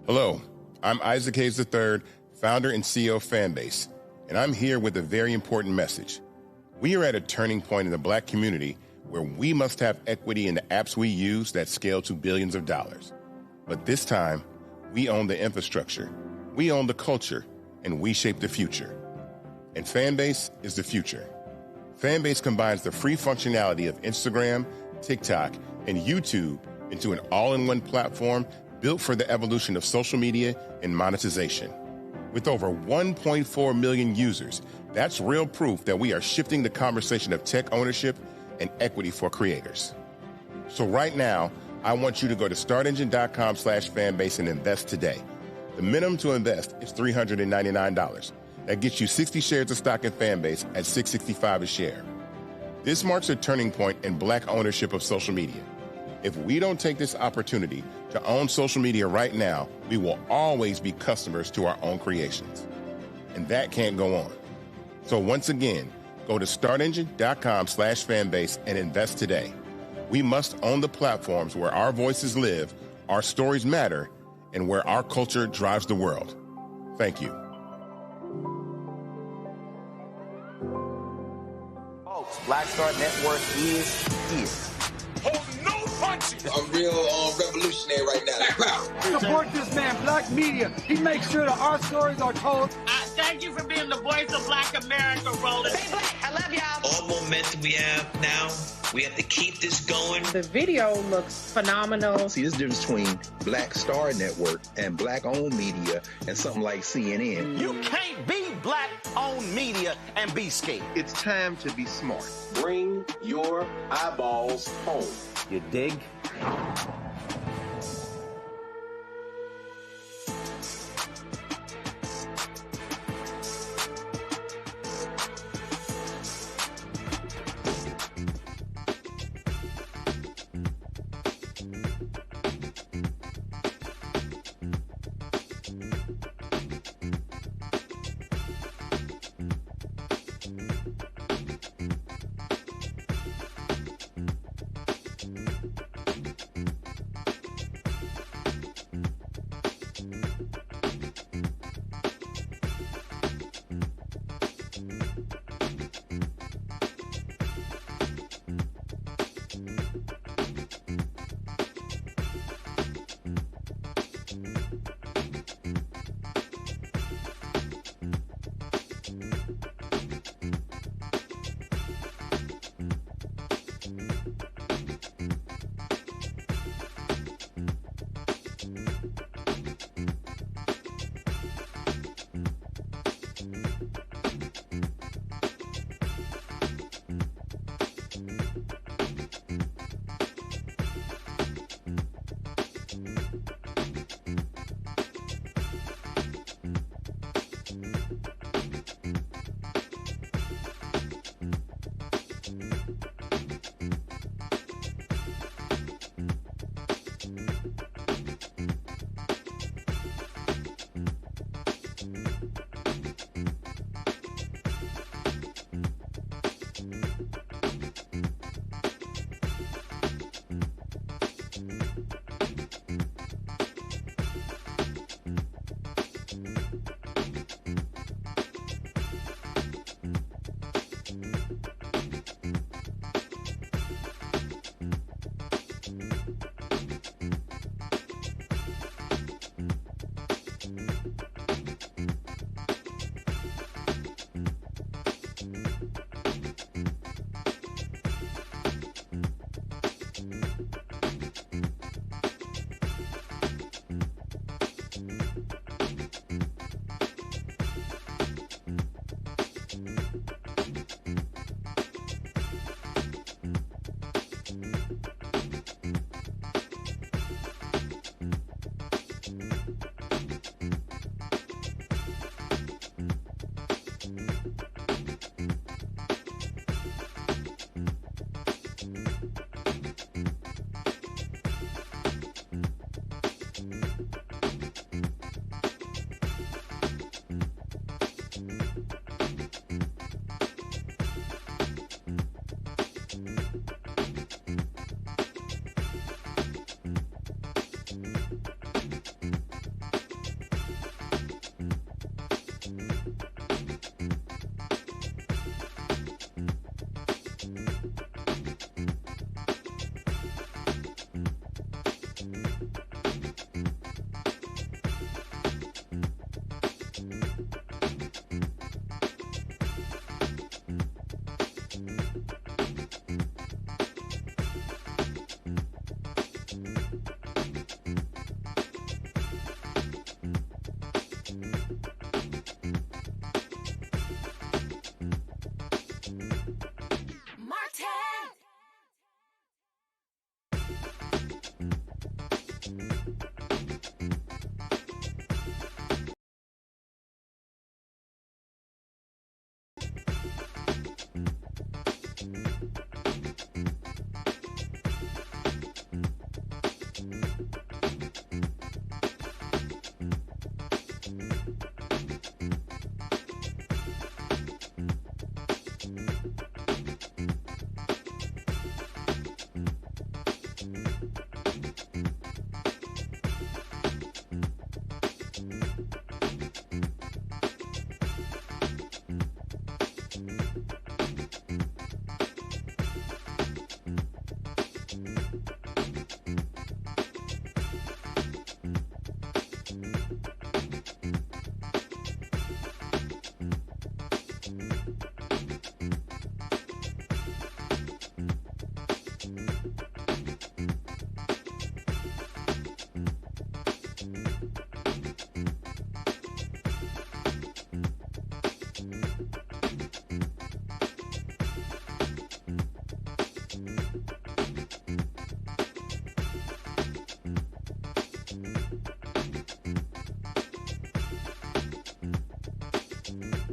Hello, I'm Isaac Hayes III, founder and CEO of Fanbase, and I'm here with a very important message. We are at a turning point in the Black community where we must have equity in the apps we use that scale to billions of dollars. But this time, we own the infrastructure, we own the culture, and we shape the future. And Fanbase is the future. Fanbase combines the free functionality of Instagram, TikTok, and YouTube into an all-in-one platform built for the evolution of social media and monetization. With over 1.4 million users, that's real proof that we are shifting the conversation of tech ownership and equity for creators. So right now, I want you to go to startengine.com/fanbase and invest today. The minimum to invest is $399. That gets you 60 shares of stock in Fanbase at $665 a share. This marks a turning point in Black ownership of social media. If we don't take this opportunity to own social media right now, we will always be customers to our own creations. And that can't go on. So once again, go to startengine.com/fanbase and invest today. We must own the platforms where our voices live, our stories matter, and where our culture drives the world. Thank you. Folks, Black Star Network is here. Hold no punches. I'm real revolutionary right now. Support this man, Black Media. He makes sure that our stories are told. Thank you for being the voice of Black America, Roland. Stay Black. I love y'all. All momentum we have now, we have to keep this going. The video looks phenomenal. See, there's a difference between Black Star Network and Black-owned media and something like CNN. You can't be Black-owned media and be scared. It's time to be smart. Bring your eyeballs home. You dig?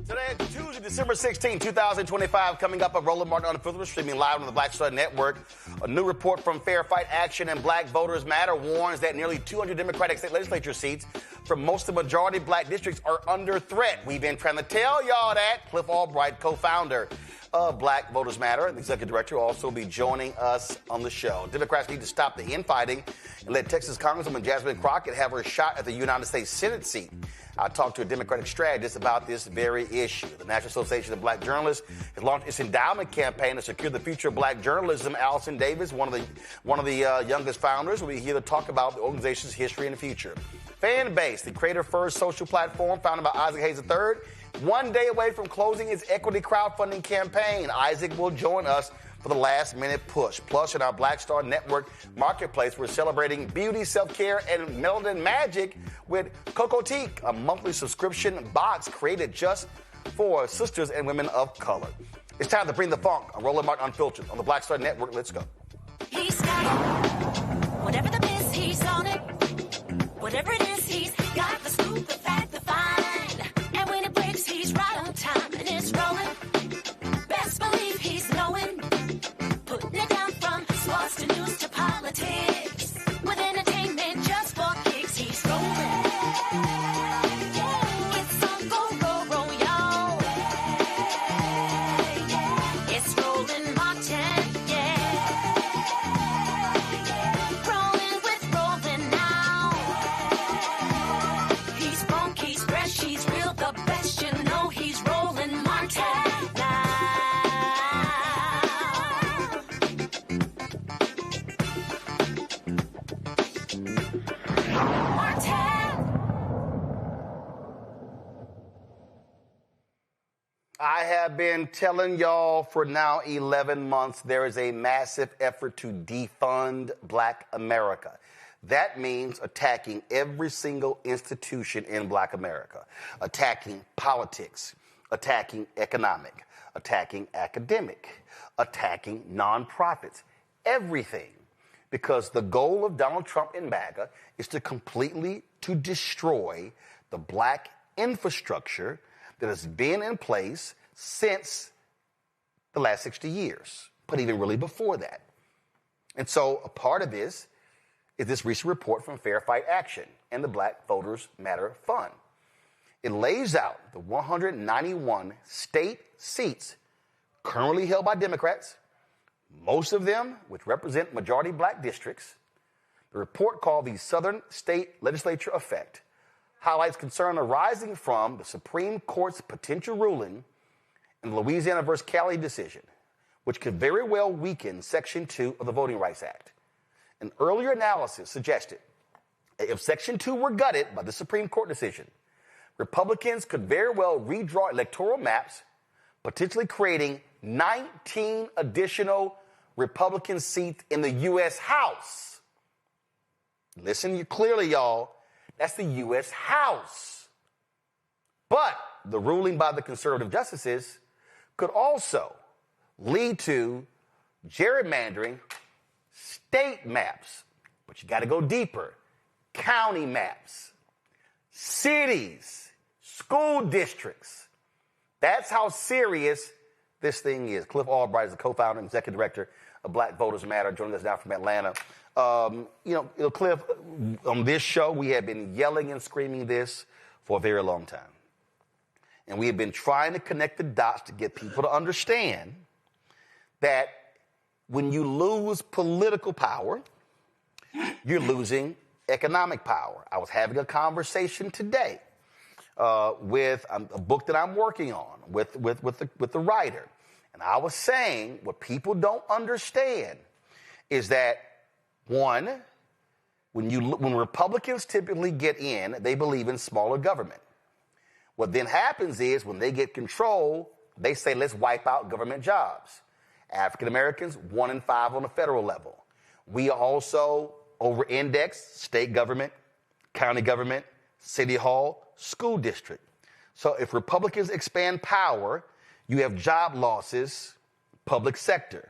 Today, Tuesday, December 16, 2025, coming up, a Roland Martin Unfiltered, streaming live on the Black Star Network. A new report from Fair Fight Action and Black Voters Matter warns that nearly 200 Democratic state legislature seats from most of the majority black districts are under threat. We've been trying to tell y'all that. Cliff Albright, co-founder of Black Voters Matter and the executive director, will also be joining us on the show. Democrats need to stop the infighting and let Texas Congresswoman Jasmine Crockett have her shot at the United States Senate seat. I talked to a Democratic strategist about this very issue. The National Association of Black Journalists has launched its endowment campaign to secure the future of black journalism. Allison Davis, one of the youngest founders, will be here to talk about the organization's history and the future. Fanbase, the creator-first social platform founded by Isaac Hayes III, one day away from closing its equity crowdfunding campaign. Isaac will join us for the last-minute push. Plus, in our Black Star Network marketplace, we're celebrating beauty, self-care, and melanin magic with Cocotique, a monthly subscription box created just for sisters and women of color. It's time to bring the funk on Roland Martin Unfiltered on the Black Star Network. Let's go. He's got it. Whatever the biz, he's on it. Whatever it is, he's got the scoop, the fact, the find. And when it breaks, he's right on time, and it's rolling. Best believe he's knowing. Putting it down from sports to news to politics. With entertainment just for kicks, he's rolling. It's on go, y'all. It's Roland Martin, Rolling with Roland now. He's funk, he's fresh, he's real, the best, you know he's Roland Martin now. I have been telling y'all for now 11 months there is a massive effort to defund Black America. That means attacking every single institution in Black America, attacking politics, attacking economic, attacking academic, attacking nonprofits, everything. Because the goal of Donald Trump and MAGA is to completely to destroy the black infrastructure that has been in place since the last 60 years, but even really before that. And so a part of this is this recent report from Fair Fight Action and the Black Voters Matter Fund. It lays out the 191 state seats currently held by Democrats, most of them which represent majority black districts. The report, called the Southern State Legislature Effect, highlights concern arising from the Supreme Court's potential ruling in the Louisiana versus Cali decision, which could very well weaken Section 2 of the Voting Rights Act. An earlier analysis suggested that if Section 2 were gutted by the Supreme Court decision, Republicans could very well redraw electoral maps, potentially creating 19 additional Republican seats in the U.S. House. Listen clearly, y'all. That's the U.S. House. But the ruling by the conservative justices could also lead to gerrymandering state maps. But you got to go deeper. county maps, cities, school districts. That's how serious this thing is. Cliff Albright is the co-founder and executive director of Black Voters Matter, joining us now from Atlanta. Cliff, on this show, we have been yelling and screaming this for a very long time. And we have been trying to connect the dots to get people to understand that when you lose political power, you're losing economic power. I was having a conversation today with a book that I'm working on with the writer. And I was saying what people don't understand is that, one, when Republicans typically get in, they believe in smaller government. What then happens is when they get control, they say, let's wipe out government jobs. African Americans, 1 in 5 on the federal level. We also over-index state government, county government, city hall, school district. So if Republicans expand power, you have job losses, public sector.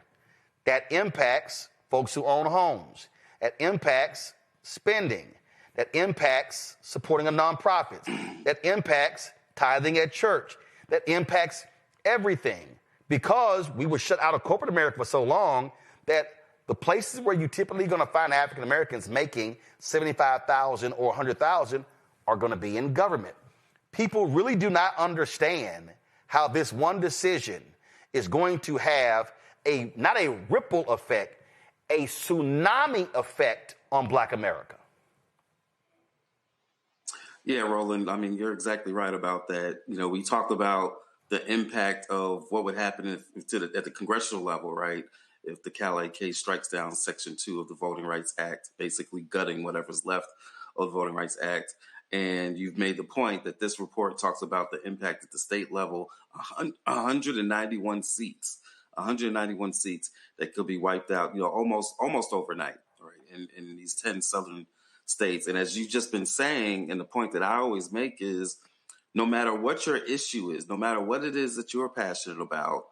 That impacts folks who own homes. That impacts spending. That impacts supporting a nonprofit. That impacts tithing at church. That impacts everything. Because we were shut out of corporate America for so long that the places where you typically going to find African Americans making $75,000 or $100,000 are going to be in government. People really do not understand how this one decision is going to have not a ripple effect, a tsunami effect on Black America. Yeah, Roland, I mean, you're exactly right about that. You know, we talked about the impact of what would happen at the congressional level, right? If the Calais case strikes down Section 2 of the Voting Rights Act, basically gutting whatever's left of the Voting Rights Act. And you've made the point that this report talks about the impact at the state level, 191 seats that could be wiped out, almost overnight, right? In these 10 southern states. And as you've just been saying, and the point that I always make is, no matter what your issue is, no matter what it is that you're passionate about,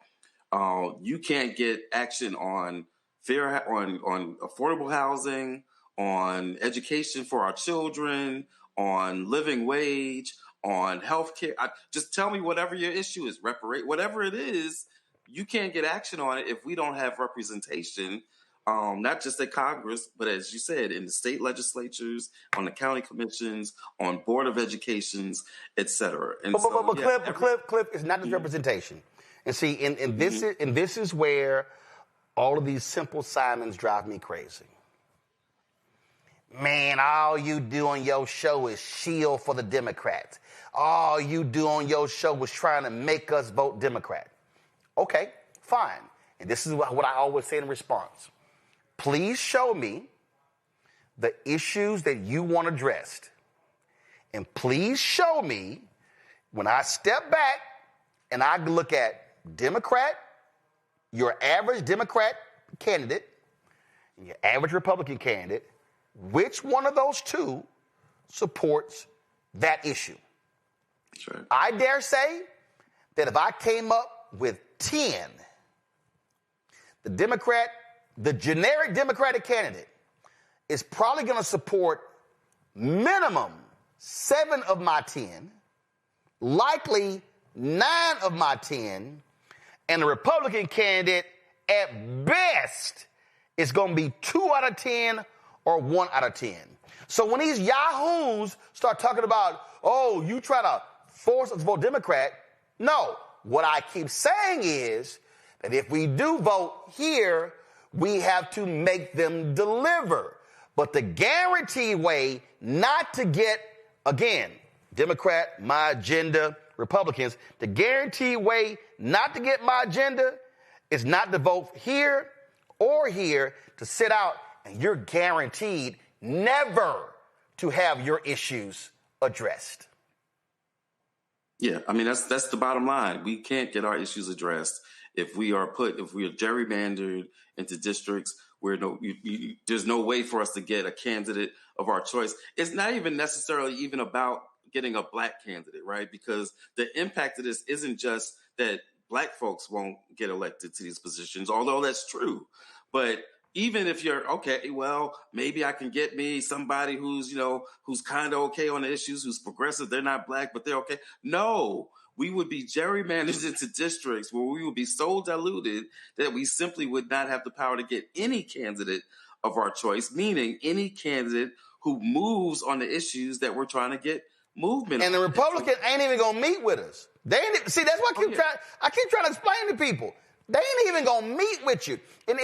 you can't get action on on affordable housing, on education for our children, on living wage, on healthcare. Just tell me whatever your issue is, whatever it is, you can't get action on it if we don't have representation, not just at Congress, but as you said, in the state legislatures, on the county commissions, on Board of Educations, et cetera. Cliff, it's not just representation. And see, and this is where all of these simple Simons drive me crazy. Man, all you do on your show is shield for the Democrats. All you do on your show was trying to make us vote Democrat. Okay, fine. And this is what I always say in response. Please show me the issues that you want addressed. And please show me, when I step back and I look at Democrat, your average Democrat candidate, and your average Republican candidate, which one of those two supports that issue? Sure. I dare say that if I came up with 10, the generic Democratic candidate is probably going to support minimum 7 of my 10, likely 9 of my 10, and the Republican candidate at best is going to be 2 out of 10 or 1 out of 10. So when these yahoos start talking about, oh, you try to force us to vote Democrat, no. What I keep saying is that if we do vote here, we have to make them deliver. But the guaranteed way not to get, again, Democrat, my agenda, Republicans, the guaranteed way not to get my agenda is not to vote here or here, to sit out, and you're guaranteed never to have your issues addressed. Yeah, I mean, that's the bottom line. We can't get our issues addressed if we are gerrymandered into districts where there's no way for us to get a candidate of our choice. It's not even necessarily even about getting a Black candidate, right? Because the impact of this isn't just that Black folks won't get elected to these positions, although that's true. But even if you're okay, well, maybe I can get me somebody who's kind of okay on the issues, who's progressive. They're not black, but they're okay. No, we would be gerrymandered into districts where we would be so diluted that we simply would not have the power to get any candidate of our choice, meaning any candidate who moves on the issues that we're trying to get movement. And the Republicans ain't even gonna meet with us. They ain't, see, that's what I keep trying to explain to people. They ain't even gonna meet with you. And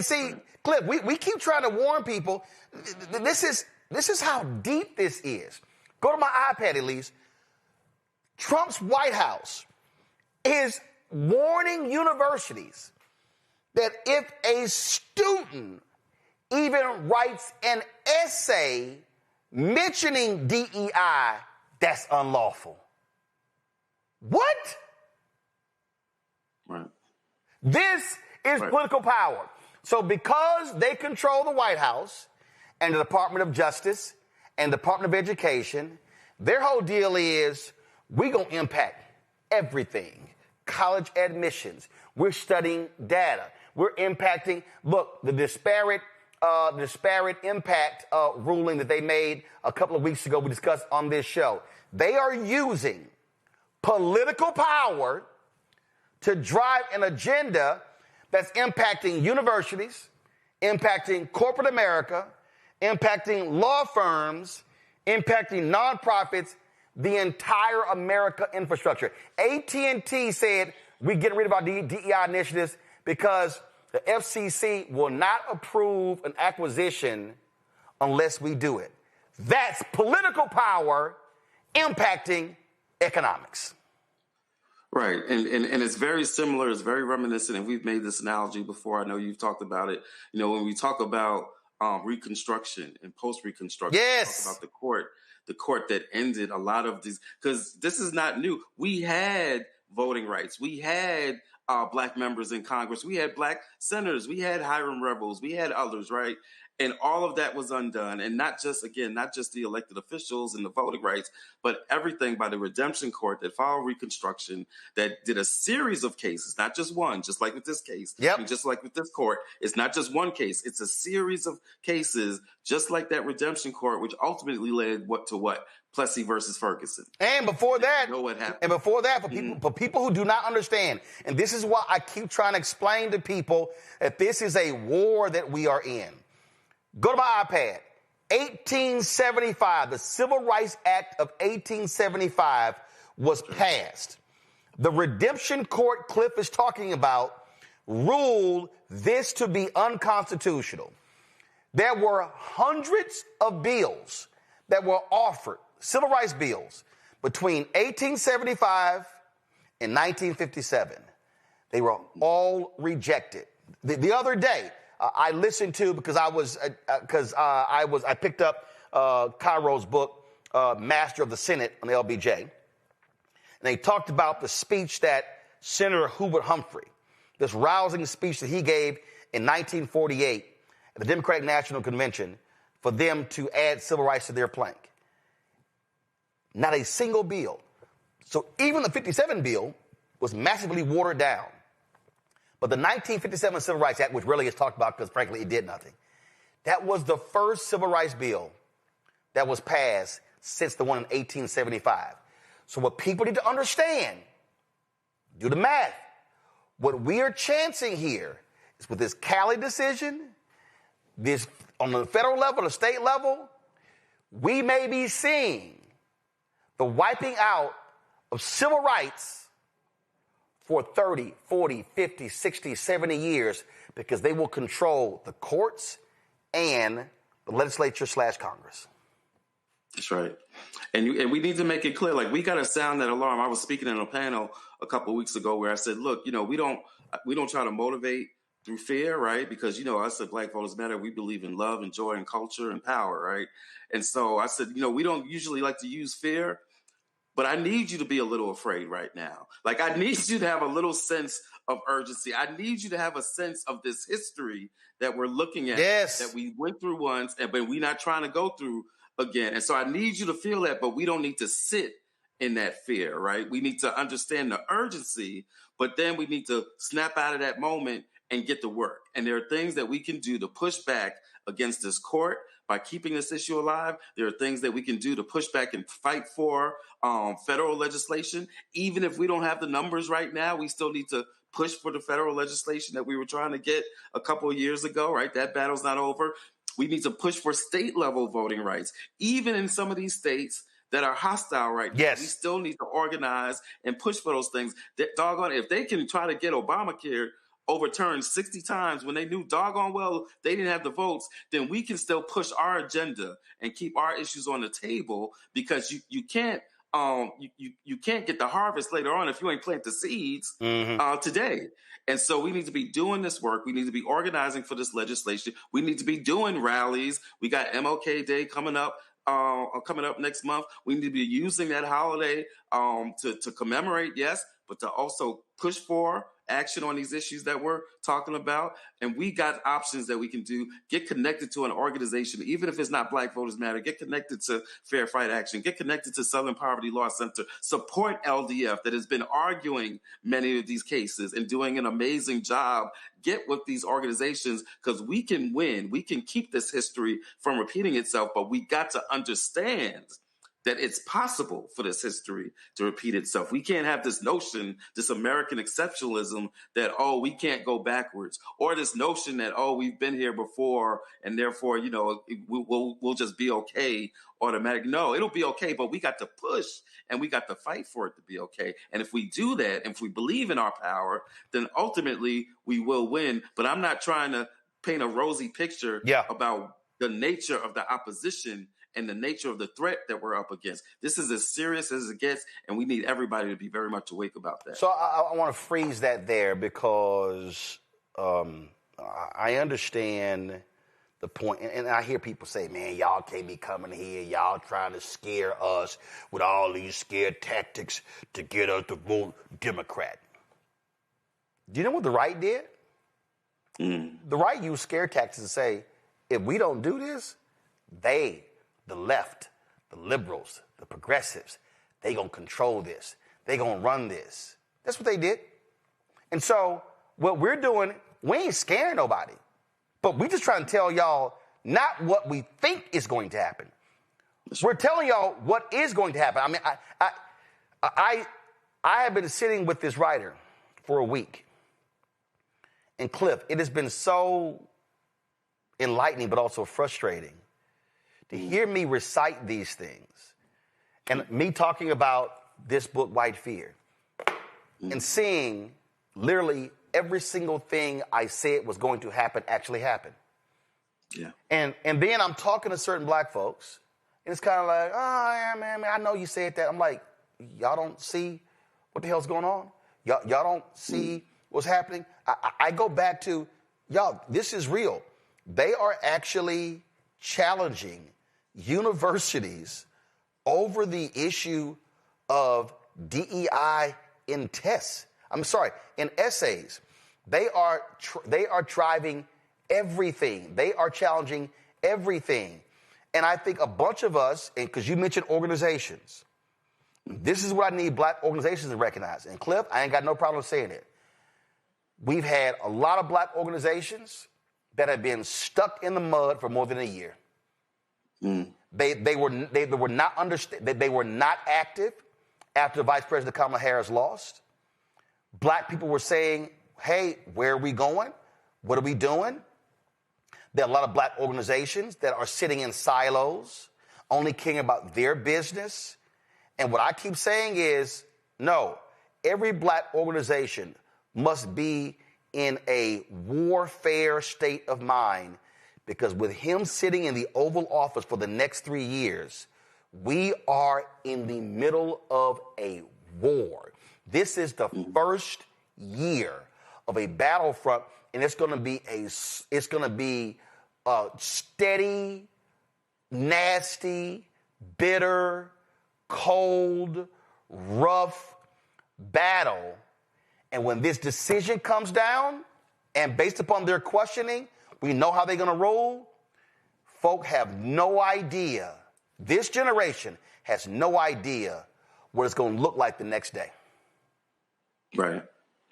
see, Cliff, we keep trying to warn people. This is how deep this is. Go to my iPad, Elise. Trump's White House is warning universities that if a student even writes an essay mentioning DEI, that's unlawful. What? Right. This is political power. So because they control the White House and the Department of Justice and the Department of Education, their whole deal is we're going to impact everything. College admissions. We're studying data. We're impacting, look, the disparate impact ruling that they made a couple of weeks ago we discussed on this show. They are using political power to drive an agenda that's impacting universities, impacting corporate America, impacting law firms, impacting nonprofits, the entire America infrastructure. AT&T said we're getting rid of our DEI initiatives because the FCC will not approve an acquisition unless we do it. That's political power impacting economics. Right. And it's very similar. It's very reminiscent. And we've made this analogy before. I know you've talked about it. When we talk about Reconstruction and post-Reconstruction, yes, we talk about the court that ended a lot of these, because this is not new. We had voting rights. We had black members in Congress. We had black senators. We had Hiram Rebels. We had others, right? And all of that was undone. And not just the elected officials and the voting rights, but everything by the Redemption Court that followed Reconstruction, that did a series of cases, not just one, just like with this case. Yep. And just like with this court, it's not just one case. It's a series of cases, just like that Redemption Court, which ultimately led what? Plessy versus Ferguson. And before that, you know what happened. And before that, for people who do not understand, and this is why I keep trying to explain to people that this is a war that we are in. Go to my iPad. 1875, the Civil Rights Act of 1875 was passed. The Redemption Court Cliff is talking about ruled this to be unconstitutional. There were hundreds of bills that were offered, civil rights bills, between 1875 and 1957. They were all rejected. The other day, I listened to, I picked up Cairo's book, Master of the Senate on the LBJ. And they talked about the speech that Senator Hubert Humphrey, this rousing speech that he gave in 1948 at the Democratic National Convention for them to add civil rights to their plank. Not a single bill. So even the 57 bill was massively watered down. But the 1957 Civil Rights Act, which really is talked about because, frankly, it did nothing, that was the first civil rights bill that was passed since the one in 1875. So what people need to understand, do the math. What we are chancing here is with this Cali decision, this on the federal level, the state level, we may be seeing the wiping out of civil rights for 30, 40, 50, 60, 70 years because they will control the courts and the legislature / Congress. That's right. And we need to make it clear, like, we got to sound that alarm. I was speaking in a panel a couple of weeks ago where I said, look, we don't try to motivate through fear, right? Because, us at Black Voters Matter, we believe in love and joy and culture and power, right? And so I said, we don't usually like to use fear, but I need you to be a little afraid right now. Like, I need you to have a little sense of urgency. I need you to have a sense of this history that we're looking at, yes, that we went through once, but we're not trying to go through again. And so I need you to feel that, but we don't need to sit in that fear, right? We need to understand the urgency, but then we need to snap out of that moment and get to work. And there are things that we can do to push back against this court by keeping this issue alive. There are things that we can do to push back and fight for federal legislation. Even if we don't have the numbers right now, we still need to push for the federal legislation that we were trying to get a couple of years ago, right? That battle's not over. We need to push for state level voting rights. Even in some of these states that are hostile right now, we still need to organize and push for those things. Doggone, if they can try to get Obamacare overturned 60 times when they knew doggone well they didn't have the votes, then we can still push our agenda and keep our issues on the table, because you can't you can't get the harvest later on if you ain't plant the seeds today. And so we need to be doing this work. We need to be organizing for this legislation. We need to be doing rallies. We got MLK Day coming up next month. We need to be using that holiday to commemorate, yes, but to also push for action on these issues that we're talking about. And we got options that we can do. Get connected to an organization, even if it's not Black Voters Matter. Get connected to Fair Fight Action. Get connected to Southern Poverty Law Center. Support LDF that has been arguing many of these cases and doing an amazing job. Get with these organizations, because we can win. We can keep this history from repeating itself, but we got to understand that it's possible for this history to repeat itself. We can't have this notion, this American exceptionalism that, oh, we can't go backwards, or this notion that, oh, we've been here before and therefore, you know, we'll just be okay automatic. No, it'll be okay, but we got to push and we got to fight for it to be okay. And if we do that, and if we believe in our power, then ultimately we will win. But I'm not trying to paint a rosy picture about the nature of the opposition and the nature of the threat that we're up against. This is as serious as it gets, and we need everybody to be very much awake about that. So I want to freeze that there, because I understand the point, and I hear people say, man, y'all can't be coming here, y'all trying to scare us with all these scare tactics to get us to vote Democrat. Do you know what the right did? The right used scare tactics to say, if we don't do this, the left, the liberals, the progressives, they gonna control this. They gonna run this. That's what they did. And so what we're doing, we ain't scaring nobody, but we just trying to tell y'all not what we think is going to happen. We're telling y'all what is going to happen. I mean, I have been sitting with this writer for a week. And Cliff, it has been so enlightening, but also frustrating to hear me recite these things and me talking about this book, White Fear, and seeing literally every single thing I said was going to happen actually happen. Yeah. And then I'm talking to certain Black folks, and it's kind of like, oh, yeah, man, I know you said that. I'm like, y'all don't see what the hell's going on? Y'all don't see what's happening? I go back to, y'all, this is real. They are actually challenging universities over the issue of DEI in tests. I'm sorry, in essays. They are driving everything. They are challenging everything. And I think a bunch of us, and because you mentioned organizations, this is what I need Black organizations to recognize. And Cliff, I ain't got no problem saying it. We've had a lot of Black organizations that have been stuck in the mud for more than a year. They were not active after Vice President Kamala Harris lost. Black people were saying, hey, where are we going? What are we doing? There are a lot of Black organizations that are sitting in silos, only caring about their business. And what I keep saying is, no, every Black organization must be in a warfare state of mind, because with him sitting in the Oval Office for the next 3 years, we are in the middle of a war. This is the first year of a battlefront, and it's going to be a steady, nasty, bitter, cold, rough battle. And when this decision comes down, and based upon their questioning, we know how they're going to roll. Folk have no idea. This generation has no idea what it's going to look like the next day. Right.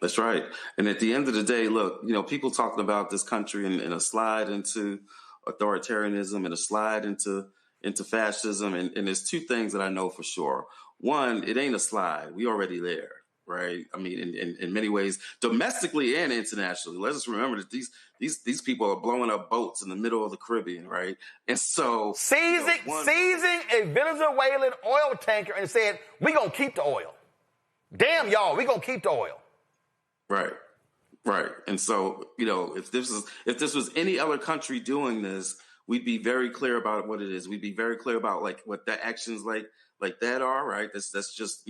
That's right. And at the end of the day, look, people talking about this country in a slide into authoritarianism and a slide into fascism. And there's two things that I know for sure. One, it ain't a slide. We already there, right? I mean, in many ways, domestically and internationally. Let's just remember that these people are blowing up boats in the middle of the Caribbean, right? And so seizing a Venezuelan oil tanker and said, "We gonna keep the oil. Damn y'all, we gonna keep the oil." Right. And so, if this was any other country doing this, we'd be very clear about what it is. We'd be very clear about what the actions like that are, right? That's just,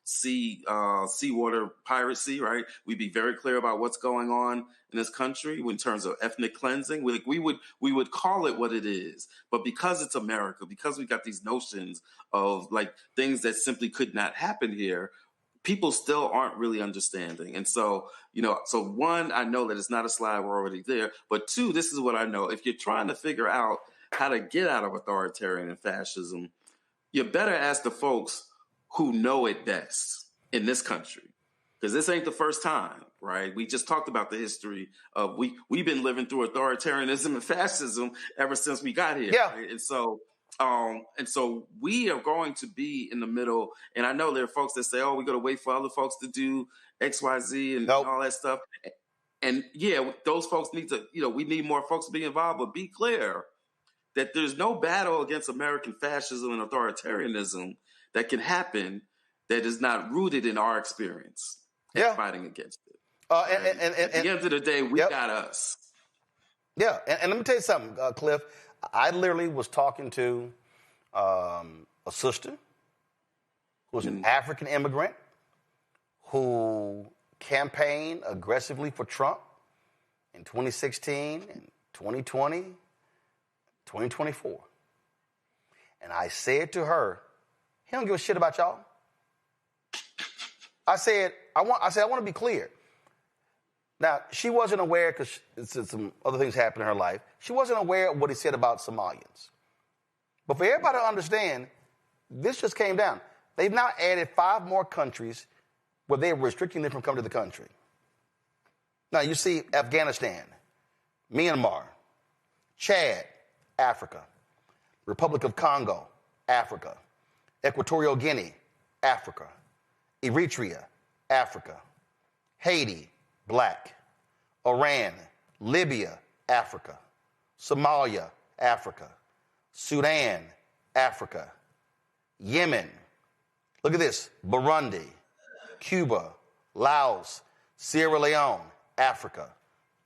seawater piracy, right? We'd be very clear about what's going on in this country in terms of ethnic cleansing. We would call it what it is. But because it's America, because we got these notions of things that simply could not happen here, people still aren't really understanding. And so, so one, I know that it's not a slide, we're already there. But two, this is what I know. If you're trying to figure out how to get out of authoritarian and fascism, you better ask the folks who know it best in this country. Because this ain't the first time, right? We just talked about the history of we've been living through authoritarianism and fascism ever since we got here. Yeah. Right? And so we are going to be in the middle. And I know there are folks that say, "Oh, we got to wait for other folks to do X, Y, Z and all that stuff." And yeah, those folks need to, we need more folks to be involved. But be clear that there's no battle against American fascism and authoritarianism that can happen that is not rooted in our experience fighting against it. And at the end of the day, we got us. Yeah, and let me tell you something, Cliff. I literally was talking to a sister who's an African immigrant who campaigned aggressively for Trump in 2016 and 2020, 2024. And I said to her, "He don't give a shit about y'all." I said, I want to be clear. Now, she wasn't aware, because some other things happened in her life. She wasn't aware of what he said about Somalians. But for everybody to understand, this just came down. They've now added 5 more countries where they're restricting them from coming to the country. Now, you see Afghanistan, Myanmar, Chad, Africa, Republic of Congo, Africa, Equatorial Guinea, Africa, Eritrea, Africa, Haiti, Black, Iran, Libya, Africa, Somalia, Africa, Sudan, Africa, Yemen, look at this, Burundi, Cuba, Laos, Sierra Leone, Africa,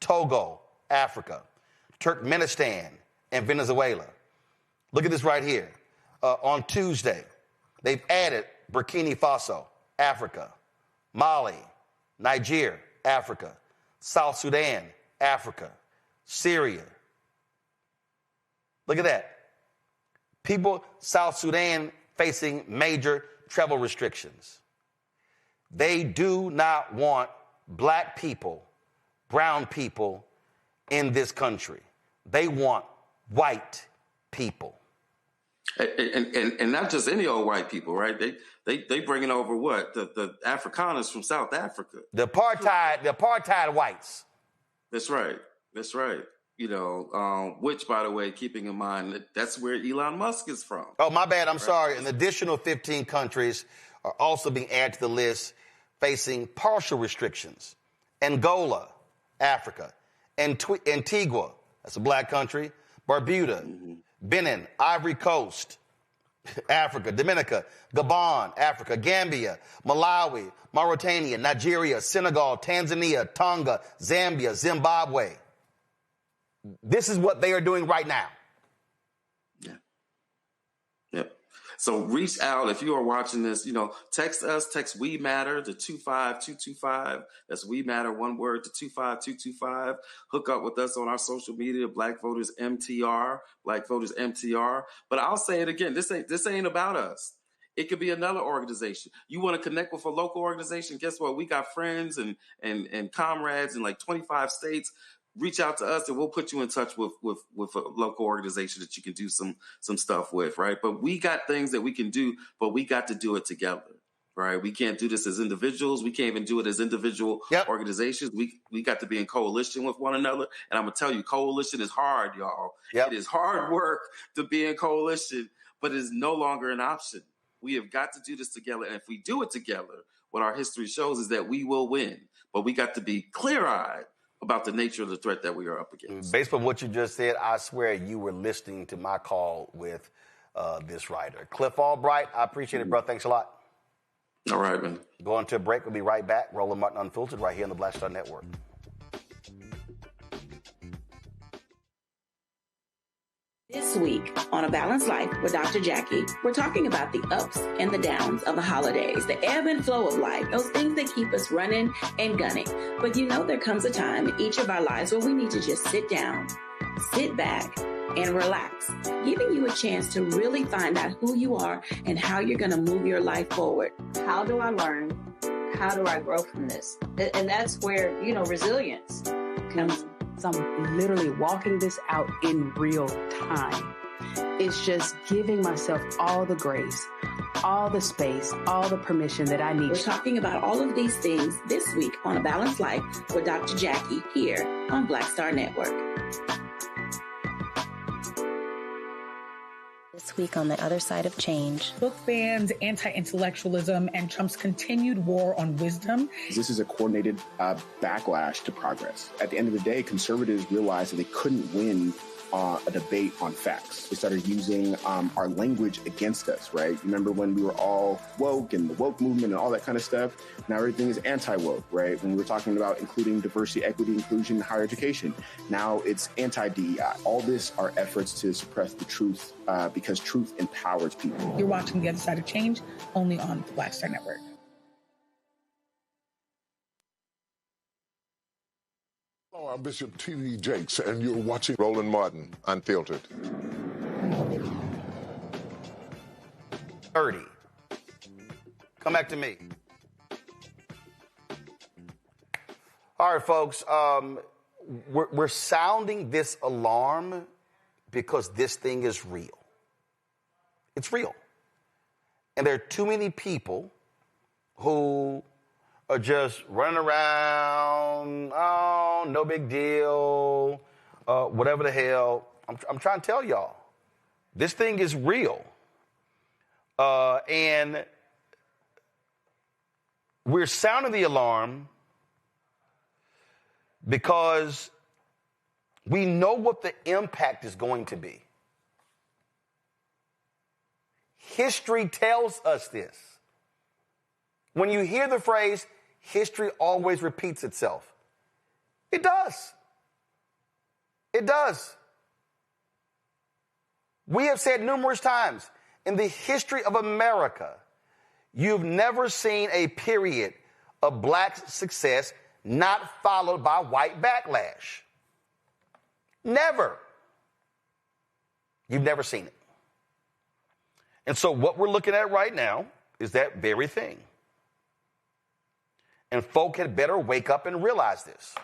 Togo, Africa, Turkmenistan, and Venezuela. Look at this right here. On Tuesday, they've added Burkina Faso, Africa, Mali, Niger, Africa, South Sudan, Africa, Syria. Look at that. People, South Sudan facing major travel restrictions. They do not want black people, brown people in this country. They want white people. And not just any old white people, right? They bringing over what? The Afrikaners from South Africa. The apartheid whites. That's right. Which, by the way, keeping in mind that's where Elon Musk is from. Oh, my bad. I'm sorry. An additional 15 countries are also being added to the list facing partial restrictions. Angola, Africa. Antigua, that's a black country. Barbuda, Benin, Ivory Coast, Africa, Dominica, Gabon, Africa, Gambia, Malawi, Mauritania, Nigeria, Senegal, Tanzania, Tonga, Zambia, Zimbabwe. This is what they are doing right now. Yeah. Yep. So reach out if you are watching this. Text us. Text We Matter to 25225. That's We Matter, one word, to 25225. Hook up with us on our social media, Black Voters MTR, Black Voters MTR. But I'll say it again. This ain't about us. It could be another organization. You want to connect with a local organization? Guess what? We got friends and comrades in 25 states. Reach out to us and we'll put you in touch with a local organization that you can do some stuff with, right? But we got things that we can do, but we got to do it together, right? We can't do this as individuals. We can't even do it as individual organizations. We got to be in coalition with one another. And I'm going to tell you, coalition is hard, y'all. It is hard work to be in coalition, but it is no longer an option. We have got to do this together. And if we do it together, what our history shows is that we will win. But we got to be clear-eyed about the nature of the threat that we are up against. Based on what you just said, I swear you were listening to my call with this writer. Cliff Albright, I appreciate it, bro. Thanks a lot. All right, man. Going to a break. We'll be right back. Roland Martin Unfiltered right here on the Black Star Network. This week on A Balanced Life with Dr. Jackie, we're talking about the ups and the downs of the holidays, the ebb and flow of life, those things that keep us running and gunning. But there comes a time in each of our lives where we need to just sit down, sit back, and relax, giving you a chance to really find out who you are and how you're going to move your life forward. How do I learn? How do I grow from this? And that's where, resilience comes. I'm literally walking this out in real time. It's just giving myself all the grace, all the space, all the permission that I need. We're talking about all of these things this week on A Balanced Life with Dr. Jackie here on Black Star Network. This week on The Other Side of Change. Book bans, anti-intellectualism, and Trump's continued war on wisdom. This is a coordinated backlash to progress. At the end of the day, conservatives realized that they couldn't win a debate on facts. They started using our language against us, right? Remember when we were all woke and the woke movement and all that kind of stuff? Now everything is anti-woke, right? When we were talking about including diversity, equity, inclusion, and higher education, now it's anti-DEI. All this are efforts to suppress the truth because truth empowers people. You're watching The Other Side of Change only on the Black Star Network. Hello, I'm Bishop T.D. Jakes, and you're watching Roland Martin Unfiltered. 30. Come back to me. All right, folks. We're sounding this alarm because this thing is real. It's real. And there are too many people who are just running around, oh, no big deal, whatever the hell. I'm trying to tell y'all, this thing is real. And we're sounding the alarm because we know what the impact is going to be. History tells us this. When you hear the phrase, history always repeats itself, it does. It does. We have said numerous times, in the history of America, you've never seen a period of black success not followed by white backlash. Never. You've never seen it. And so what we're looking at right now is that very thing. And folk had better wake up and realize this.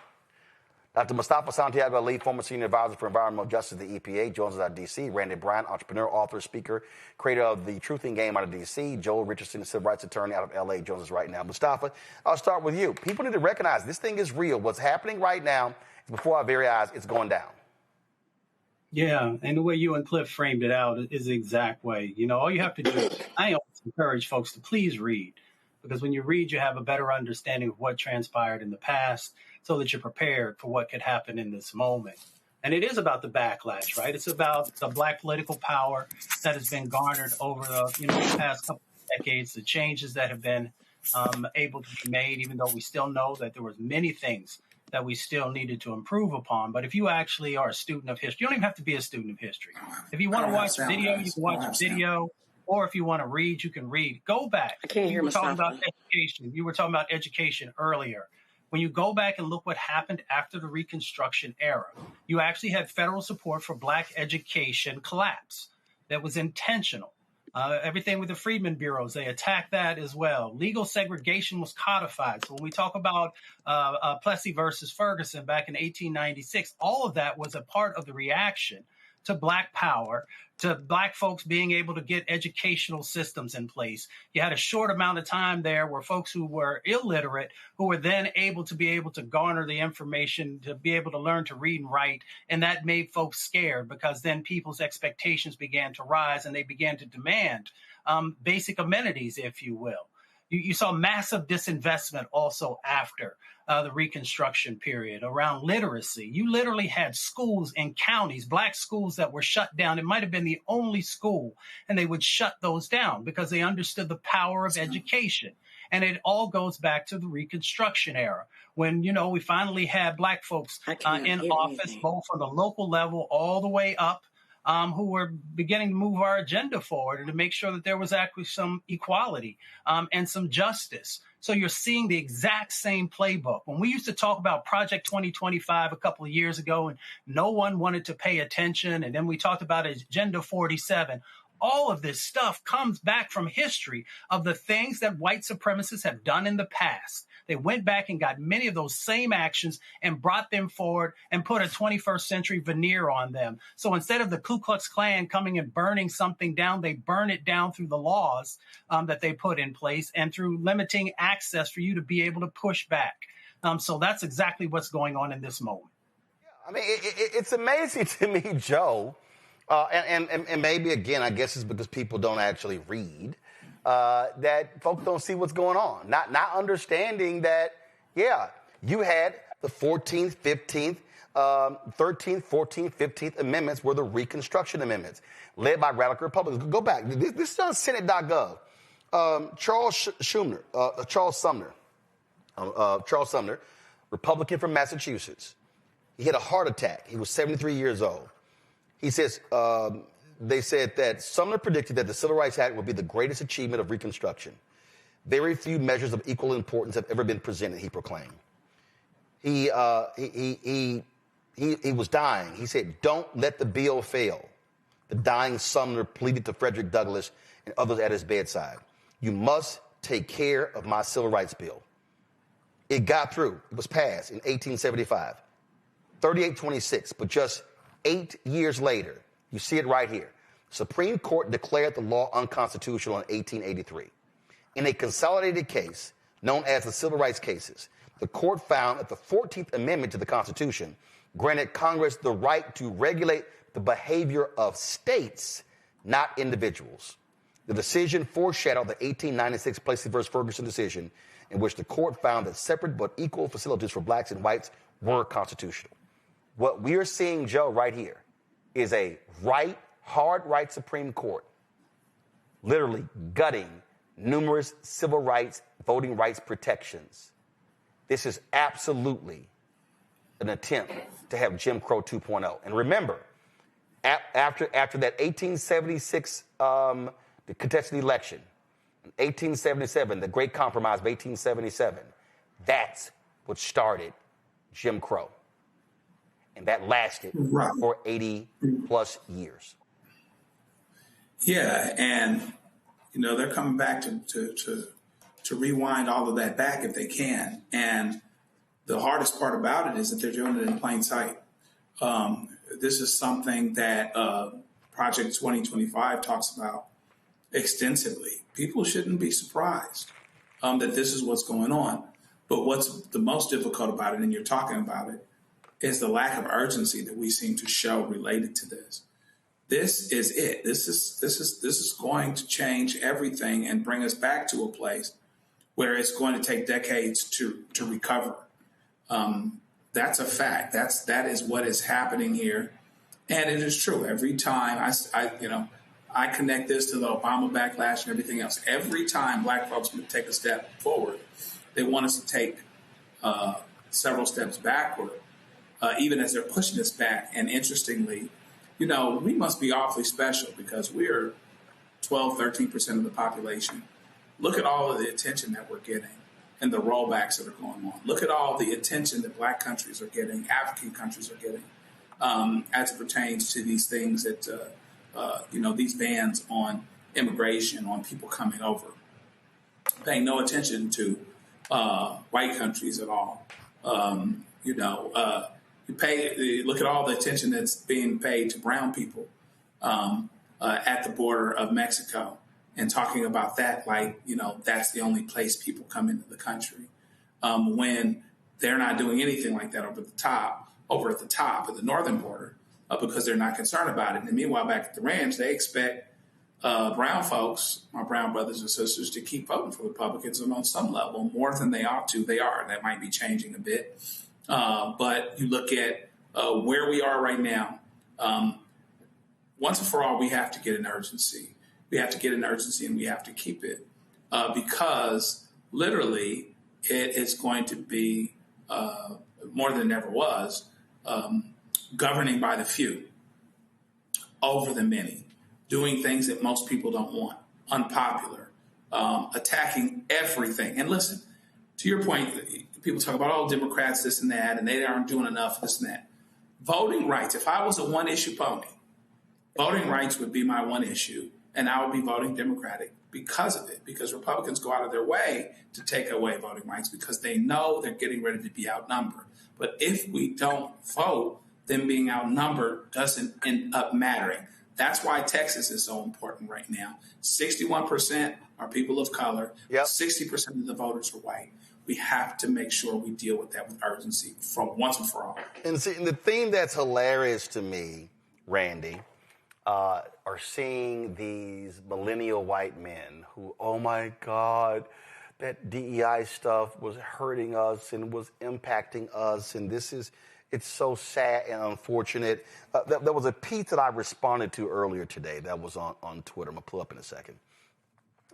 Dr. Mustafa Santiago Ali, former senior advisor for environmental justice at the EPA, joins us out of D.C. Randy Bryant, entrepreneur, author, speaker, creator of The Truthing Game out of D.C. Joel Richardson, civil rights attorney out of L.A., joins us right now. Mustafa, I'll start with you. People need to recognize this thing is real. What's happening right now is before our very eyes. It's going down. Yeah, and the way you and Cliff framed it out is the exact way. All you have to do, I always encourage folks to please read. Because when you read, you have a better understanding of what transpired in the past so that you're prepared for what could happen in this moment. And it is about the backlash, right? It's about the black political power that has been garnered over the past couple of decades, the changes that have been able to be made, even though we still know that there was many things that we still needed to improve upon. But if you actually are a student of history, you don't even have to be a student of history. If you want to watch a video, you can watch a video. Or if you want to read, you can read. Go back. I can't hear myself. You were talking about education. You were talking about education earlier. When you go back and look what happened after the Reconstruction era, you actually had federal support for black education collapse that was intentional. Everything with the Freedmen Bureaus, they attacked that as well. Legal segregation was codified. So when we talk about Plessy versus Ferguson back in 1896, all of that was a part of the reaction to Black power, to Black folks being able to get educational systems in place. You had a short amount of time there where folks who were illiterate, who were then able to garner the information, to be able to learn to read and write. And that made folks scared, because then people's expectations began to rise and they began to demand basic amenities, if you will. You saw massive disinvestment also after the Reconstruction period around literacy. You literally had schools in counties, Black schools, that were shut down. It might have been the only school, and they would shut those down because they understood the power of education. And it all goes back to the Reconstruction era, when, we finally had Black folks in office, both on the local level all the way up, who were beginning to move our agenda forward and to make sure that there was actually some equality and some justice. So you're seeing the exact same playbook. When we used to talk about Project 2025 a couple of years ago and no one wanted to pay attention, and then we talked about Agenda 47, all of this stuff comes back from history of the things that white supremacists have done in the past. They went back and got many of those same actions and brought them forward and put a 21st century veneer on them. So instead of the Ku Klux Klan coming and burning something down, they burn it down through the laws that they put in place and through limiting access for you to be able to push back. So that's exactly what's going on in this moment. Yeah, I mean, it's amazing to me, Joe, and maybe, again, I guess it's because people don't actually read, that folks don't see what's going on. Not understanding that, you had the 14th, 15th, 13th, 14th, 15th amendments were the Reconstruction amendments, led by radical Republicans. Go back. This is on Senate.gov. Charles Sumner, Republican from Massachusetts. He had a heart attack. He was 73 years old. He says, they said that Sumner predicted that the Civil Rights Act would be the greatest achievement of Reconstruction. Very few measures of equal importance have ever been presented, he proclaimed. He was dying. He said, "Don't let the bill fail." The dying Sumner pleaded to Frederick Douglass and others at his bedside. "You must take care of my Civil Rights Bill." It got through. It was passed in 1875. 38-26, but just 8 years later, you see it right here. Supreme Court declared the law unconstitutional in 1883. In a consolidated case known as the Civil Rights Cases, the court found that the 14th Amendment to the Constitution granted Congress the right to regulate the behavior of states, not individuals. The decision foreshadowed the 1896 Plessy v. Ferguson decision, in which the court found that separate but equal facilities for blacks and whites were constitutional. What we are seeing, Joe, right here is a hard right Supreme Court literally gutting numerous civil rights, voting rights protections. This is absolutely an attempt to have Jim Crow 2.0. And remember, after that 1876 the contested election, in 1877, the Great Compromise of 1877, that's what started Jim Crow. And that lasted for 80 plus years. Yeah, and they're coming back to rewind all of that back if they can. And the hardest part about it is that they're doing it in plain sight. This is something that Project 2025 talks about extensively. People shouldn't be surprised that this is what's going on. But what's the most difficult about it, and you're talking about it, is the lack of urgency that we seem to show related to this. This is it. This is going to change everything and bring us back to a place where it's going to take decades to recover. That's a fact. That is what is happening here, and it is true. Every time I connect this to the Obama backlash and everything else. Every time Black folks take a step forward, they want us to take several steps backward. Even as they're pushing us back. And interestingly, we must be awfully special because we're 12, 13% of the population. Look at all of the attention that we're getting and the rollbacks that are going on. Look at all the attention that Black countries are getting, African countries are getting, as it pertains to these things that, these bans on immigration, on people coming over, paying no attention to white countries at all. Look at all the attention that's being paid to brown people at the border of Mexico, and talking about that like, that's the only place people come into the country, when they're not doing anything like that over at the top of the northern border, because they're not concerned about it. And meanwhile, back at the ranch, they expect brown folks, my brown brothers and sisters, to keep voting for Republicans, and on some level, more than they ought to, they are. And that might be changing a bit. But you look at where we are right now, once and for all, we have to get an urgency. We have to get an urgency, and we have to keep it, because literally it is going to be, more than it ever was, governing by the few over the many, doing things that most people don't want, unpopular, attacking everything. And listen, to your point, people talk about, Democrats, this and that, and they aren't doing enough, this and that. Voting rights, if I was a one-issue pony, voting rights would be my one issue, and I would be voting Democratic because of it, because Republicans go out of their way to take away voting rights because they know they're getting ready to be outnumbered. But if we don't vote, them being outnumbered doesn't end up mattering. That's why Texas is so important right now. 61% are people of color. Yep. 60% of the voters are white. We have to make sure we deal with that with urgency from once and for all. And see, the thing that's hilarious to me, Randy, are seeing these millennial white men who, oh my God, that DEI stuff was hurting us and was impacting us, and it's so sad and unfortunate. There was a piece that I responded to earlier today that was on Twitter. I'm going to pull up in a second.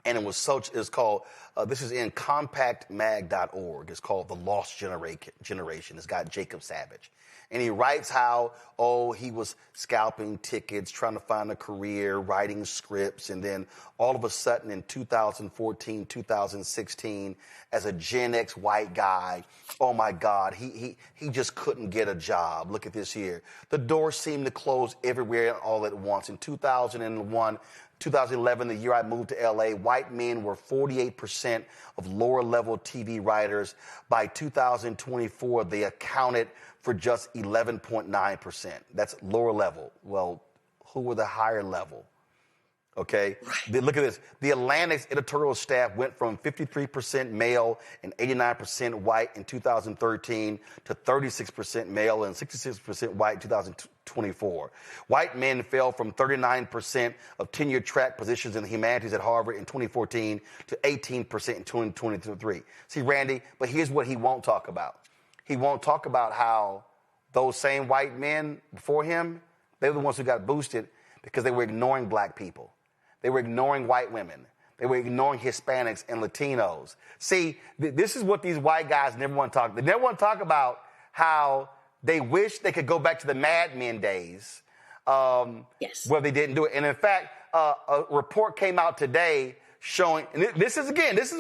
And it's called, this is in compactmag.org. It's called The Lost Generation. It's got Jacob Savage. And he writes how, he was scalping tickets, trying to find a career, writing scripts. And then all of a sudden in 2014, 2016, as a Gen X white guy, oh my God, he just couldn't get a job. Look at this here. The doors seemed to close everywhere all at once. In 2011, the year I moved to LA, white men were 48% of lower-level TV writers. By 2024, they accounted for just 11.9%. That's lower level. Well, who were the higher level? Okay? Right. Look at this. The Atlantic's editorial staff went from 53% male and 89% white in 2013 to 36% male and 66% white in 2024. White men fell from 39% of tenure track positions in the humanities at Harvard in 2014 to 18% in 2023. See, Randy, but here's what he won't talk about. He won't talk about how those same white men before him, they were the ones who got boosted because they were ignoring black people. They were ignoring white women. They were ignoring Hispanics and Latinos. See, this is what these white guys never want to talk about. They never want to talk about how they wish they could go back to the Mad Men days where they didn't do it. And in fact, a report came out today showing, and this is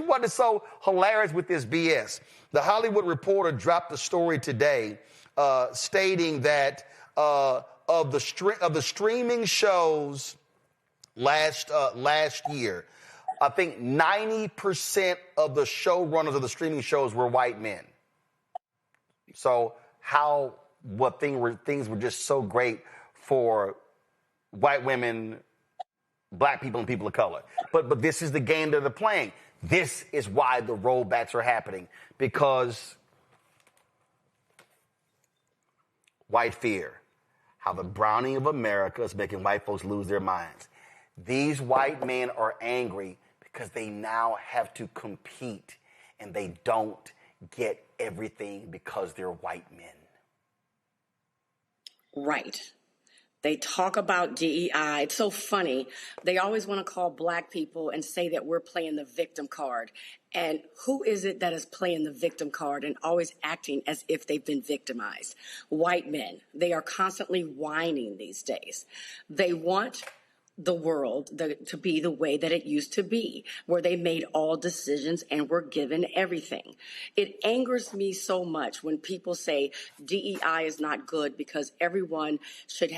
what is so hilarious with this BS. The Hollywood Reporter dropped a story today stating that of the streaming shows last year, I think 90% of the showrunners of the streaming shows were white men. So things were just so great for white women, black people, and people of color. But this is the game that they're playing. This is why the rollbacks are happening, because white fear, how the browning of America is making white folks lose their minds. These white men are angry because they now have to compete, and they don't get everything because they're white men. Right. They talk about DEI. It's so funny. They always want to call black people and say that we're playing the victim card. And who is it that is playing the victim card and always acting as if they've been victimized? White men. They are constantly whining these days. They want the world to be the way that it used to be, where they made all decisions and were given everything. It angers me so much when people say DEI is not good because everyone should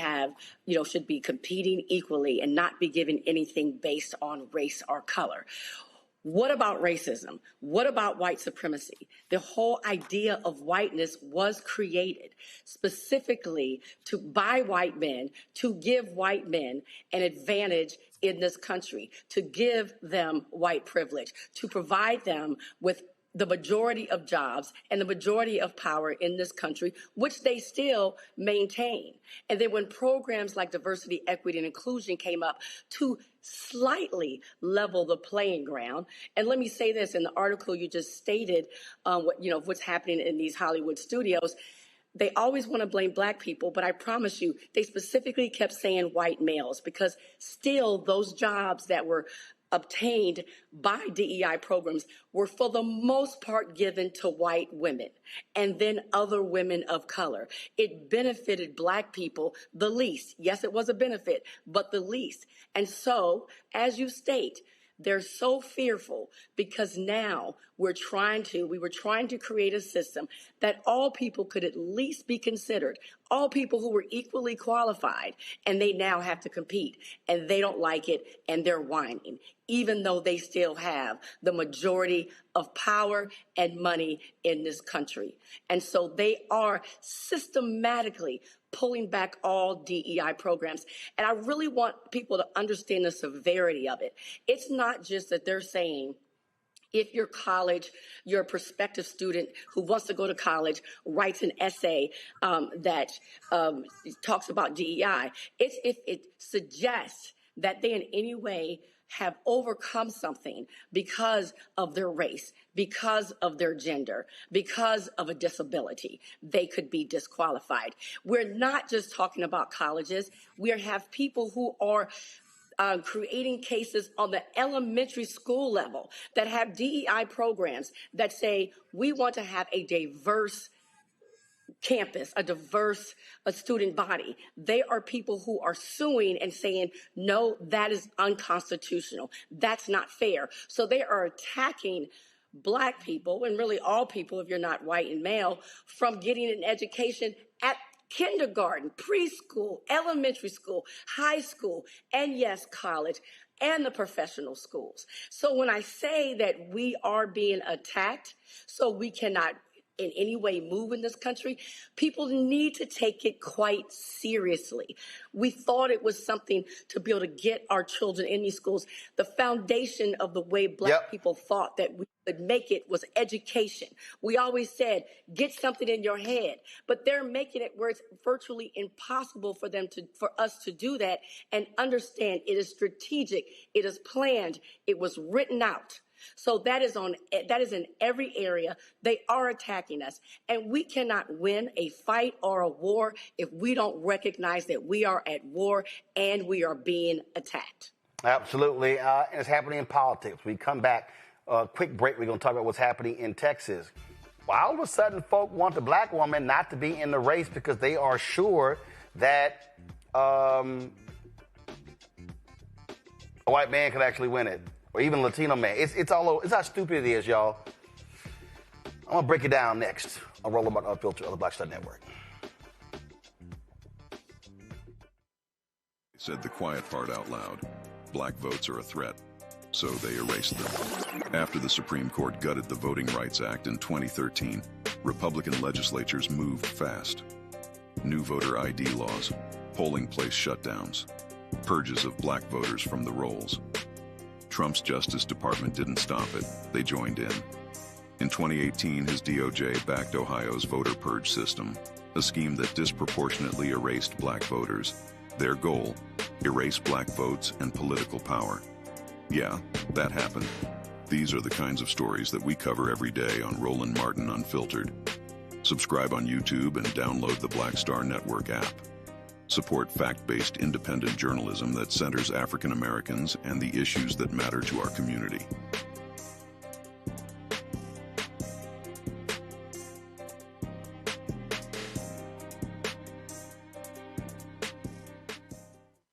be competing equally and not be given anything based on race or color. What about racism? What about white supremacy? The whole idea of whiteness was created specifically by white men to give white men an advantage in this country, to give them white privilege, to provide them with the majority of jobs and the majority of power in this country, which they still maintain. And then when programs like diversity, equity, and inclusion came up to slightly level the playing ground. And let me say this, in the article you just stated, what's happening in these Hollywood studios, they always want to blame black people, but I promise you, they specifically kept saying white males, because still those jobs that were obtained by DEI programs were for the most part given to white women and then other women of color. It benefited black people the least. Yes, it was a benefit, but the least. And so, as you state, they're so fearful because now we were trying to create a system that all people could at least be considered, all people who were equally qualified, and they now have to compete, and they don't like it, and they're whining, even though they still have the majority of power and money in this country. And so they are systematically pulling back all DEI programs. And I really want people to understand the severity of it. It's not just that they're saying, if your prospective student who wants to go to college writes an essay that talks about DEI, it's if it suggests that they in any way have overcome something because of their race, because of their gender, because of a disability, they could be disqualified. We're not just talking about colleges. We have people who are creating cases on the elementary school level that have DEI programs that say, we want to have a diverse campus, a diverse student body. They are people who are suing and saying, no, that is unconstitutional. That's not fair. So they are attacking black people, and really all people, if you're not white and male, from getting an education at kindergarten, preschool, elementary school, high school, and yes, college, and the professional schools. So when I say that we are being attacked, so we cannot in any way move in this country, people need to take it quite seriously. We thought it was something to be able to get our children in these schools. The foundation of the way black people thought that we could make it was education. We always said, get something in your head, but they're making it where it's virtually impossible for us to do that and understand it is strategic, it is planned, it was written out. So that is in every area. They are attacking us. And we cannot win a fight or a war if we don't recognize that we are at war and we are being attacked. Absolutely. And it's happening in politics. We come back, quick break. We're going to talk about what's happening in Texas. Well, all of a sudden, folk want the black woman not to be in the race because they are sure that a white man could actually win it. Or even Latino man. It's all over. It's how stupid it is, y'all. I'm going to break it down next on Roland Unfiltered on the Black Star Network. Said the quiet part out loud. Black votes are a threat, so they erased them. After the Supreme Court gutted the Voting Rights Act in 2013, Republican legislatures moved fast. New voter ID laws, polling place shutdowns, purges of black voters from the rolls. Trump's Justice Department didn't stop it. They joined in. In 2018, his DOJ backed Ohio's voter purge system, a scheme that disproportionately erased black voters. Their goal, erase black votes and political power. Yeah, that happened. These are the kinds of stories that we cover every day on Roland Martin Unfiltered. Subscribe on YouTube and download the Black Star Network app. Support fact-based independent journalism that centers African Americans and the issues that matter to our community.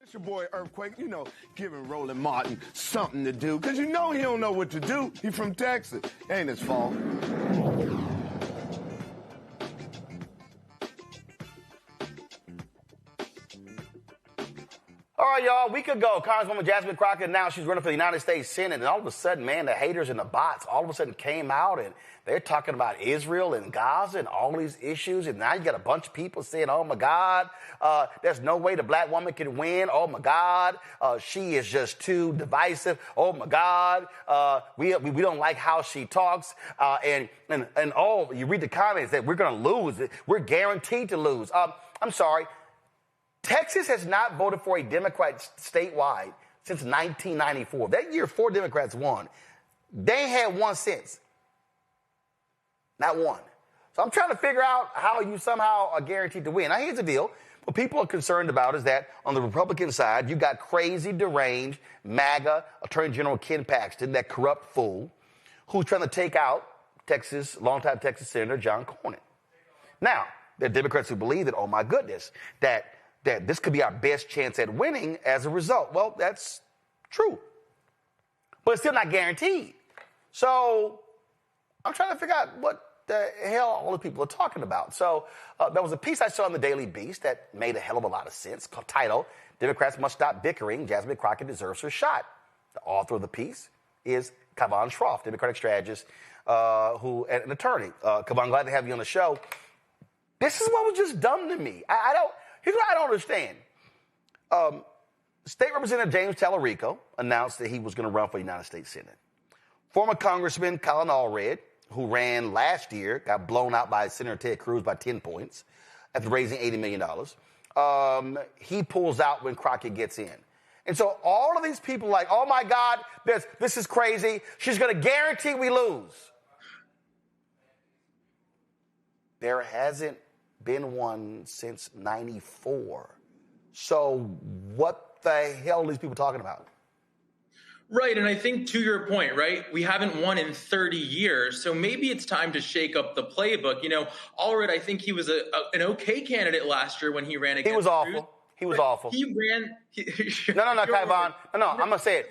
It's your boy Earthquake, giving Roland Martin something to do, because he don't know what to do. He's from Texas. Ain't his fault. All right, y'all, a week ago, Congresswoman Jasmine Crockett announced she's running for the United States Senate, and all of a sudden, man, the haters and the bots all of a sudden came out, and they're talking about Israel and Gaza and all these issues, and now you got a bunch of people saying, oh, my God, there's no way the black woman can win. Oh, my God, she is just too divisive. Oh, my God, we don't like how she talks. And you read the comments that we're going to lose. We're guaranteed to lose. I'm sorry. Texas has not voted for a Democrat statewide since 1994. That year, 4 Democrats won. They ain't had one since. Not one. So I'm trying to figure out how you somehow are guaranteed to win. Now, here's the deal. What people are concerned about is that on the Republican side, you got crazy, deranged, MAGA Attorney General Ken Paxton, that corrupt fool, who's trying to take out longtime Texas Senator John Cornyn. Now, there are Democrats who believe that, oh, my goodness, that this could be our best chance at winning as a result. Well, that's true. But it's still not guaranteed. So I'm trying to figure out what the hell all the people are talking about. So there was a piece I saw in the Daily Beast that made a hell of a lot of sense, titled, Democrats Must Stop Bickering, Jasmine Crockett Deserves Her Shot. The author of the piece is Kavan Schroff, Democratic strategist, and an attorney. Kavan, glad to have you on the show. This is what was just dumb to me. Here's what I don't understand. State Representative James Tallarico announced that he was going to run for the United States Senate. Former Congressman Colin Allred, who ran last year, got blown out by Senator Ted Cruz by 10 points after raising $80 million. He pulls out when Crockett gets in. And so all of these people like, oh, my God, this is crazy. She's going to guarantee we lose. There hasn't been one since 94. So what the hell are these people talking about? Right, and I think to your point, right, we haven't won in 30 years, so maybe it's time to shake up the playbook. You know, Allred, I think he was an okay candidate last year when he ran against He was awful. Cruz. He was awful. He ran. No, Kaivan. No, I'm gonna say it.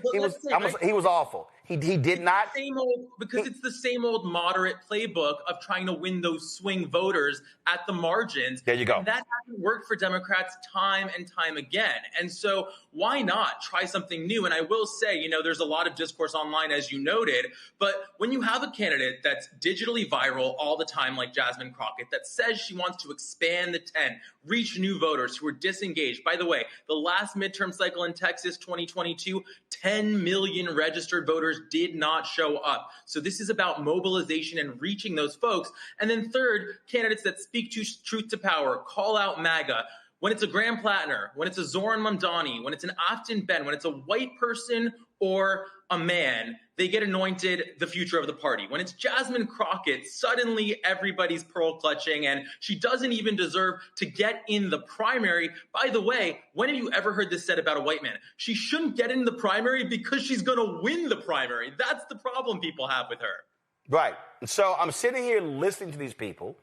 He was awful. He did not. It's the same old moderate playbook of trying to win those swing voters at the margins. There you go. And that hasn't worked for Democrats time and time again. And so why not try something new? And I will say, you know, there's a lot of discourse online, as you noted, but when you have a candidate that's digitally viral all the time, like Jasmine Crockett, that says she wants to expand the tent, reach new voters who are disengaged. By the way, the last midterm cycle in Texas, 2022, 10 million registered voters did not show up. So this is about mobilization and reaching those folks. And then third, candidates that speak to truth to power, call out MAGA. When it's a Graham Plattner, when it's a Zoran Mamdani, when it's an Afton Ben, when it's a white person or a man, they get anointed the future of the party. When it's Jasmine Crockett, suddenly everybody's pearl clutching, and she doesn't even deserve to get in the primary. By the way, when have you ever heard this said about a white man? She shouldn't get in the primary because she's going to win the primary. That's the problem people have with her. Right. So I'm sitting here listening to these people,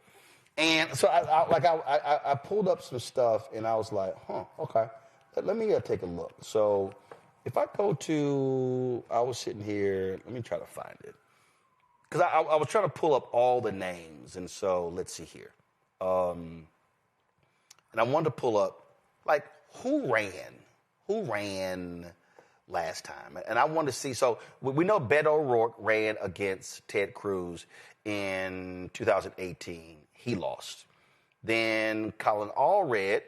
and so I pulled up some stuff, and I was like, okay, let me take a look. So if I go to, I was sitting here, let me try to find it. Because I was trying to pull up all the names, and so let's see here. And I wanted to pull up, like, who ran last time? And I wanted to see, so we know Beto O'Rourke ran against Ted Cruz in 2018. He lost. Then Colin Allred,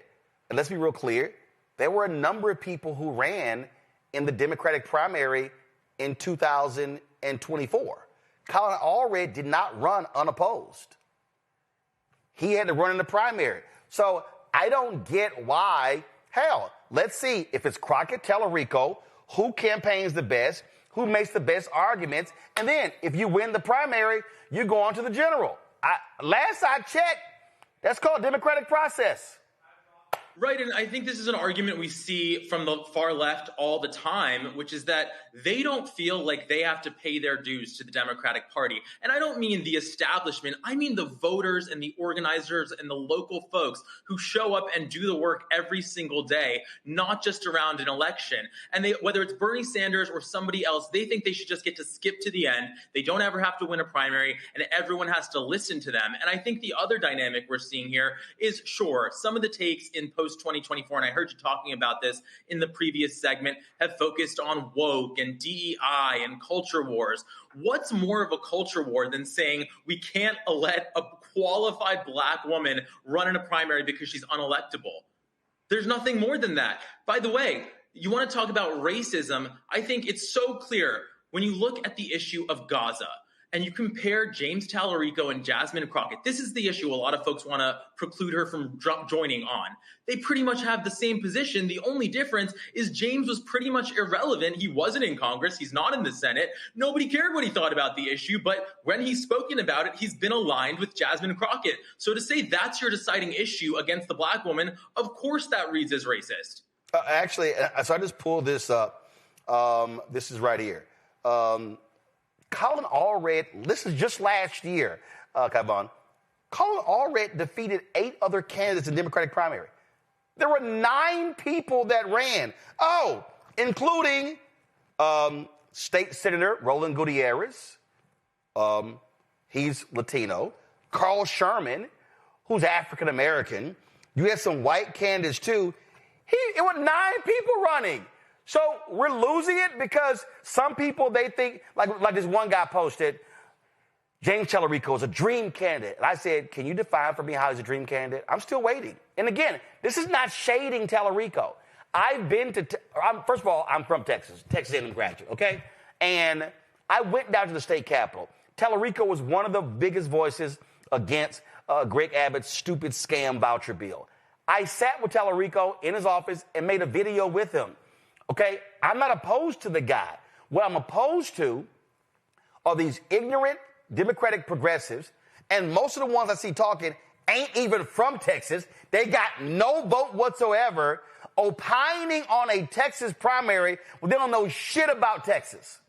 and let's be real clear, there were a number of people who ran in the Democratic primary in 2024. Colin Allred did not run unopposed. He had to run in the primary. So I don't get why. Hell, let's see if it's Crockett, Tallarico, who campaigns the best, who makes the best arguments, and then if you win the primary, you go on to the general. Last I checked, that's called democratic process. Right, and I think this is an argument we see from the far left all the time, which is that they don't feel like they have to pay their dues to the Democratic Party. And I don't mean the establishment, I mean the voters and the organizers and the local folks who show up and do the work every single day, not just around an election. And whether it's Bernie Sanders or somebody else, they think they should just get to skip to the end. They don't ever have to win a primary, and everyone has to listen to them. And I think the other dynamic we're seeing here is, sure, some of the takes in post post-2024, and I heard you talking about this in the previous segment, have focused on woke and DEI and culture wars. What's more of a culture war than saying we can't let a qualified Black woman run in a primary because she's unelectable? There's nothing more than that. By the way, you want to talk about racism? I think it's so clear when you look at the issue of Gaza and you compare James Tallarico and Jasmine Crockett. This is the issue a lot of folks want to preclude her from joining on. They pretty much have the same position. The only difference is James was pretty much irrelevant. He wasn't in Congress. He's not in the Senate. Nobody cared what he thought about the issue. But when he's spoken about it, he's been aligned with Jasmine Crockett. So to say that's your deciding issue against the Black woman, of course that reads as racist. Actually, so I just pulled this up. This is right here. Colin Allred, this is just last year, Kavon. Colin Allred defeated 8 other candidates in the Democratic primary. There were 9 people that ran. Oh, including State Senator Roland Gutierrez. He's Latino. Carl Sherman, who's African American. You had some white candidates too. It was 9 people running. So we're losing it because some people, they think, like this one guy posted, James Tallarico is a dream candidate. And I said, can you define for me how he's a dream candidate? I'm still waiting. And again, this is not shading Tallarico. I've been to, first of all, I'm from Texas A&M graduate, okay? And I went down to the state capitol. Tallarico was one of the biggest voices against Greg Abbott's stupid scam voucher bill. I sat with Tallarico in his office and made a video with him. Okay, I'm not opposed to the guy. What I'm opposed to are these ignorant Democratic progressives, and most of the ones I see talking ain't even from Texas. They got no vote whatsoever, opining on a Texas primary when they don't know shit about Texas.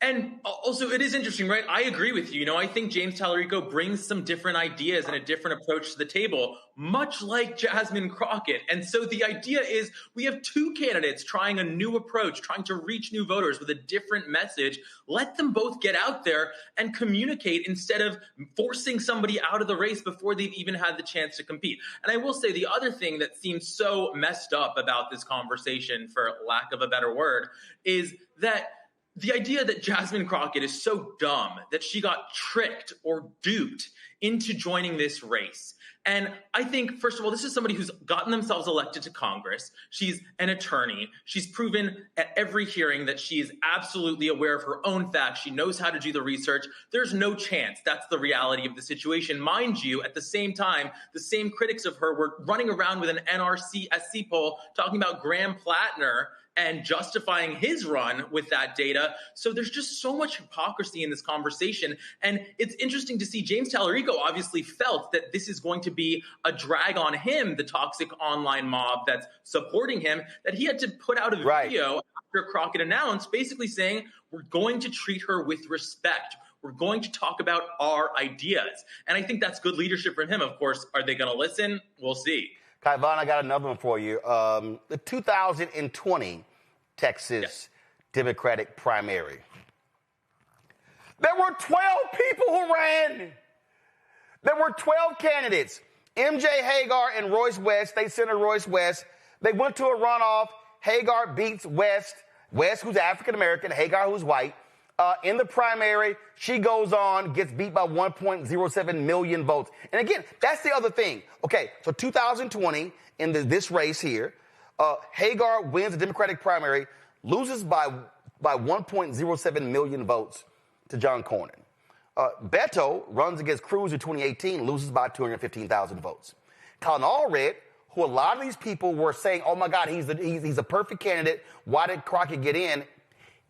And also, it is interesting, right? I agree with you. I think James Tallarico brings some different ideas and a different approach to the table, much like Jasmine Crockett. And so the idea is we have 2 candidates trying a new approach, trying to reach new voters with a different message. Let them both get out there and communicate instead of forcing somebody out of the race before they've even had the chance to compete. And I will say the other thing that seems so messed up about this conversation, for lack of a better word, is that the idea that Jasmine Crockett is so dumb that she got tricked or duped into joining this race. And I think, first of all, this is somebody who's gotten themselves elected to Congress. She's an attorney. She's proven at every hearing that she is absolutely aware of her own facts. She knows how to do the research. There's no chance that's the reality of the situation. Mind you, at the same time, the same critics of her were running around with an NRC SC poll talking about Graham Plattner and justifying his run with that data. So there's just so much hypocrisy in this conversation. And it's interesting to see James Tallarico obviously felt that this is going to be a drag on him, the toxic online mob that's supporting him, that he had to put out a video after Crockett announced, basically saying, we're going to treat her with respect. We're going to talk about our ideas. And I think that's good leadership from him. Of course, are they going to listen? We'll see. Kaivan, I got another one for you. The 2020 Texas Democratic primary. There were 12 people who ran. There were 12 candidates. MJ Hagar and Royce West, State Senator Royce West, they went to a runoff. Hagar beats West, who's African-American, Hagar, who's white. In the primary, she goes on, gets beat by 1.07 million votes. And again, that's the other thing. Okay, so 2020, in this race here, Hagar wins the Democratic primary, loses by 1.07 million votes to John Cornyn. Beto runs against Cruz in 2018, loses by 215,000 votes. Colin Allred, who a lot of these people were saying, oh my God, he's a perfect candidate. Why did Crockett get in?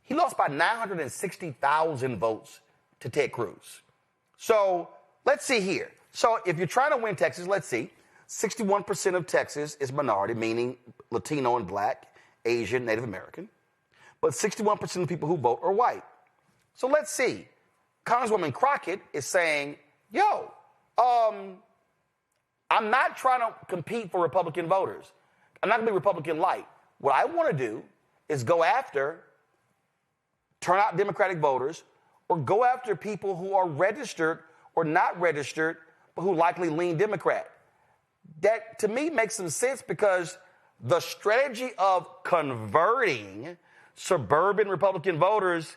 He lost by 960,000 votes to Ted Cruz. So let's see here. So if you're trying to win Texas, let's see. 61% of Texas is minority, meaning Latino and Black, Asian, Native American. But 61% of the people who vote are white. So let's see. Congresswoman Crockett is saying, yo, I'm not trying to compete for Republican voters. I'm not going to be Republican light. What I want to do is go after turnout Democratic voters or go after people who are registered or not registered, but who likely lean Democrat. that to me makes some sense because the strategy of converting suburban Republican voters,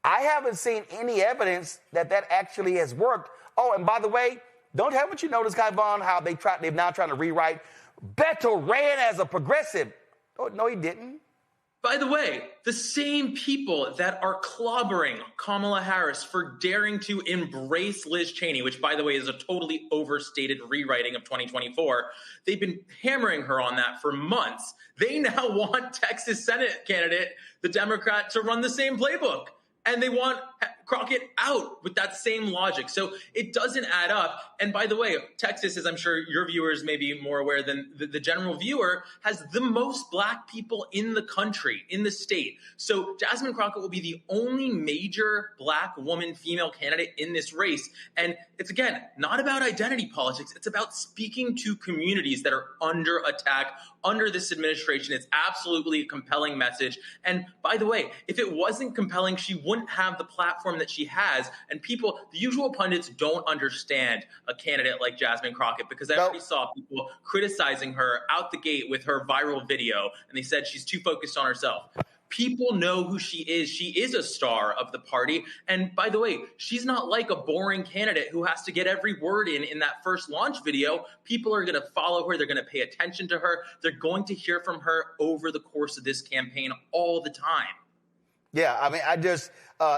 I haven't seen any evidence that actually has worked. Oh, and by the way, haven't you noticed, Kai Vaughn, how they're now trying to rewrite Beto ran as a progressive? Oh, no, he didn't. By the way, the same people that are clobbering Kamala Harris for daring to embrace Liz Cheney, which, by the way, is a totally overstated rewriting of 2024, they've been hammering her on that for months. They now want Texas Senate candidate, the Democrat, to run the same playbook. And they want Crockett out with that same logic. So it doesn't add up. And by the way, Texas, as I'm sure your viewers may be more aware than the general viewer, has the most black people in the country, in the state. So Jasmine Crockett will be the only major black woman female candidate in this race. And it's, again, not about identity politics. It's about speaking to communities that are under attack under this administration. It's absolutely a compelling message. And by the way, if it wasn't compelling, she wouldn't have the platform that she has. And people, the usual pundits, don't understand a candidate like Jasmine Crockett, because I already saw people criticizing her out the gate with her viral video, and they said she's too focused on herself. People know who she is. She is a star of the party. And by the way, she's not like a boring candidate who has to get every word in that first launch video. People are going to follow her. They're going to pay attention to her. They're going to hear from her over the course of this campaign all the time. Yeah, I mean,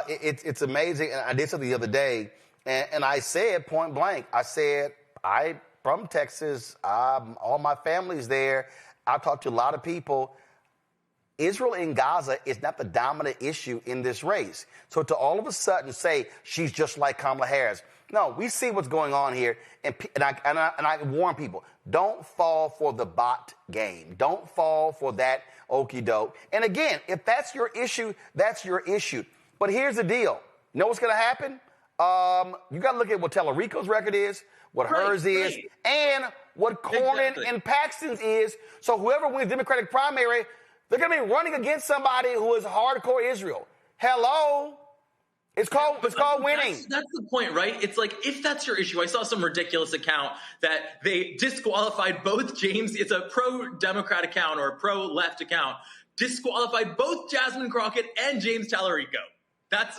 it's amazing. And I did something the other day, and I said point blank, I'm from Texas. All my family's there. I've talked to a lot of people. Israel in Gaza is not the dominant issue in this race. So to all of a sudden say she's just like Kamala Harris. No, we see what's going on here. And I warn people, don't fall for the bot game. Don't fall for that okie doke. And again, if that's your issue, that's your issue. But here's the deal. You know what's going to happen? You got to look at what Tellerico's record is, what hers is, and what Cornyn and Paxton's is. So whoever wins the Democratic primary, they're going to be running against somebody who is hardcore Israel. Hello? It's called winning. That's the point, right? It's like, if that's your issue, I saw some ridiculous account that they disqualified both James. It's a pro-Democrat account or a pro-left account. Disqualified both Jasmine Crockett and James Tallarico.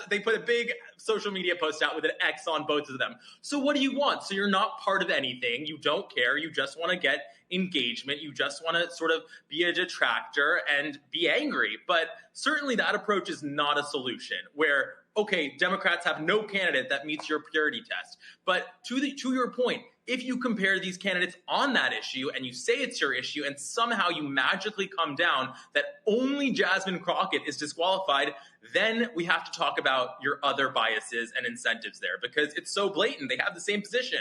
They put a big social media post out with an X on both of them. So what do you want? So you're not part of anything. You don't care. You just want to get engagement. You just want to sort of be a detractor and be angry. But certainly that approach is not a solution where, okay, Democrats have no candidate that meets your purity test. But to your point, if you compare these candidates on that issue and you say it's your issue and somehow you magically come down that only Jasmine Crockett is disqualified, then we have to talk about your other biases and incentives there, because it's so blatant. They have the same position.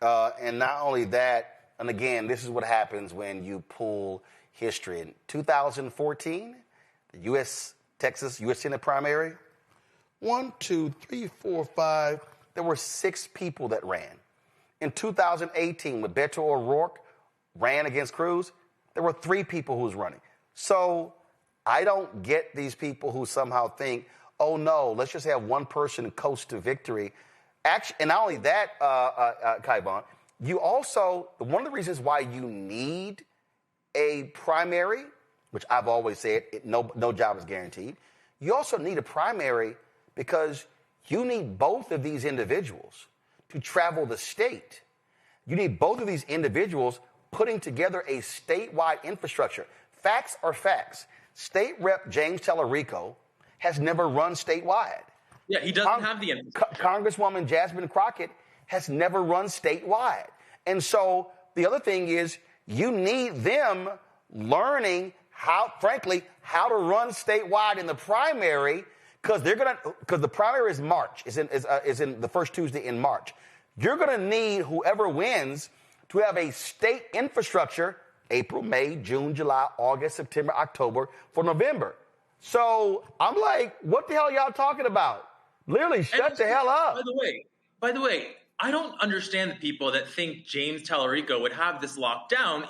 And not only that, and again, this is what happens when you pull history. In 2014, the U.S. Senate primary, 1, 2, 3, 4, 5, there were 6 people that ran. In 2018, when Beto O'Rourke ran against Cruz, there were 3 people who was running. So I don't get these people who somehow think, oh no, let's just have one person coast to victory. Actually, and not only that, Kai Vaughn, you also, one of the reasons why you need a primary, which I've always said, no job is guaranteed. You also need a primary because you need both of these individuals to travel the state. You need both of these individuals putting together a statewide infrastructure. Facts are facts. State Rep James Tellerico has never run statewide. Yeah, he doesn't have the infrastructure. Congresswoman Jasmine Crockett has never run statewide. And so the other thing is you need them learning how to run statewide in the primary, because the primary is March, is in the first Tuesday in March. You're going to need whoever wins to have a state infrastructure April, May, June, July, August, September, October, for November. So I'm like, what the hell are y'all talking about? Literally, shut the hell up. By the way, I don't understand the people that think James Tallarico would have this locked down.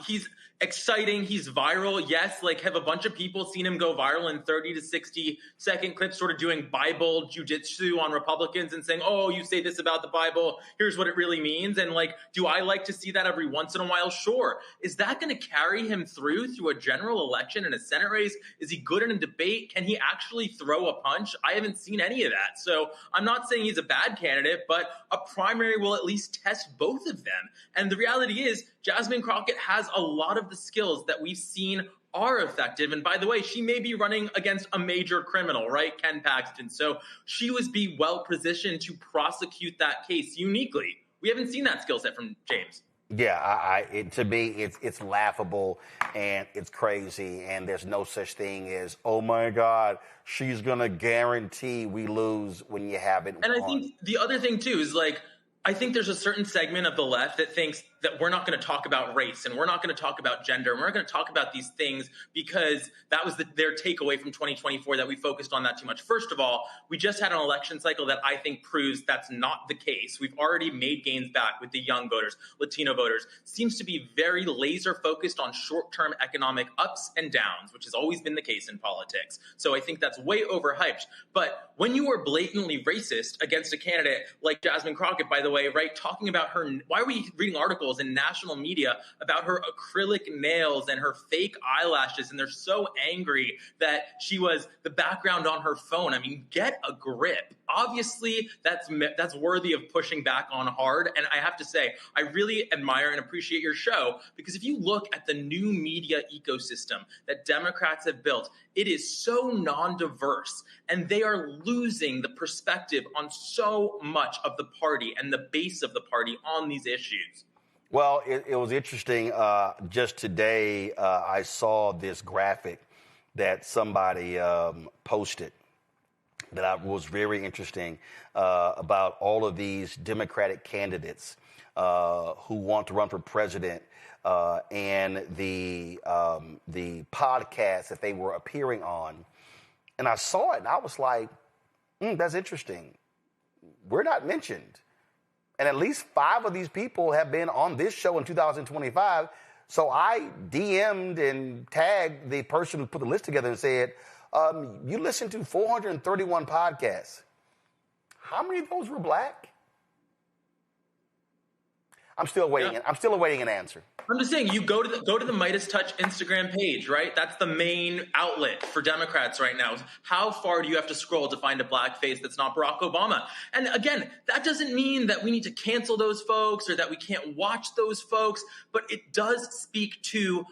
exciting. He's viral. Yes, like have a bunch of people seen him go viral in 30 to 60 second clips, sort of doing Bible jujitsu on Republicans and saying, oh, you say this about the Bible, here's what it really means. And like, do I like to see that every once in a while? Sure. Is that going to carry him through a general election and a Senate race? Is he good in a debate? Can he actually throw a punch? I haven't seen any of that. So I'm not saying he's a bad candidate, but a primary will at least test both of them. And the reality is Jasmine Crockett has a lot of the skills that we've seen are effective. And by the way, she may be running against a major criminal, right? Ken Paxton. So she would be well positioned to prosecute that case uniquely. We haven't seen that skill set from James. Yeah, to me, it's laughable and it's crazy, and there's no such thing as, oh my God, she's gonna guarantee we lose when you haven't won. And I think the other thing too is like, I think there's a certain segment of the left that thinks that we're not going to talk about race and we're not going to talk about gender and we're not going to talk about these things because that was their takeaway from 2024, that we focused on that too much. First of all, we just had an election cycle that I think proves that's not the case. We've already made gains back with the young voters, Latino voters. Seems to be very laser focused on short-term economic ups and downs, which has always been the case in politics. So I think that's way overhyped. But when you are blatantly racist against a candidate like Jasmine Crockett, by the way, right, talking about her, why are we reading articles in national media about her acrylic nails and her fake eyelashes, and they're so angry that she was the background on her phone? I mean, get a grip. Obviously, that's worthy of pushing back on hard. And I have to say, I really admire and appreciate your show, because if you look at the new media ecosystem that Democrats have built, it is so non-diverse, and they are losing the perspective on so much of the party and the base of the party on these issues. Well, it was interesting. Just today, I saw this graphic that somebody posted that was very interesting about all of these Democratic candidates who want to run for president and the podcast that they were appearing on. And I saw it and I was like, that's interesting. We're not mentioned. And at least 5 of these people have been on this show in 2025. So I DM'd and tagged the person who put the list together and said, you listened to 431 podcasts. How many of those were black? I'm still waiting. I'm still awaiting an answer. I'm just saying, you go to the Midas Touch Instagram page, right? That's the main outlet for Democrats right now. How far do you have to scroll to find a black face that's not Barack Obama? And again, that doesn't mean that we need to cancel those folks or that we can't watch those folks, but it does speak to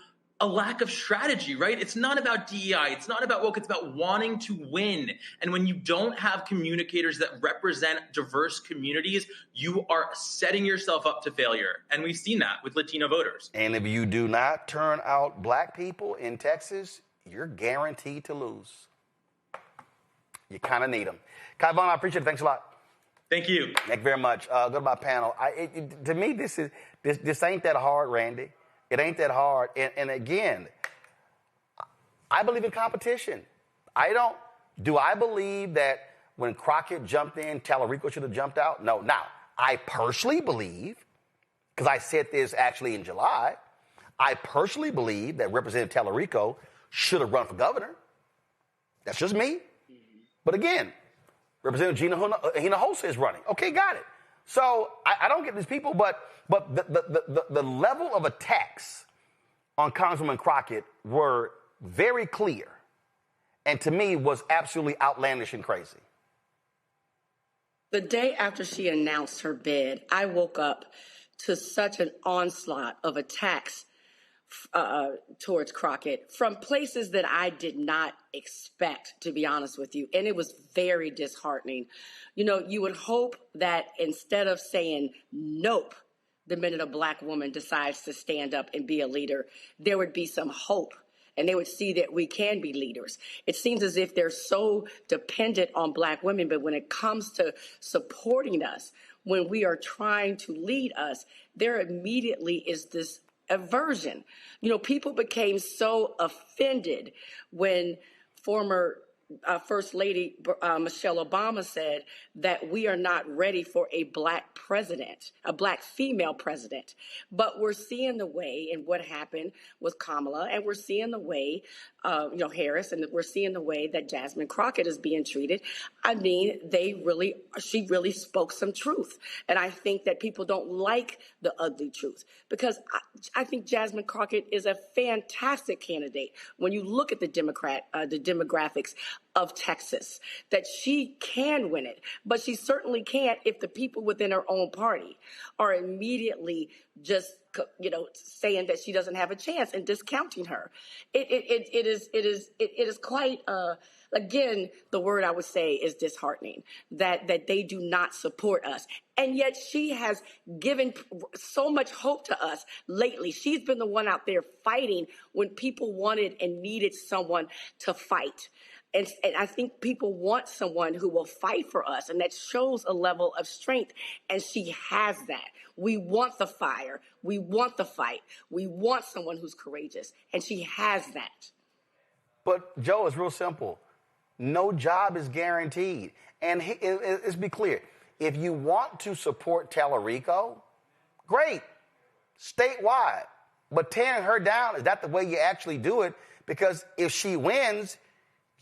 a lack of strategy, right? It's not about DEI. It's not about woke. It's about wanting to win. And when you don't have communicators that represent diverse communities, you are setting yourself up to failure. And we've seen that with Latino voters. And if you do not turn out black people in Texas, you're guaranteed to lose. You kind of need them. Kai Vaughn, I appreciate it. Thanks a lot. Thank you. Thank you very much. Go to my panel. To me, this ain't that hard, Randy. It ain't that hard. And again, I believe in competition. Do I believe that when Crockett jumped in, Tallarico should have jumped out? No. Now, I personally believe, because I said this actually in July, I personally believe that Representative Tallarico should have run for governor. That's just me. But again, Representative Hinojosa is running. Okay, got it. So I don't get these people, but the level of attacks on Congresswoman Crockett were very clear, and to me was absolutely outlandish and crazy. The day after she announced her bid, I woke up to such an onslaught of attacks towards Crockett from places that I did not expect, to be honest with you. And it was very disheartening. You know, you would hope that instead of saying nope the minute a black woman decides to stand up and be a leader, there would be some hope and they would see that we can be leaders. It seems as if they're so dependent on black women, but when it comes to supporting us, when we are trying to lead us, there immediately is this aversion. You know, people became so offended when former First Lady Michelle Obama said that we are not ready for a black president, a black female president. But we're seeing the way in what happened with Kamala, and we're seeing the way, Harris, and we're seeing the way that Jasmine Crockett is being treated. I mean, she really spoke some truth. And I think that people don't like the ugly truth, because I think Jasmine Crockett is a fantastic candidate. When you look at the demographics of Texas, that she can win it, but she certainly can't if the people within her own party are immediately just, saying that she doesn't have a chance and discounting her. It is quite, again, the word I would say is disheartening, that they do not support us. And yet she has given so much hope to us lately. She's been the one out there fighting when people wanted and needed someone to fight. And I think people want someone who will fight for us, and that shows a level of strength, and she has that. We want the fire. We want the fight. We want someone who's courageous, and she has that. But, Joe, it's real simple. No job is guaranteed. And let's be clear. If you want to support Tallarico, great, statewide. But tearing her down, is that the way you actually do it? Because if she wins,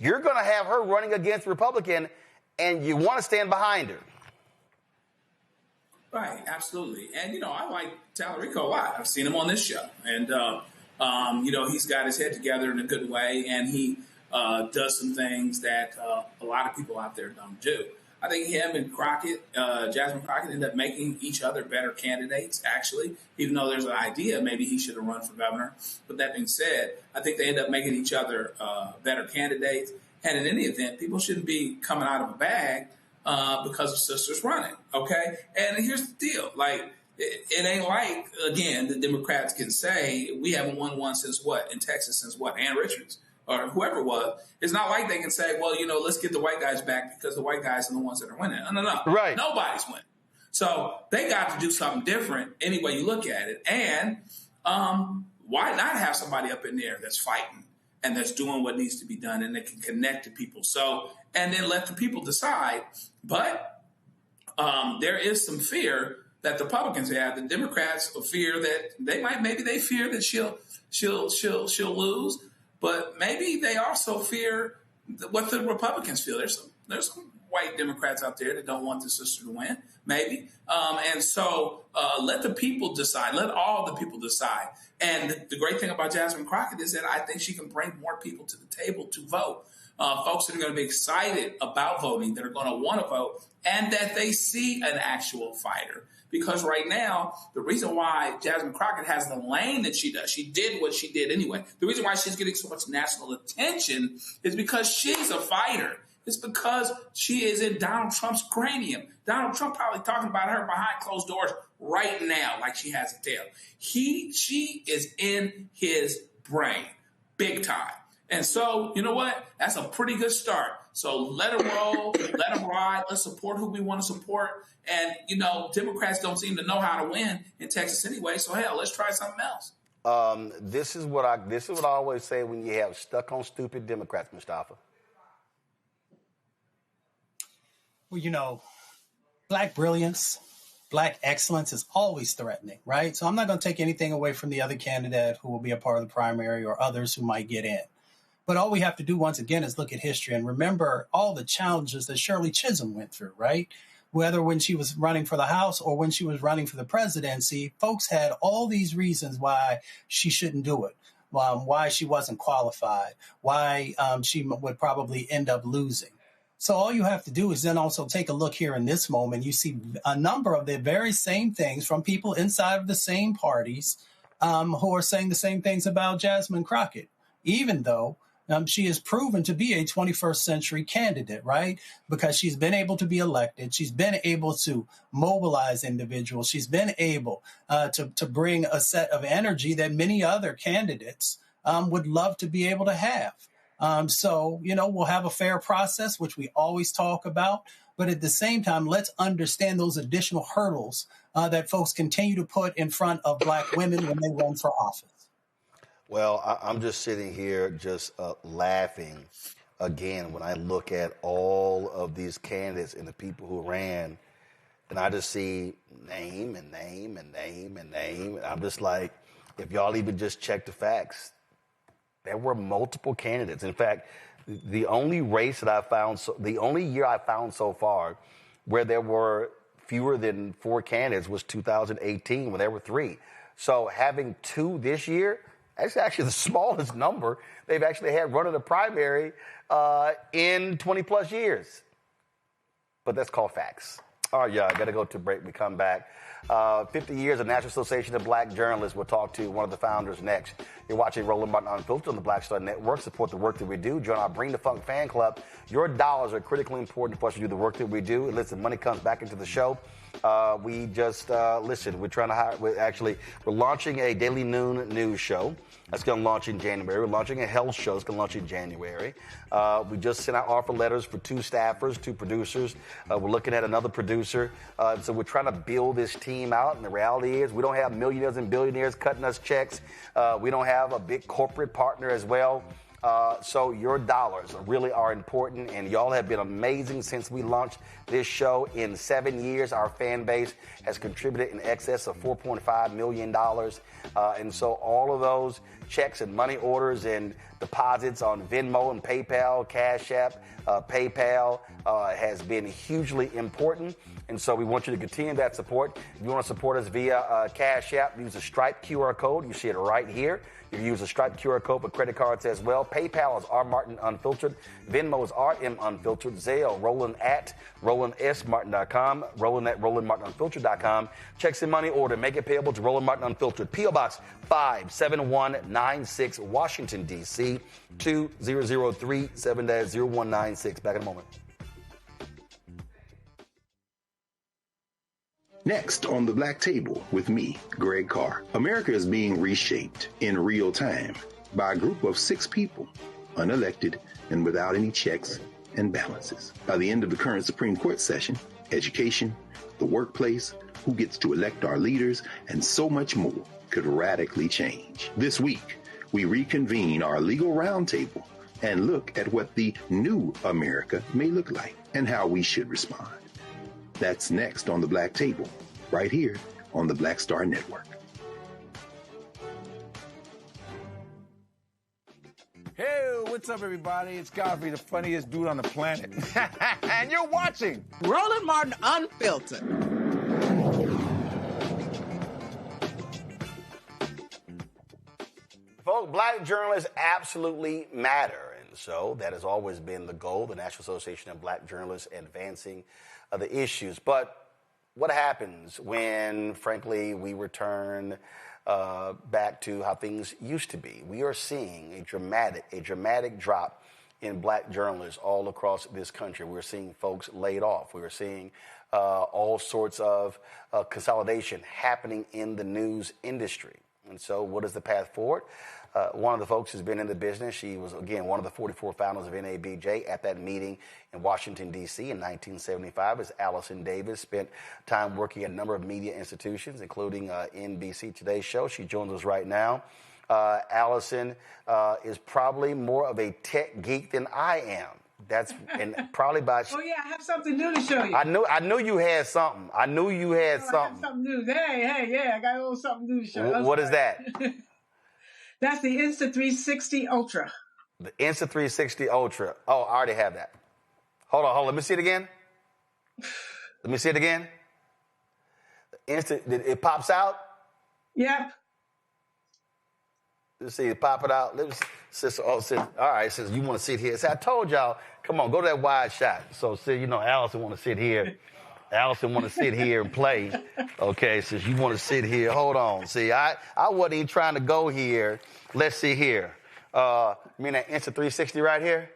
you're going to have her running against Republican, and you want to stand behind her. Right, absolutely. And, I like Tallarico a lot. I've seen him on this show. And, he's got his head together in a good way, and he does some things that a lot of people out there don't do. I think him and Jasmine Crockett, end up making each other better candidates, actually, even though there's an idea maybe he should have run for governor. But that being said, I think they end up making each other better candidates. And in any event, people shouldn't be coming out of a bag because of sisters running, okay? And here's the deal. Like, it ain't like, again, the Democrats can say, we haven't won one since what? In Texas since what? Ann Richards or whoever it was. It's not like they can say, well, let's get the white guys back because the white guys are the ones that are winning. No. Right. Nobody's winning. So they got to do something different any way you look at it. And why not have somebody up in there that's fighting and that's doing what needs to be done and that can connect to people? So, and then let the people decide. But there is some fear that the Republicans have. The Democrats fear that they fear that she'll lose. But maybe they also fear what the Republicans feel. There's some white Democrats out there that don't want the sister to win, maybe. And so let the people decide. Let all the people decide. And the great thing about Jasmine Crockett is that I think she can bring more people to the table to vote. Folks that are going to be excited about voting, that are going to want to vote, and that they see an actual fighter. Because right now, the reason why Jasmine Crockett has the lane that she does, she did what she did anyway. The reason why she's getting so much national attention is because she's a fighter. It's because she is in Donald Trump's cranium. Donald Trump probably talking about her behind closed doors right now, like she has a tail. She is in his brain, big time. And so, you know what? That's a pretty good start. So let her roll, let her ride. Let's support who we want to support. And, Democrats don't seem to know how to win in Texas anyway. So, hell, let's try something else. This is what I always say when you have stuck on stupid Democrats, Mustafa. Well, black brilliance, black excellence is always threatening, right? So I'm not going to take anything away from the other candidate who will be a part of the primary or others who might get in. But all we have to do once again is look at history and remember all the challenges that Shirley Chisholm went through, right? Whether when she was running for the House or when she was running for the presidency, folks had all these reasons why she shouldn't do it, why she wasn't qualified, why she would probably end up losing. So all you have to do is then also take a look here in this moment. You see a number of the very same things from people inside of the same parties who are saying the same things about Jasmine Crockett, even though she is proven to be a 21st century candidate, right? Because she's been able to be elected. She's been able to mobilize individuals. She's been able to bring a set of energy that many other candidates would love to be able to have. So, we'll have a fair process, which we always talk about. But at the same time, let's understand those additional hurdles that folks continue to put in front of black women when they run for office. Well, I'm just sitting here just laughing again, when I look at all of these candidates and the people who ran, and I just see name and name and name and name, and I'm just like, if y'all even just check the facts, there were multiple candidates. In fact, the only race that I found, the only year I found so far where there were fewer than 4 candidates was 2018, when there were 3. So having 2 this year, that's actually the smallest number they've actually had running a primary in 20 plus years. But that's called facts. All right, I got to go to break. We come back. 50 years of National Association of Black Journalists. We'll talk to one of the founders next. You're watching Roland Martin Unfiltered on the Black Star Network. Support the work that we do. Join our Bring the Funk fan club. Your dollars are critically important for us to do the work that we do. And listen, money comes back into the show. We just, listen, we're trying to hire, we're launching a daily noon news show. That's going to launch in January. We're launching a health show. It's going to launch in January. We just sent out offer letters for 2 staffers, 2 producers. We're looking at another producer. So we're trying to build this team out. And the reality is we don't have millionaires and billionaires cutting us checks. We don't have a big corporate partner as well. So your dollars really are important, and y'all have been amazing since we launched this show. In 7 years, our fan base has contributed in excess of $4.5 million. And so all of those checks and money orders and deposits on Venmo and PayPal, Cash App, PayPal has been hugely important. And so we want you to continue that support. If you want to support us via Cash App, use the Stripe QR code. You see it right here. You can use the Stripe QR code for credit cards as well. PayPal is R Martin Unfiltered. Venmo is RM Unfiltered. Zelle, Roland at RolandSMartin.com. Roland at RolandMartinUnfiltered.com. Checks and money order. Make it payable to Roland Martin Unfiltered. P.O. Box 57196, Washington, D.C. 2003 7-0196. Back in a moment. Next on the Black Table with me, Greg Carr. America is being reshaped in real time by a group of 6 people, unelected and without any checks and balances. By the end of the current Supreme Court session, education, the workplace, who gets to elect our leaders, and so much more could radically change. This week, we reconvene our legal roundtable and look at what the new America may look like and how we should respond. That's next on the Black Table, right here on the Black Star Network. Hey, what's up, everybody? It's Godfrey, the funniest dude on the planet. And you're watching Roland Martin Unfiltered. Folks, black journalists absolutely matter. And so that has always been the goal, the National Association of Black Journalists advancing the issues. But what happens when, frankly, we return back to how things used to be? We are seeing a dramatic drop in black journalists all across this country. We're seeing folks laid off. We're seeing all sorts of consolidation happening in the news industry. And so what is the path forward? One of the folks who's been in the business, she was, again, one of the 44 founders of NABJ at that meeting in Washington, D.C. in 1975 is Allison Davis. Spent time working at a number of media institutions, including NBC Today's Show. She joins us right now. Allison is probably more of a tech geek than I am. That's and probably by. Oh yeah, I have something new to show you. I knew you had something. I knew you had something. I have something new. Hey, I got a little something new to show you. What is that? That's the Insta360 Ultra. The Insta360 Ultra. Oh, I already have that. Hold on. Let me see it again. Let me see it again. It pops out? Yep. Let's see it pop it out. All right, sis, you want to sit here. So I told y'all, come on, go to that wide shot. So, sis, Allison want to sit here. Allison want to sit here and play. Okay, since you want to sit here, hold on. See, I wasn't even trying to go here. Let's see here. You mean that Insta360 right here?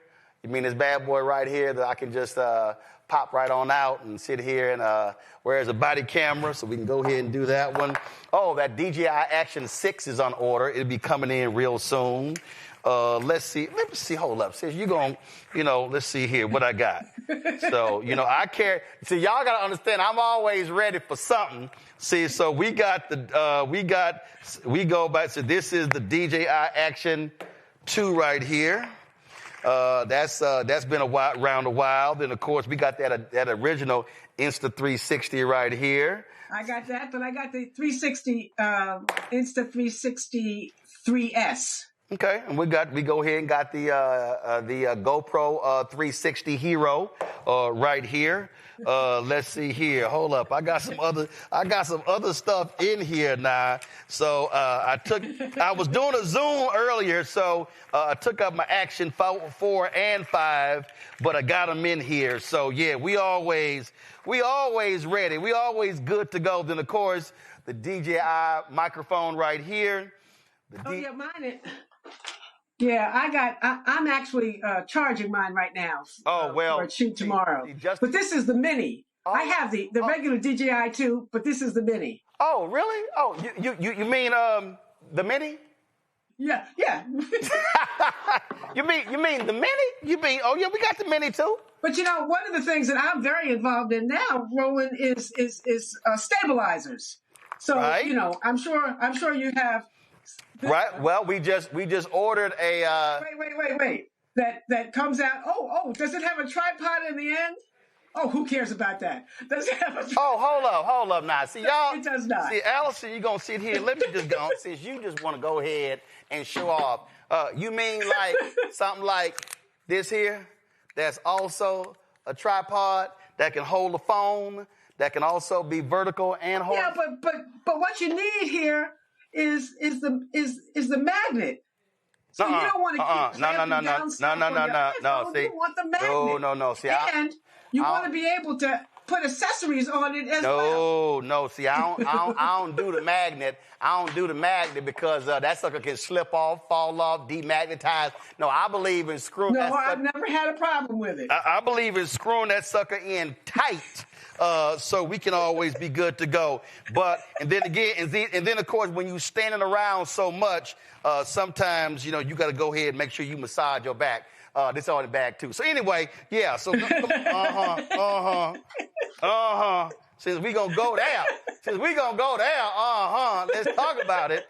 You mean this bad boy right here that I can just pop right on out and sit here and where's a body camera so we can go ahead and do that one. Oh, that DJI Action 6 is on order. It'll be coming in real soon. Let's see. Let me see. Hold up. Sis, you're going, let's see here what I got. So, I carry. See, y'all got to understand, I'm always ready for something. See, so we go back. So this is the DJI Action 2 right here. That's been around a while. Then, of course, we got that original Insta360 right here. I got that, but I got the 360 Insta360 3S. Okay, and we go ahead and got the GoPro 360 Hero right here. Let's see here. Hold up, I got some other stuff in here now. So I was doing a Zoom earlier, so I took up my Action 4 and 5, but I got them in here. So yeah, we always ready. We always good to go. Then of course the DJI microphone right here. Yeah, mine. Yeah, I'm actually charging mine right now. For a shoot tomorrow. But this is the mini. I have the regular DJI too, but this is the mini. Oh, really? Oh, you mean the mini? Yeah. You mean the mini? We got the mini too. But one of the things that I'm very involved in now, Roland, is stabilizers. So right. I'm sure you have. Right. Well, we just ordered a. Wait. That comes out. Oh, does it have a tripod in the end? Oh, who cares about that? Does it have a tripod? Oh, hold up now. See, y'all. It does not. See, Allison, you're going to sit here. Let me just go. Since you just want to go ahead and show off. You mean like something like this here? That's also a tripod that can hold a phone, that can also be vertical and horizontal. Yeah, but what you need here is the magnet. So you don't want to keep clamping down stuff on your iPhone. See, you want the magnet. No. See, and you want to be able to put accessories on it as well. No. See, I don't do the magnet. I don't do the magnet because that sucker can slip off, fall off, demagnetize. No, I believe in screwing that sucker. No, I've never had a problem with it. I believe in screwing that sucker in tight. So we can always be good to go. And then of course, when you're standing around so much, sometimes, you got to go ahead and make sure you massage your back. This on the back too. So anyway, yeah. So Since we gonna go there, let's talk about it.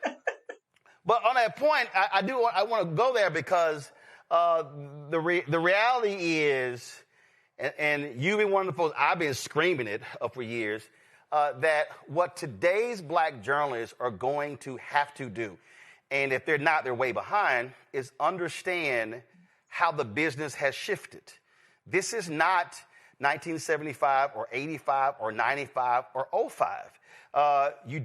But on that point, I want to go there because the reality is. And you've been one of the folks, I've been screaming it for years, that what today's black journalists are going to have to do, and if they're not, they're way behind, is understand how the business has shifted. This is not 1975 or 85 or 95 or 05. You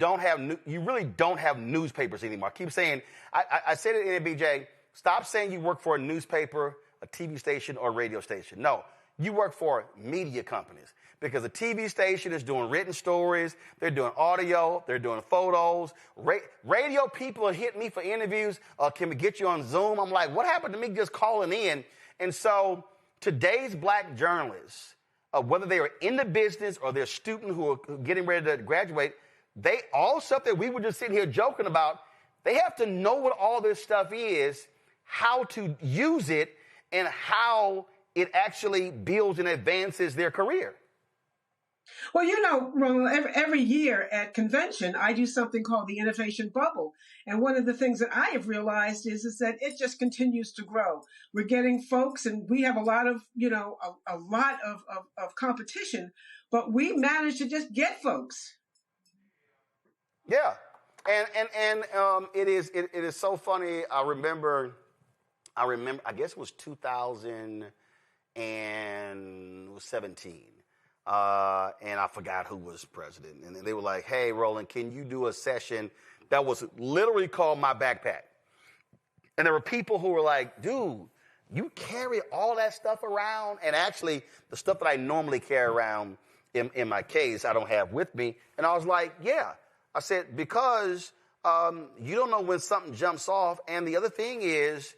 really don't have newspapers anymore. I keep saying, I said it in NABJ, stop saying you work for a newspaper, a TV station, or a radio station. No. You work for media companies because a TV station is doing written stories, they're doing audio, they're doing photos. Radio people are hitting me for interviews. Can we get you on Zoom? I'm like, what happened to me just calling in? And so today's black journalists, whether they are in the business or they're a student who are getting ready to graduate, all stuff that we were just sitting here joking about, they have to know what all this stuff is, how to use it, and how it actually builds and advances their career. Well, Roland, every year at convention, I do something called the innovation bubble. And one of the things that I have realized is that it just continues to grow. We're getting folks, and we have a lot of competition, but we manage to just get folks. Yeah. And it is so funny. I remember, I guess it was 2017, and I forgot who was president. And they were like, hey, Roland, can you do a session that was literally called My Backpack? And there were people who were like, dude, you carry all that stuff around? And actually, the stuff that I normally carry around in my case, I don't have with me. And I was like, yeah. I said, because you don't know when something jumps off. And the other thing is,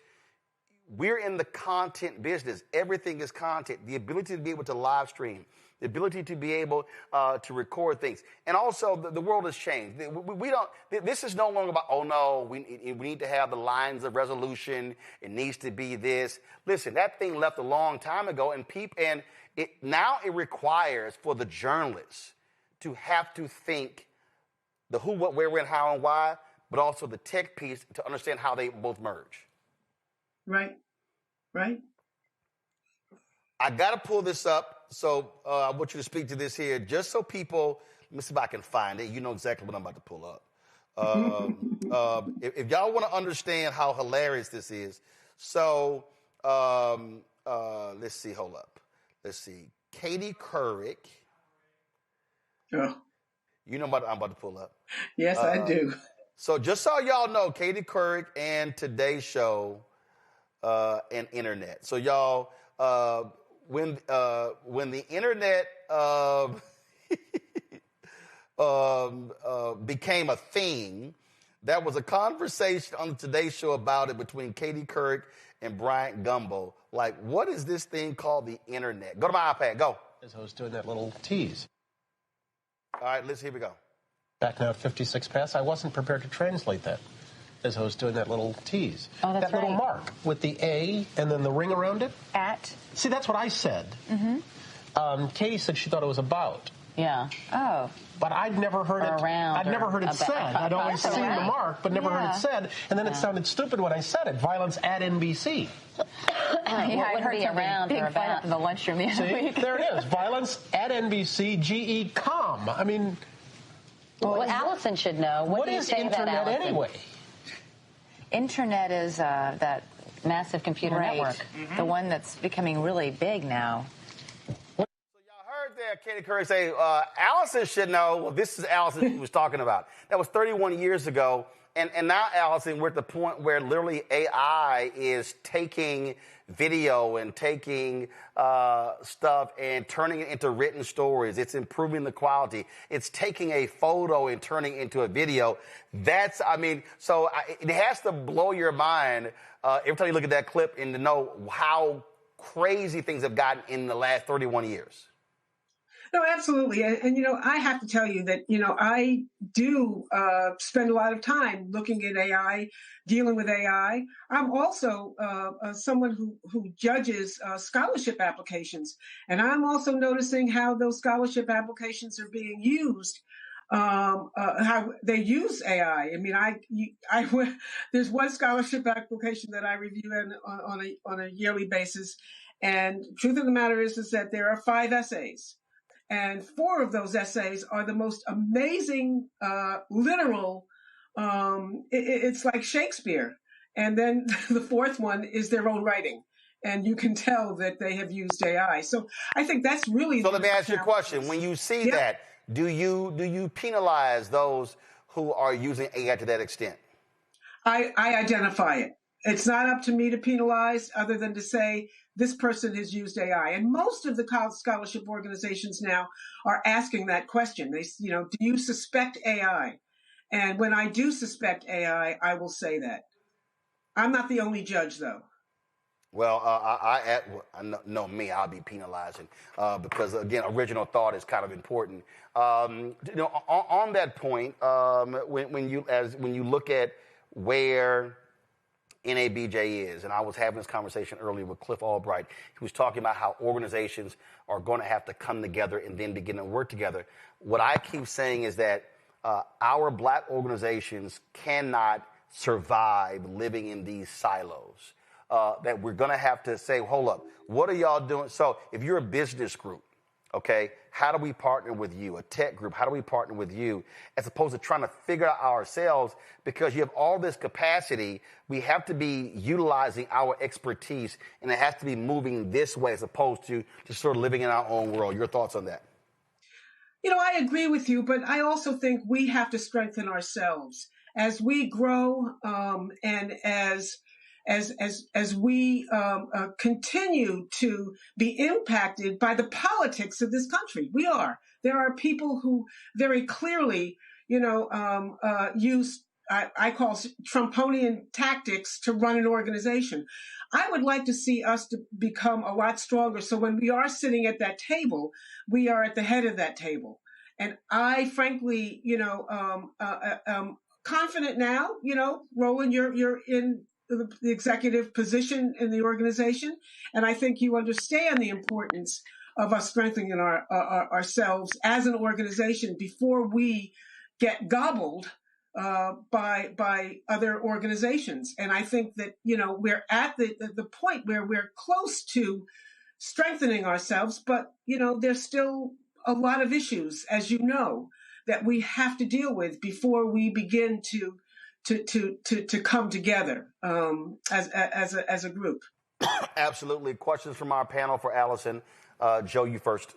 we're in the content business. Everything is content. The ability to be able to live stream, the ability to be able to record things. And also, the world has changed. This is no longer about, oh, no, we need to have the lines of resolution. It needs to be this. Listen, that thing left a long time ago, now it requires for the journalists to have to think the who, what, where, when, how, and why, but also the tech piece to understand how they both merge. Right. I got to pull this up, so I want you to speak to this here, just so people, let me see if I can find it. You know exactly what I'm about to pull up. If y'all want to understand how hilarious this is, so let's see, hold up. Let's see. Katie Couric. Oh. You know what I'm about to pull up. Yes, I do. So just so y'all know, Katie Couric and Today's Show and internet. So y'all, when the internet became a thing, there was a conversation on the Today Show about it between Katie Couric and Bryant Gumbel. Like, what is this thing called the internet? Go to my iPad, go. As I was doing that little tease. All right, here we go. Back now at 56 past, I wasn't prepared to translate that as I was doing that little tease. Oh, that's that little right. mark with the A and then the ring around it. At. See, that's what I said. Mm-hmm. Katie said she thought it was about. Yeah. Oh. But I'd never heard it. Around. I'd never heard it said. I'd always seen the mark, but never heard it said. And then it sounded stupid when I said it. Violence at NBC. I heard around or about in the lunchroom the other week. There it is. Violence at NBC. GE.com. I mean. Well, Allison should know. What do you is say internet about Allison? anyway? Internet is that massive computer network, the one that's becoming really big now. There, Katie Couric say, Allison should know. Well, this is Allison she was talking about. That was 31 years ago. And now, Allison, we're at the point where literally AI is taking video and taking stuff and turning it into written stories. It's improving the quality. It's taking a photo and turning it into a video. It has to blow your mind every time you look at that clip and to know how crazy things have gotten in the last 31 years. No, absolutely. And I have to tell you that, I do spend a lot of time looking at AI, dealing with AI. I'm also someone who judges scholarship applications. And I'm also noticing how those scholarship applications are being used, how they use AI. I mean, there's one scholarship application that I review on a yearly basis. And truth of the matter is that there are 5 essays. And 4 of those essays are the most amazing, literal, it's like Shakespeare. And then the 4th one is their own writing. And you can tell that they have used AI. So I think that's really... So let me ask you a question. When you see that, do you penalize those who are using AI to that extent? I identify it. It's not up to me to penalize other than to say this person has used AI. And most of the scholarship organizations now are asking that question. They, do you suspect AI? And when I do suspect AI, I will say that. I'm not the only judge, though. Well, I'll be penalizing because, again, original thought is kind of important. On that point, when you look at where NABJ is, and I was having this conversation earlier with Cliff Albright. He was talking about how organizations are going to have to come together and then begin to work together. What I keep saying is that our black organizations cannot survive living in these silos. That we're going to have to say, hold up, what are y'all doing? So if you're a business group, okay, how do we partner with you? A tech group, how do we partner with you? As opposed to trying to figure out ourselves, because you have all this capacity, we have to be utilizing our expertise, and it has to be moving this way as opposed to just sort of living in our own world. Your thoughts on that? I agree with you, but I also think we have to strengthen ourselves as we grow, and as we continue to be impacted by the politics of this country. We are. There are people who very clearly, use, I call Trumponian tactics to run an organization. I would like to see us to become a lot stronger. So when we are sitting at that table, we are at the head of that table. And I frankly, confident now, Roland, you're in the executive position in the organization. And I think you understand the importance of us strengthening ourselves as an organization before we get gobbled by other organizations. And I think that, we're at the point where we're close to strengthening ourselves, but, there's still a lot of issues, as you know, that we have to deal with before we begin to come together as a group. Absolutely. Questions from our panel for Allison. Joe, you first.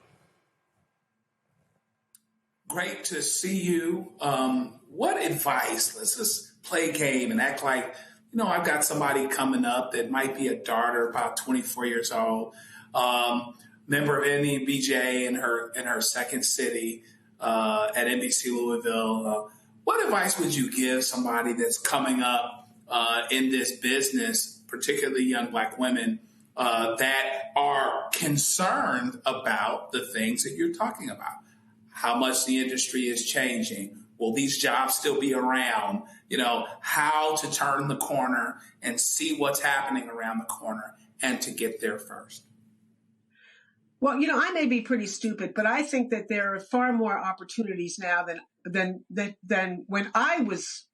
Great to see you. What advice? Let's just play a game and act like, I've got somebody coming up that might be a daughter, about 24 years old, member of NABJ in her second city at NBC Louisville. What advice would you give somebody that's coming up in this business, particularly young Black women, that are concerned about the things that you're talking about? How much the industry is changing? Will these jobs still be around? How to turn the corner and see what's happening around the corner and to get there first. Well, I may be pretty stupid, but I think that there are far more opportunities now than when I was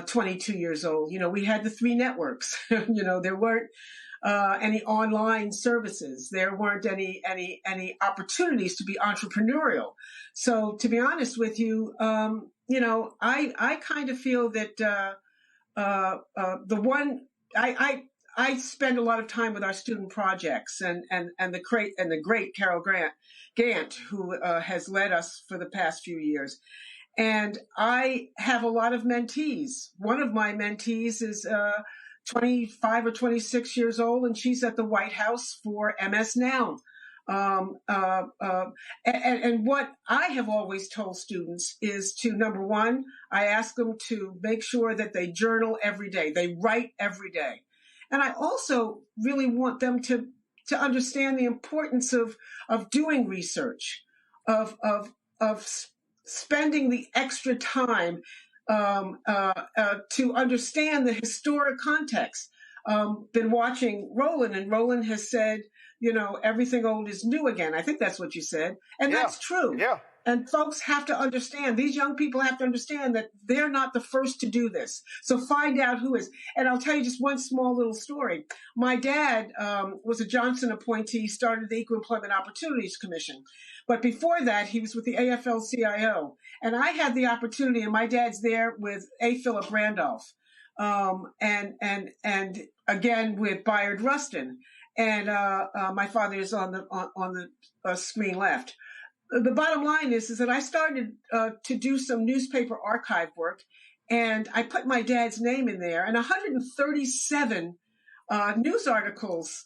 22 years old. We had the 3 networks. There weren't any online services. There weren't any opportunities to be entrepreneurial. So to be honest with you, I kind of feel that I spend a lot of time with our student projects and the great Carol Gant, who has led us for the past few years. And I have a lot of mentees. One of my mentees is 25 or 26 years old, and she's at the White House for MS Now. And what I have always told students is to, number one, I ask them to make sure that they journal every day. They write every day. And I also really want them to understand the importance of doing research, of spending the extra time to understand the historic context. Been watching Roland, and Roland has said, everything old is new again. I think that's what you said. And that's true. Yeah. And folks have to understand, these young people have to understand that they're not the first to do this. So find out who is. And I'll tell you just one small little story. My dad was a Johnson appointee, started the Equal Employment Opportunities Commission. But before that, he was with the AFL-CIO. And I had the opportunity, and my dad's there with A. Philip Randolph, and again with Bayard Rustin. And my father is on the screen left. The bottom line is that I started to do some newspaper archive work, and I put my dad's name in there, and 137 news articles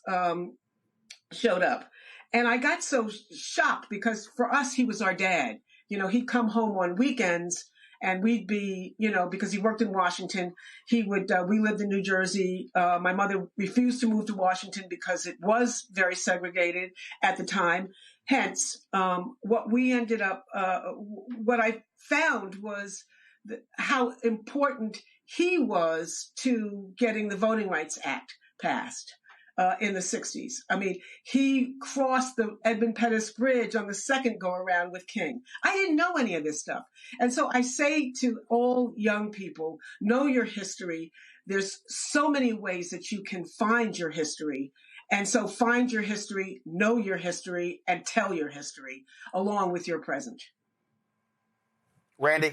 showed up. And I got so shocked because for us, he was our dad. He'd come home on weekends, and we'd be, because he worked in Washington, he would, we lived in New Jersey. My mother refused to move to Washington because it was very segregated at the time. Hence, what I found was how important he was to getting the Voting Rights Act passed in the 60s. I mean, he crossed the Edmund Pettus Bridge on the second go around with King. I didn't know any of this stuff. And so I say to all young people, know your history. There's so many ways that you can find your history. And so find your history, know your history, and tell your history along with your present. Randy?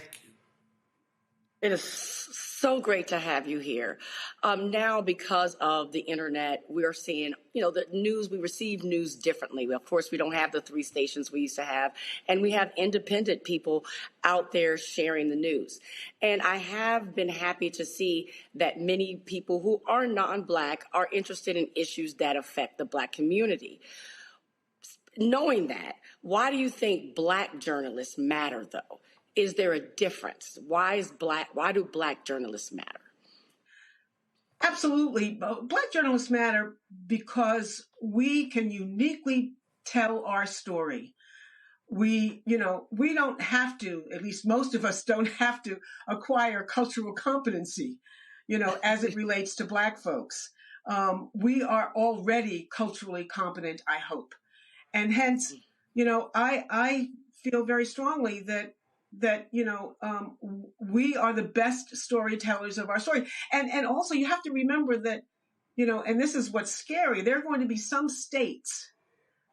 It is so great to have you here. Now, because of the internet, we're seeing, the news, we receive news differently. Of course, we don't have the 3 stations we used to have, and we have independent people out there sharing the news. And I have been happy to see that many people who are non-Black are interested in issues that affect the Black community. Knowing that, why do you think Black journalists matter, though? Is there a difference? Why do Black journalists matter? Absolutely. Black journalists matter because we can uniquely tell our story. We don't have to, at least most of us don't have to acquire cultural competency, as it relates to Black folks. We are already culturally competent, I hope. And hence, I feel very strongly that we are the best storytellers of our story. And also you have to remember that and this is what's scary, there are going to be some states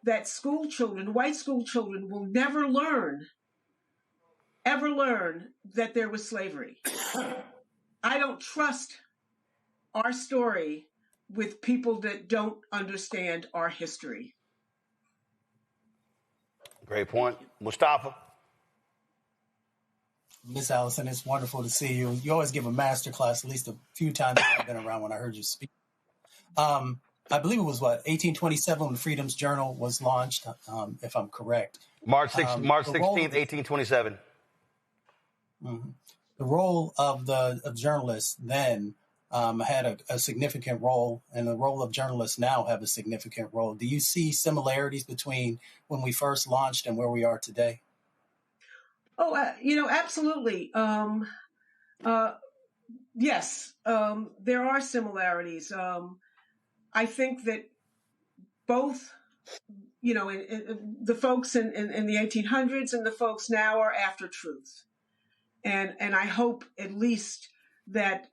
that school children, white school children, will never ever learn that there was slavery. I don't trust our story with people that don't understand our history. Great point. Mustafa? Miss Allison, it's wonderful to see you. You always give a master class, at least a few times I've been around when I heard you speak. I believe it was, 1827 when Freedom's Journal was launched, if I'm correct. March 16th, 1827. Mm-hmm. The role of journalists then had a significant role, and the role of journalists now have a significant role. Do you see similarities between when we first launched and where we are today? Oh, absolutely. Yes, there are similarities. I think that both, the folks in the 1800s and the folks now are after truth. And I hope at least that,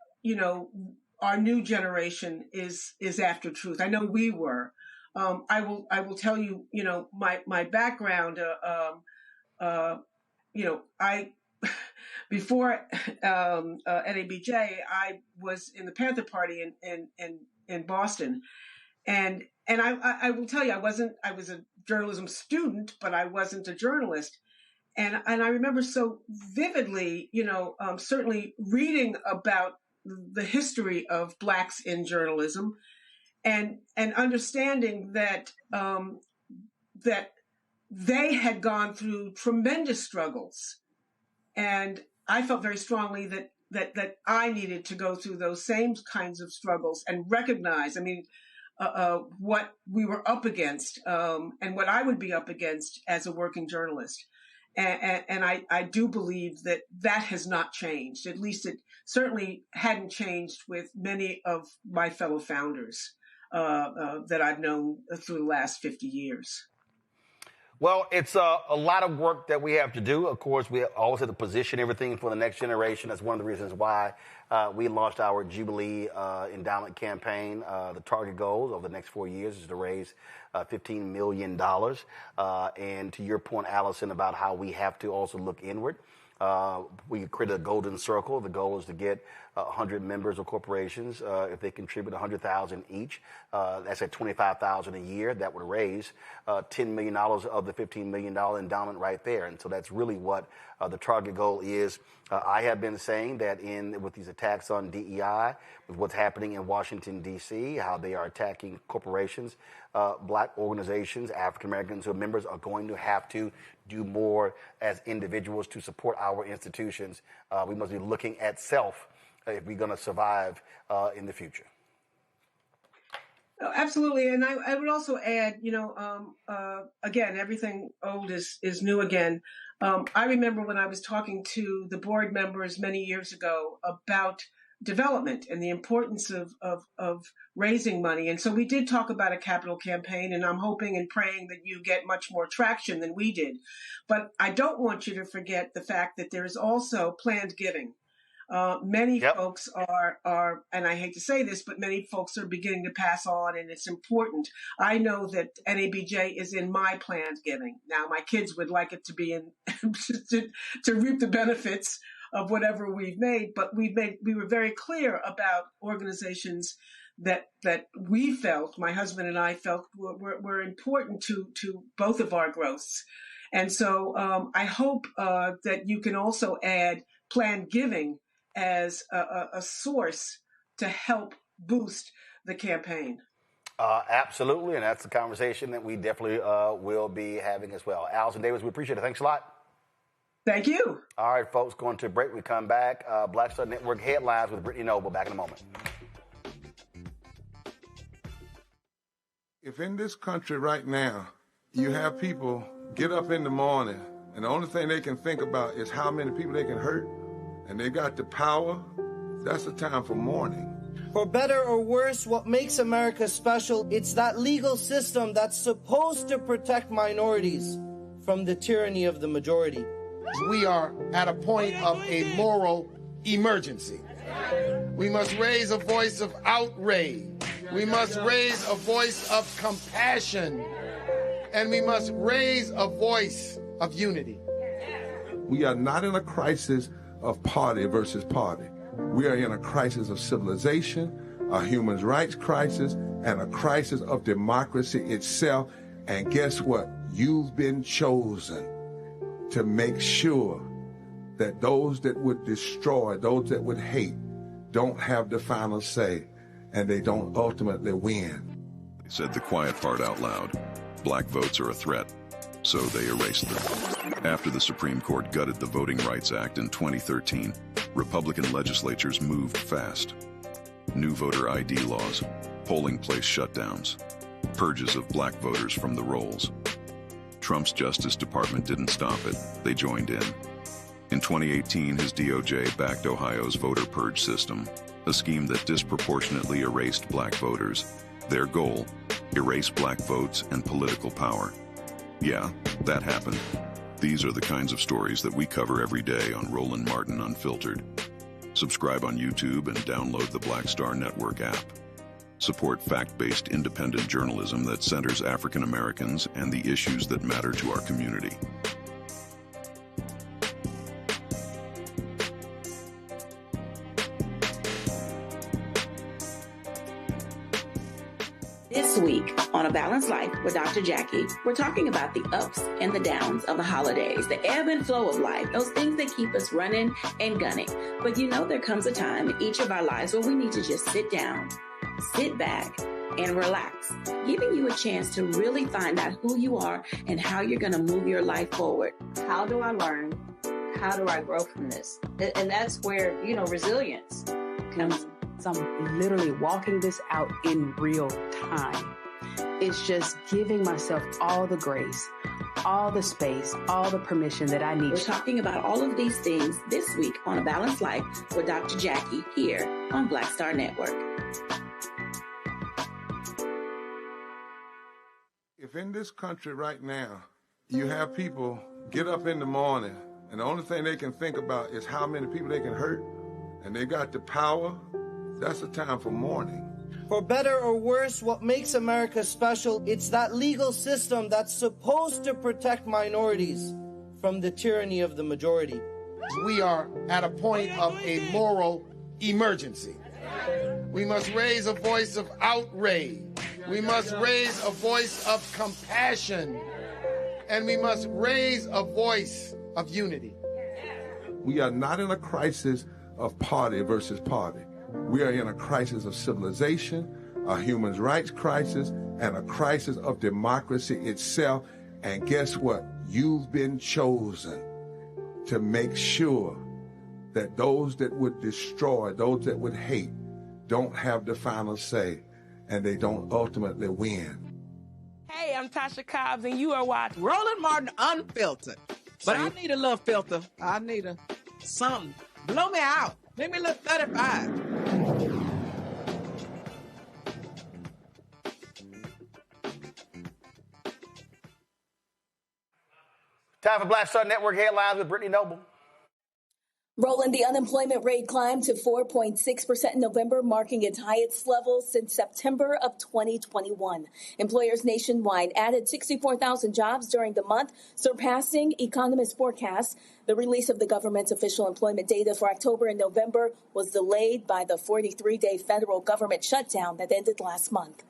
our new generation is after truth. I know we were. I will tell you, my background, before NABJ, I was in the Panther Party in Boston, and I will tell you, I was a journalism student, but I wasn't a journalist, and I remember so vividly, certainly reading about the history of Blacks in journalism, and understanding that that they had gone through tremendous struggles, and I felt very strongly that I needed to go through those same kinds of struggles and recognize, what we were up against, and what I would be up against as a working journalist. And I do believe that has not changed. At least it certainly hadn't changed with many of my fellow founders that I've known through the last 50 years. Well, it's a lot of work that we have to do. Of course, we always have to position everything for the next generation. That's one of the reasons why we launched our Jubilee Endowment Campaign. The target goals over the next 4 years is to raise $15 million. And to your point, Allison, about how we have to also look inward. We created a golden circle. The goal is to get 100 members of corporations. If they contribute $100,000 each, that's at $25,000 a year. That would raise $10 million of the $15 million endowment right there. And so that's really what the target goal is. I have been saying that with these attacks on DEI, with what's happening in Washington, D.C., how they are attacking corporations, Black organizations, African Americans who are members are going to have to do more as individuals to support our institutions. We must be looking at self if we're going to survive in the future. Oh, absolutely. And I would also add, again, everything old is new again. I remember when I was talking to the board members many years ago about development and the importance of raising money. And so we did talk about a capital campaign, and I'm hoping and praying that you get much more traction than we did. But I don't want you to forget the fact that there is also planned giving. Many folks are, and I hate to say this, but many folks are beginning to pass on, and it's important. I know that NABJ is in my planned giving. Now, my kids would like it to be in to reap the benefits of whatever we've made, but we were very clear about organizations that we felt, my husband and I felt, were important to both of our growths. And so I hope that you can also add planned giving as a source to help boost the campaign. Absolutely, and that's the conversation that we definitely will be having as well. Allison Davis, we appreciate it. Thanks a lot. Thank you. All right, folks, going to a break. We come back. Black Star Network headlines with Brittany Noble. Back in a moment. If in this country right now you have people get up in the morning and the only thing they can think about is how many people they can hurt, and they got the power, that's the time for mourning. For better or worse, what makes America special, it's that legal system that's supposed to protect minorities from the tyranny of the majority. We are at a point of a moral emergency. We must raise a voice of outrage We must raise a voice of compassion, and we must raise a voice of unity. We are not in a crisis of party versus party. We are in a crisis of civilization, a human rights crisis, and a crisis of democracy itself. And guess what? You've been chosen to make sure that those that would destroy, those that would hate, don't have the final say, and they don't ultimately win. They said the quiet part out loud. Black votes are a threat, so they erased them. After the Supreme Court gutted the Voting Rights Act in 2013, Republican legislatures moved fast. New voter ID laws, polling place shutdowns, purges of black voters from the rolls. Trump's Justice Department didn't stop it, they joined in. In 2018, his DOJ backed Ohio's voter purge system, a scheme that disproportionately erased black voters. Their goal, erase black votes and political power. Yeah, that happened. These are the kinds of stories that we cover every day on Roland Martin Unfiltered. Subscribe on YouTube and download the Black Star Network app. Support fact-based independent journalism that centers African Americans and the issues that matter to our community. This week on A Balanced Life with Dr. Jackie, we're talking about the ups and the downs of the holidays, the ebb and flow of life, those things that keep us running and gunning. But there comes a time in each of our lives where we need to just sit down, sit back, and relax, giving you a chance to really find out who you are and how you're going to move your life forward. How do I learn? How do I grow from this? And that's where, resilience comes. So I'm literally walking this out in real time. It's just giving myself all the grace, all the space, all the permission that I need. We're talking about all of these things this week on A Balanced Life with Dr. Jackie here on Black Star Network. If in this country right now, you have people get up in the morning and the only thing they can think about is how many people they can hurt, and they got the power, that's a time for mourning. For better or worse, what makes America special, it's that legal system that's supposed to protect minorities from the tyranny of the majority. We are at a point of a moral emergency. We must raise a voice of outrage. We must raise a voice of compassion. And we must raise a voice of unity. We are not in a crisis of party versus party. We are in a crisis of civilization, a human rights crisis, and a crisis of democracy itself. And guess what? You've been chosen to make sure that those that would destroy, those that would hate, don't have the final say, and they don't ultimately win. Hey, I'm Tasha Cobbs, and you are watching Roland Martin Unfiltered. But I need a little filter. I need something. Blow me out. Make me look 35. Time for Black Star Network headlines with Brittany Noble. Roland, the unemployment rate climbed to 4.6% in November, marking its highest level since September of 2021. Employers nationwide added 64,000 jobs during the month, surpassing economists' forecasts. The release of the government's official employment data for October and November was delayed by the 43-day federal government shutdown that ended last month.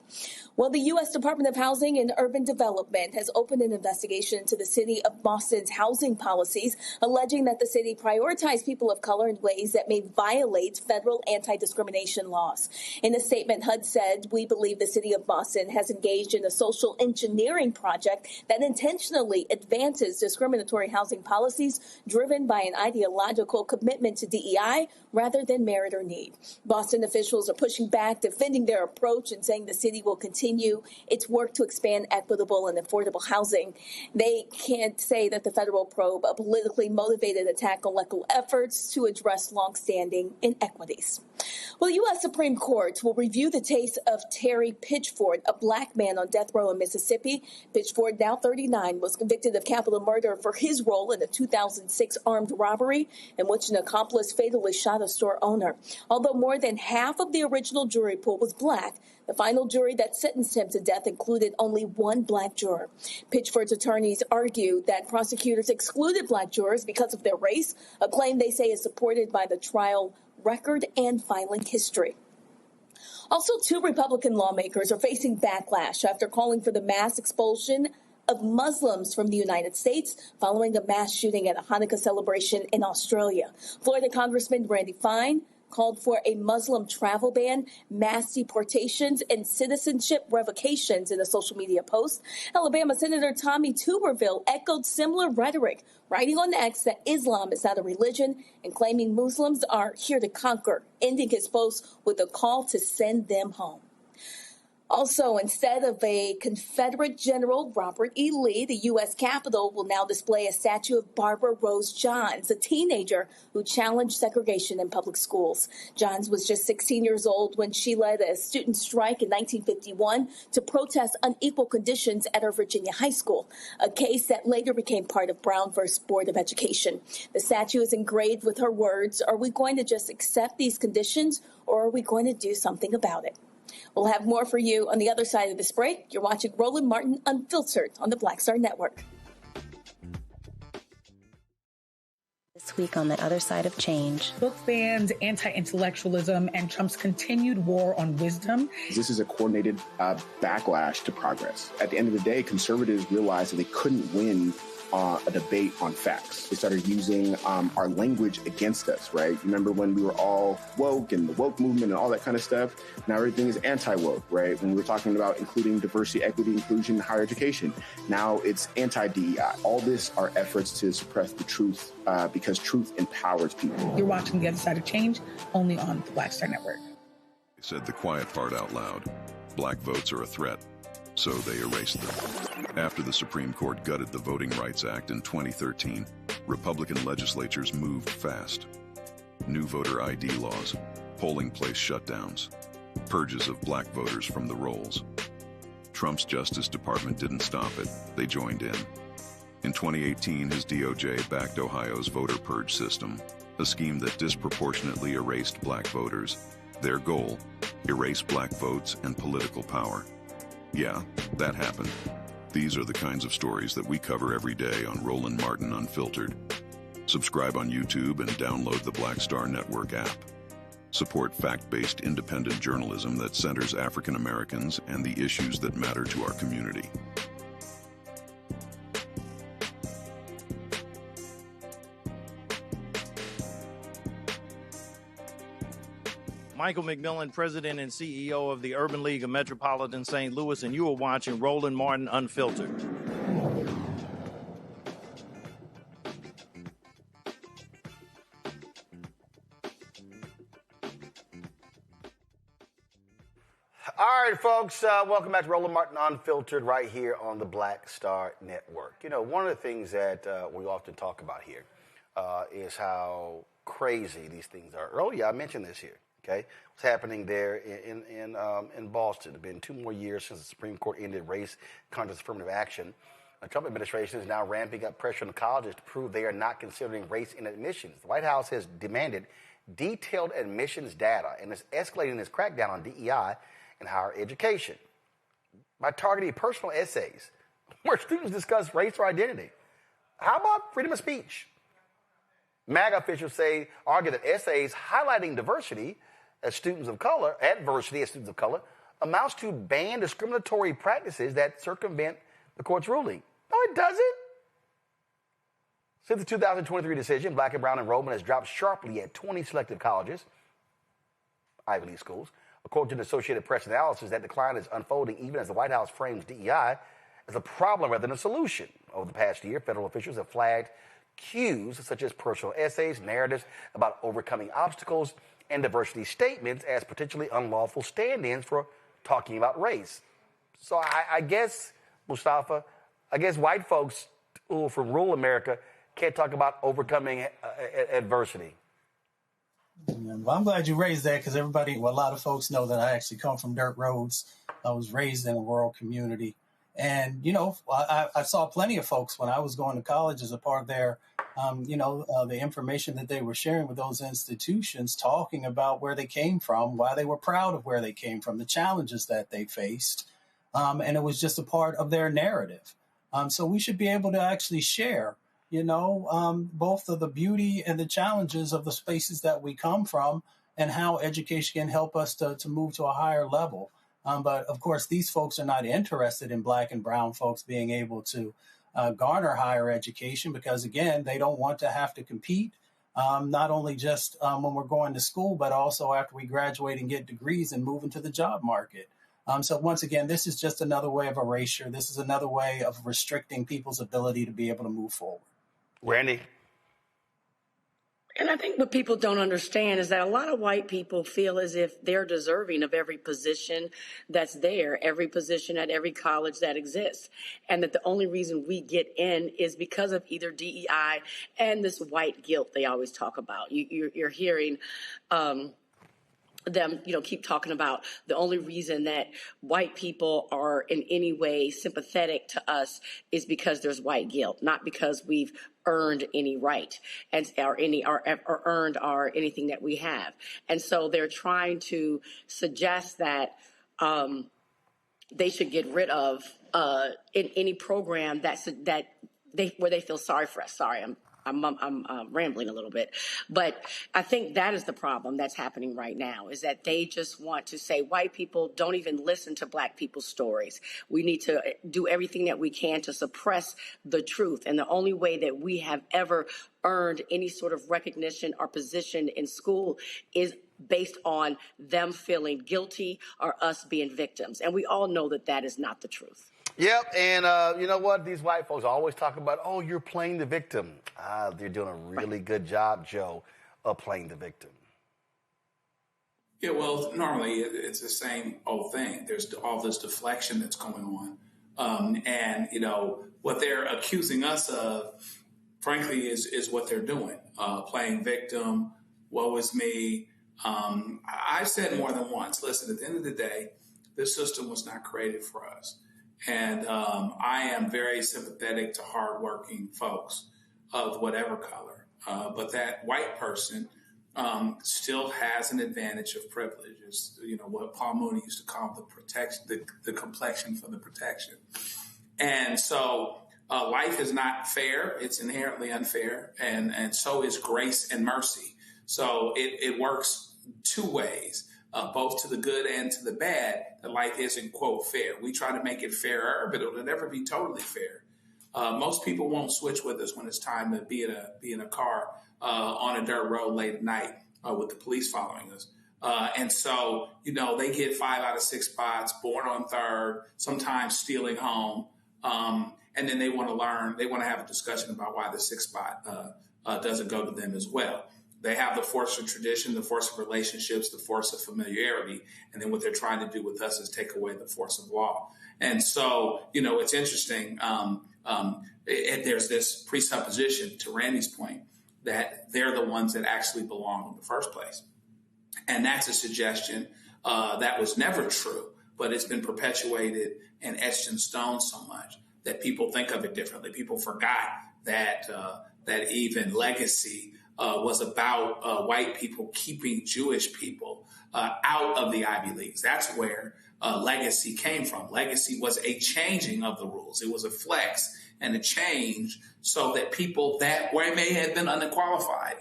Well, the U.S. Department of Housing and Urban Development has opened an investigation into the city of Boston's housing policies, alleging that the city prioritized people of color in ways that may violate federal anti-discrimination laws. In a statement, HUD said, "We believe the city of Boston has engaged in a social engineering project that intentionally advances discriminatory housing policies driven by an ideological commitment to DEI rather than merit or need." Boston officials are pushing back, defending their approach, and saying the city will continue its work to expand equitable and affordable housing. They can't say that the federal probe a politically motivated attack on local efforts to address longstanding inequities. Well, the U.S. Supreme Court will review the case of Terry Pitchford, a black man on death row in Mississippi. Pitchford, now 39, was convicted of capital murder for his role in the 2006 2006 armed robbery in which an accomplice fatally shot a store owner. Although more than half of the original jury pool was black, the final jury that sentenced him to death included only one black juror. Pitchford's attorneys argue that prosecutors excluded black jurors because of their race, a claim they say is supported by the trial record and filing history. Also, 2 Republican lawmakers are facing backlash after calling for the mass expulsion of Muslims from the United States following a mass shooting at a Hanukkah celebration in Australia. Florida Congressman Randy Fine called for a Muslim travel ban, mass deportations, and citizenship revocations in a social media post. Alabama Senator Tommy Tuberville echoed similar rhetoric, writing on X that Islam is not a religion and claiming Muslims are here to conquer, ending his post with a call to send them home. Also, instead of a Confederate General Robert E. Lee, the U.S. Capitol will now display a statue of Barbara Rose Johns, a teenager who challenged segregation in public schools. Johns was just 16 years old when she led a student strike in 1951 to protest unequal conditions at her Virginia high school, a case that later became part of Brown v. Board of Education. The statue is engraved with her words, "Are we going to just accept these conditions, or are we going to do something about it?" We'll have more for you on the other side of this break. You're watching Roland Martin Unfiltered on the Black Star Network. This week on the other side of change. Book bans, anti-intellectualism, and Trump's continued war on wisdom. This is a coordinated backlash to progress. At the end of the day, conservatives realized that they couldn't win a debate on facts. They started using our language against us, right? Remember when we were all woke and the woke movement and all that kind of stuff? Now everything is anti-woke, right? When we were talking about including diversity, equity, inclusion, and higher education, now it's anti-DEI. All this are efforts to suppress the truth because truth empowers people. You're watching The Other Side of Change only on the Black Star Network. They said the quiet part out loud. Black votes are a threat, so they erased them. After the Supreme Court gutted the Voting Rights Act in 2013, Republican legislatures moved fast. New voter ID laws, polling place shutdowns, purges of black voters from the rolls. Trump's Justice Department didn't stop it, they joined in. In 2018, his DOJ backed Ohio's voter purge system, a scheme that disproportionately erased black voters. Their goal, erase black votes and political power. Yeah, that happened. These are the kinds of stories that we cover every day on Roland Martin Unfiltered. Subscribe on YouTube and download the Black Star Network app. Support fact-based independent journalism that centers African Americans and the issues that matter to our community. Michael McMillan, President and CEO of the Urban League of Metropolitan St. Louis, and you are watching Roland Martin Unfiltered. All right, folks, welcome back to Roland Martin Unfiltered right here on the Black Star Network. You know, one of the things that we often talk about here is how crazy these things are. Earlier, I mentioned this here. Okay, what's happening there in Boston? It's been 2 more years since the Supreme Court ended race-conscious affirmative action. The Trump administration is now ramping up pressure on the colleges to prove they are not considering race in admissions. The White House has demanded detailed admissions data and is escalating its crackdown on DEI in higher education by targeting personal essays where students discuss race or identity. How about freedom of speech? MAGA officials argue that essays highlighting diversity as students of color, adversity as students of color, amounts to ban discriminatory practices that circumvent the court's ruling. No, it doesn't. Since the 2023 decision, black and brown enrollment has dropped sharply at 20 selective colleges, Ivy League schools. According to the Associated Press analysis, that decline is unfolding even as the White House frames DEI as a problem rather than a solution. Over the past year, federal officials have flagged cues such as personal essays, narratives about overcoming obstacles, and diversity statements as potentially unlawful stand-ins for talking about race. So I guess, Mustafa, white folks from rural America can't talk about overcoming adversity. Well, I'm glad you raised that because a lot of folks know that I actually come from dirt roads. I was raised in a rural community. And, you know, I saw plenty of folks when I was going to college as a part of their the information that they were sharing with those institutions, talking about where they came from, why they were proud of where they came from, the challenges that they faced. And it was just a part of their narrative. So we should be able to actually share, both of the beauty and the challenges of the spaces that we come from and how education can help us to move to a higher level. But of course, these folks are not interested in Black and brown folks being able to garner higher education because, again, they don't want to have to compete, not only just when we're going to school, but also after we graduate and get degrees and move into the job market. So once again, this is just another way of erasure. This is another way of restricting people's ability to be able to move forward. Randy? And I think what people don't understand is that a lot of white people feel as if they're deserving of every position that's there, every position at every college that exists, and that the only reason we get in is because of either DEI and this white guilt they always talk about. You're hearing them, keep talking about the only reason that white people are in any way sympathetic to us is because there's white guilt, not because we've earned any right or earned anything that we have. And so they're trying to suggest that they should get rid of in any program where they feel sorry for us. Sorry, I'm rambling a little bit, but I think that is the problem that's happening right now, is that they just want to say white people don't even listen to Black people's stories. We need to do everything that we can to suppress the truth. And the only way that we have ever earned any sort of recognition or position in school is based on them feeling guilty or us being victims. And we all know that that is not the truth. Yep, and you know what? These white folks always talk about, oh, you're playing the victim. They're doing a really good job, Joe, of playing the victim. Yeah, well, normally it's the same old thing. There's all this deflection that's going on. And, what they're accusing us of, frankly, is what they're doing. Playing victim, woe is me. I've said more than once, listen, at the end of the day, this system was not created for us. And I am very sympathetic to hardworking folks of whatever color. But that white person still has an advantage of privileges, what Paul Mooney used to call the complexion for the protection. And so life is not fair. It's inherently unfair. And so is grace and mercy. So it works two ways. Both to the good and to the bad, that life isn't, quote, fair. We try to make it fairer, but it'll never be totally fair. Most people won't switch with us when it's time to be in a car on a dirt road late at night with the police following us. And so, they get 5 out of 6 spots, born on third, sometimes stealing home. And then they want to learn, they want to have a discussion about why the 6th spot doesn't go to them as well. They have the force of tradition, the force of relationships, the force of familiarity. And then what they're trying to do with us is take away the force of law. And so, it's interesting. There's this presupposition, to Randy's point, that they're the ones that actually belong in the first place. And that's a suggestion that was never true, but it's been perpetuated and etched in stone so much that people think of it differently. People forgot that even legacy was about white people keeping Jewish people out of the Ivy Leagues. That's where legacy came from. Legacy was a changing of the rules. It was a flex and a change so that people that may have been unqualified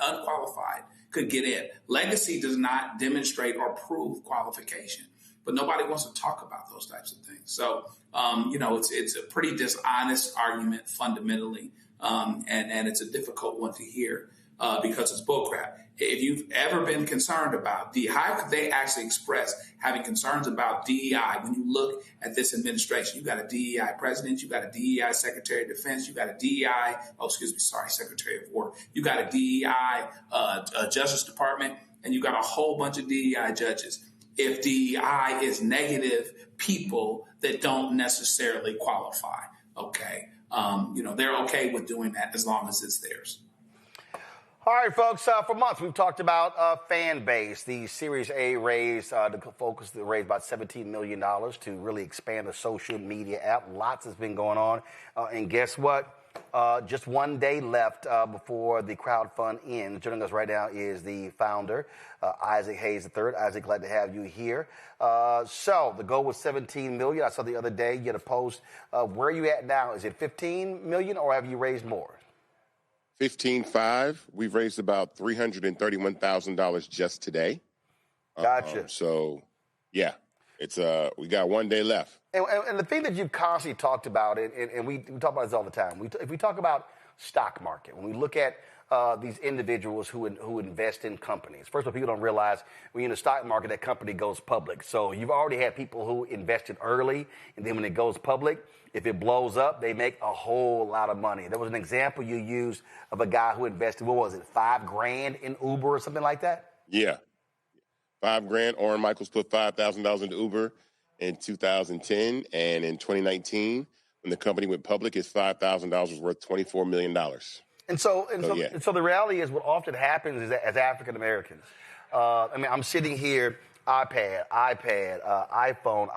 could get in. Legacy does not demonstrate or prove qualification, but nobody wants to talk about those types of things. So, it's a pretty dishonest argument fundamentally, and it's a difficult one to hear. Because it's bullcrap. If you've ever been concerned about how could they actually express having concerns about DEI when you look at this administration? You got a DEI president, you got a DEI secretary of defense, you got a secretary of war, you got a DEI Justice Department, and you got a whole bunch of DEI judges. If DEI is negative people that don't necessarily qualify, okay, they're okay with doing that as long as it's theirs. All right, folks, for months we've talked about Fanbase. The Series A raised about $17 million to really expand a social media app. Lots has been going on. And guess what? Just one day left before the crowdfund ends. Joining us right now is the founder, Isaac Hayes III. Isaac, glad to have you here. So the goal was $17 million. I saw the other day you had a post. Where are you at now? Is it $15 million or have you raised more? 15.5. We've raised about $331,000 just today. Gotcha. So, yeah, it's we got one day left. And the thing that you've constantly talked about, and we talk about this all the time, if we talk about stock market, when we look at these individuals who invest in companies, first of all, people don't realize when you're in the stock market, that company goes public. So you've already had people who invested early, and then when it goes public, if it blows up, they make a whole lot of money. There was an example you used of a guy who invested, what was it, $5,000 in Uber or something like that? Yeah. $5,000. Orrin Michaels put $5,000 into Uber in 2010, and in 2019, when the company went public, his $5,000 was worth $24 million. So the reality is, what often happens is that as African Americans, I'm sitting here, iPad, iPhone.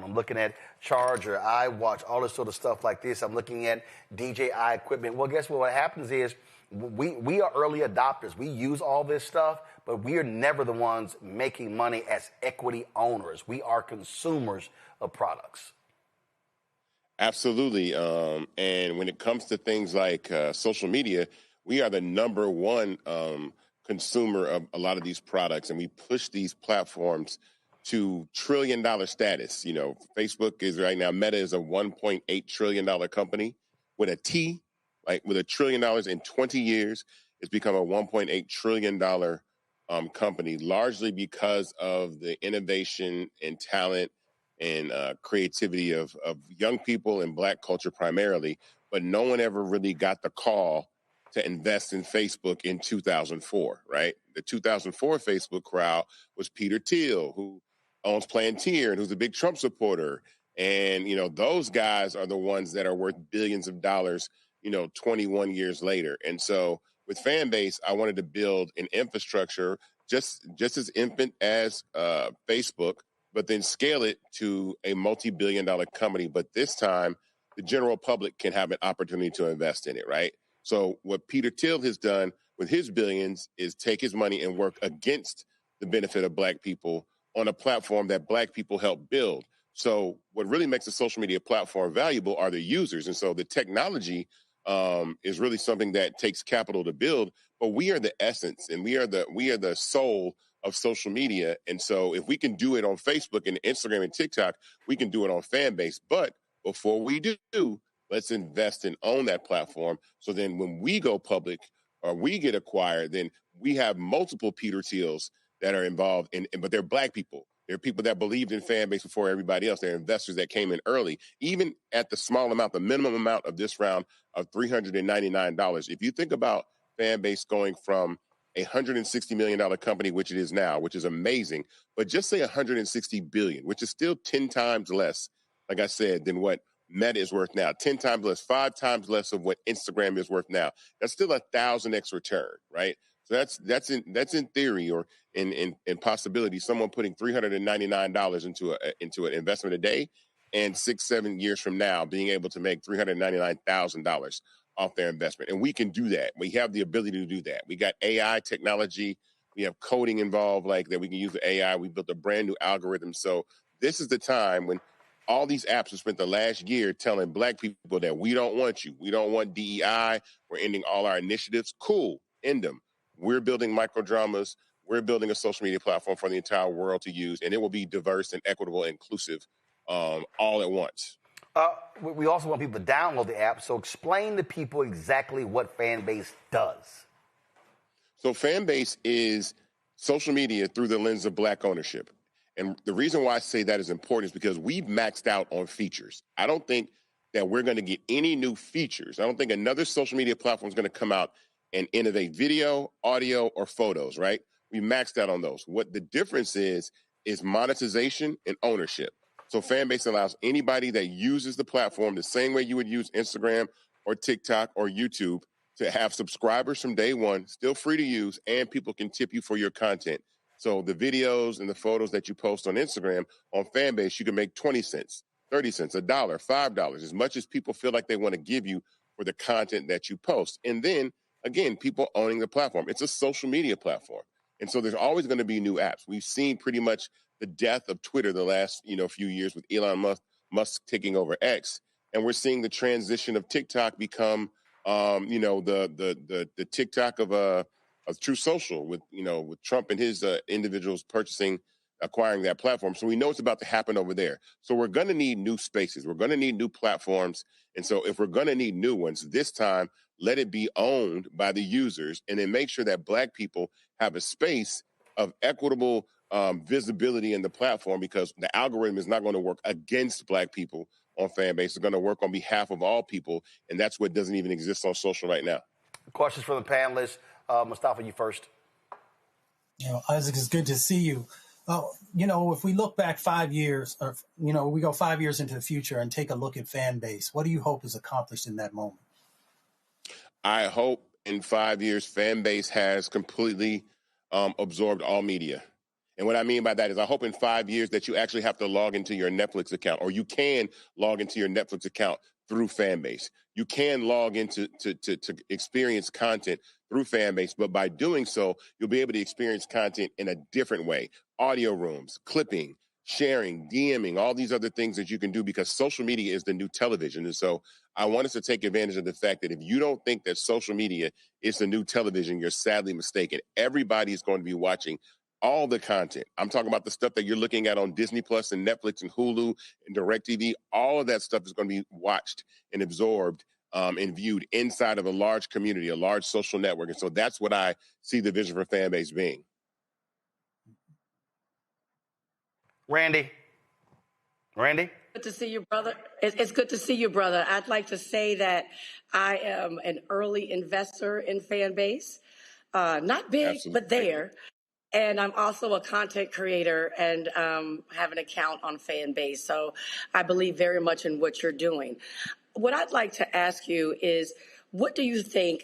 I'm looking at charger, iWatch, all this sort of stuff like this. I'm looking at DJI equipment. Well, guess what happens is we are early adopters. We use all this stuff, but we are never the ones making money as equity owners. We are consumers of products. Absolutely. And when it comes to things like social media, we are the number one consumer of a lot of these products, and we push these platforms to trillion-dollar status. You know, Facebook is right now, Meta is a $1.8 trillion company with a T, like with $1 trillion in 20 years. It's become a $1.8 trillion company, largely because of the innovation and talent and creativity of young people and Black culture primarily. But no one ever really got the call to invest in Facebook in 2004, right? The 2004 Facebook crowd was Peter Thiel, who owns Palantir and who's a big Trump supporter. And, you know, those guys are the ones that are worth billions of dollars, 21 years later. And so with Fanbase, I wanted to build an infrastructure just as infant as Facebook, but then scale it to a multi-billion-dollar company. But this time, the general public can have an opportunity to invest in it, right? So what Peter Thiel has done with his billions is take his money and work against the benefit of Black people on a platform that Black people help build. So what really makes a social media platform valuable are the users. And so the technology is really something that takes capital to build, but we are the essence and we are the soul of social media. And so if we can do it on Facebook and Instagram and TikTok, we can do it on Fanbase. But before we do, let's invest and own that platform. So then when we go public or we get acquired, then we have multiple Peter Thiels that are involved but they're Black people. They're people that believed in Fanbase before everybody else. They're investors that came in early, even at the small amount, the minimum amount of this round of $399. If you think about Fanbase going from a $160 million company, which it is now, which is amazing, but just say $160 billion, which is still 10 times less, like I said, than what Meta is worth now, 10 times less, 5 times less of what Instagram is worth now. That's still 1,000x return, right? So that's in theory or in possibility, someone putting $399 into an investment a day, and 6-7 years from now being able to make $399,000 off their investment. And we can do that. We have the ability to do that. We got AI technology. We have coding involved like that. We can use the AI. We built a brand new algorithm. So this is the time when all these apps have spent the last year telling Black people that we don't want you. We don't want DEI. We're ending all our initiatives. Cool. End them. We're building microdramas. We're building a social media platform for the entire world to use, and it will be diverse and equitable and inclusive all at once. We also want people to download the app, so explain to people exactly what Fanbase does. So Fanbase is social media through the lens of Black ownership. And the reason why I say that is important is because we've maxed out on features. I don't think that we're going to get any new features. I don't think another social media platform is going to come out and innovate video, audio, or photos, right? We maxed out on those. What the difference is monetization and ownership. So Fanbase allows anybody that uses the platform the same way you would use Instagram or TikTok or YouTube to have subscribers from day one, still free to use, and people can tip you for your content. So the videos and the photos that you post on Instagram, on Fanbase, you can make 20 cents, 30 cents, $1, $5, as much as people feel like they want to give you for the content that you post. And then, again, people owning the platform. It's a social media platform. And so there's always going to be new apps. We've seen pretty much the death of Twitter the last, few years with Elon Musk taking over X. And we're seeing the transition of TikTok become, the TikTok of True Social with Trump and his individuals acquiring that platform. So we know it's about to happen over there. So we're going to need new spaces. We're going to need new platforms. And so if we're going to need new ones, this time, let it be owned by the users, and then make sure that Black people have a space of equitable visibility in the platform, because the algorithm is not going to work against Black people on Fanbase. It's going to work on behalf of all people, and that's what doesn't even exist on social right now. Questions from the panelists. Mustafa, you first. Isaac, it's good to see you. If we look back 5 years, or, we go 5 years into the future and take a look at Fanbase, what do you hope is accomplished in that moment? I hope in 5 years, Fanbase has completely absorbed all media. And what I mean by that is I hope in 5 years that you actually have to log into your Netflix account, or you can log into your Netflix account through Fanbase. You can log into to experience content through Fanbase, but by doing so, you'll be able to experience content in a different way. Audio rooms, clipping, sharing, DMing, all these other things that you can do, because social media is the new television. And so I want us to take advantage of the fact that if you don't think that social media is the new television, you're sadly mistaken. Everybody is going to be watching all the content. I'm talking about the stuff that you're looking at on Disney Plus and Netflix and Hulu and DirecTV. All of that stuff is going to be watched and absorbed and viewed inside of a large community, a large social network. And so that's what I see the vision for Fanbase being. Randy? Good to see you, brother. It's good to see you, brother. I'd like to say that I am an early investor in Fanbase. Not big, Absolutely. But there. And I'm also a content creator and have an account on Fanbase. So I believe very much in what you're doing. What I'd like to ask you is, why do you think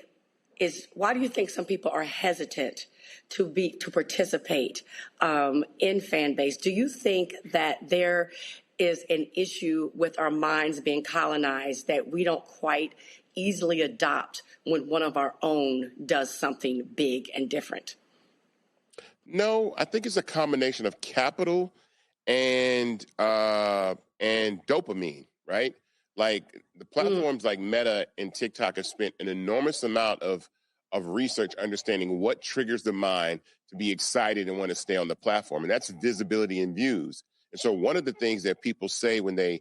some people are hesitant to participate in Fanbase? Do you think that there is an issue with our minds being colonized that we don't quite easily adopt when one of our own does something big and different? No, I think it's a combination of capital and dopamine, right? Like the platforms like Meta and TikTok have spent an enormous amount of research understanding what triggers the mind to be excited and want to stay on the platform, and that's visibility and views. And so one of the things that people say when they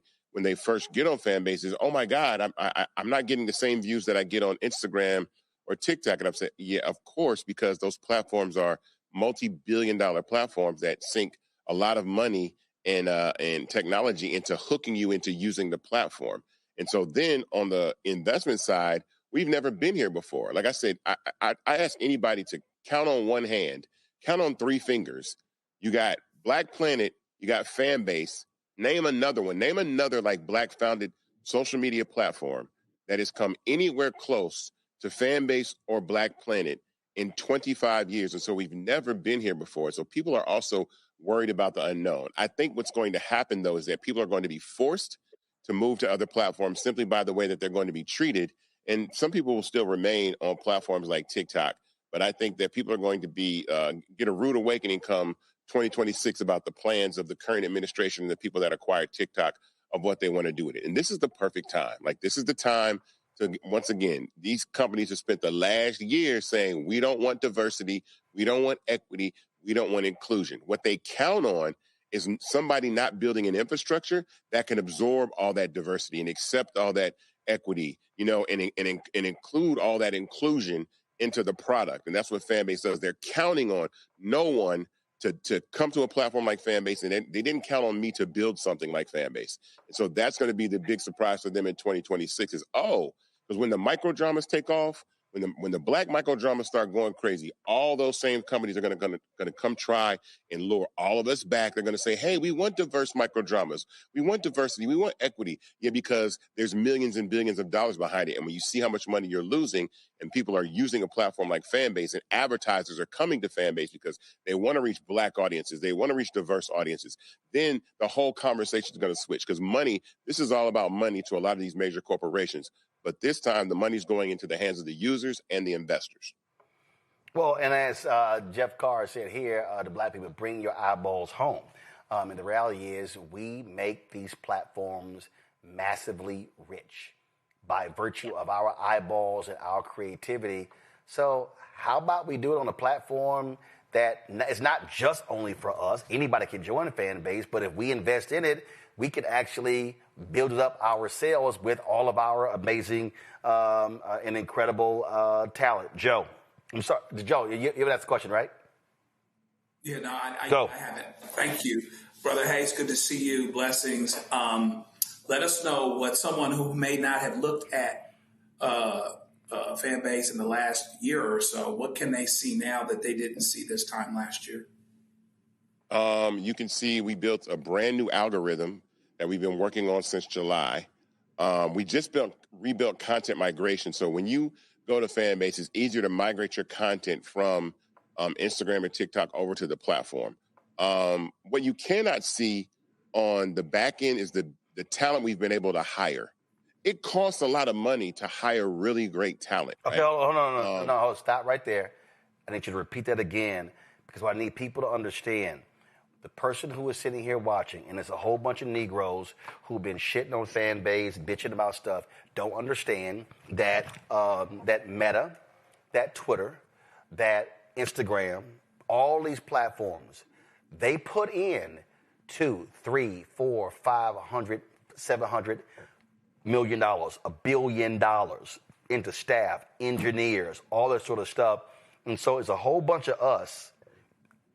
first get on Fanbase is, "Oh my God, I'm not getting the same views that I get on Instagram or TikTok." And I'm saying, yeah, of course, because those platforms are multi-billion-dollar platforms that sink a lot of money and technology into hooking you into using the platform. And so then on the investment side, we've never been here before. Like I said, I ask anybody to count on one hand, count on three fingers. You got Black Planet, you got Fanbase. Name another one. Name another like Black-founded social media platform that has come anywhere close to Fanbase or Black Planet in 25 years. And so we've never been here before. So people are also worried about the unknown. I think what's going to happen, though, is that people are going to be forced to move to other platforms simply by the way that they're going to be treated. And some people will still remain on platforms like TikTok. But I think that people are going to be get a rude awakening come 2026 about the plans of the current administration and the people that acquired TikTok of what they want to do with it. And this is the perfect time. Like, this is the time to, once again, these companies have spent the last year saying, we don't want diversity, we don't want equity, we don't want inclusion. What they count on is somebody not building an infrastructure that can absorb all that diversity and accept all that equity, and include all that inclusion into the product. And that's what Fanbase does. They're counting on no one to come to a platform like Fanbase, and they didn't count on me to build something like Fanbase. And so that's going to be the big surprise for them in 2026 is, because when the micro dramas take off, when the Black micro dramas start going crazy, all those same companies are going to come try and lure all of us back. They're going to say, hey, we want diverse micro dramas. We want diversity. We want equity. Yeah, because there's millions and billions of dollars behind it. And when you see how much money you're losing and people are using a platform like Fanbase, and advertisers are coming to Fanbase because they want to reach Black audiences, they want to reach diverse audiences, then the whole conversation is going to switch, because money, this is all about money to a lot of these major corporations. but this time the money's going into the hands of the users and the investors. Well, and as Jeff Carr said here, the black people bring your eyeballs home. And the reality is we make these platforms massively rich by virtue of our eyeballs and our creativity. So how about we do it on a platform that is not just only for us. Anybody can join Fanbase, but if we invest in it, we can actually build it up ourselves with all of our amazing and incredible talent. Joe, I'm sorry, Joe, you asked the question, right? Yeah, no, I haven't. Thank you. Brother Hayes, good to see you. Blessings. Let us know what someone who may not have looked at Fanbase in the last year or so, what can they see now that they didn't see this time last year? You can see we built a brand new algorithm that we've been working on since July. We just rebuilt content migration. So when you go to Fanbase, it's easier to migrate your content from Instagram and TikTok over to the platform. What you cannot see on the back end is the talent we've been able to hire. It costs a lot of money to hire really great talent. Okay, right? hold on. Stop right there. I need you to repeat that again because what I need people to understand, the person who is sitting here watching, and there's a whole bunch of Negroes who've been shitting on Fanbase, bitching about stuff, don't understand that that Meta, that Twitter, that Instagram, all these platforms, they put in $200, $300, $400, $500, $700 million, $1 billion into staff, engineers, all that sort of stuff. And so it's a whole bunch of us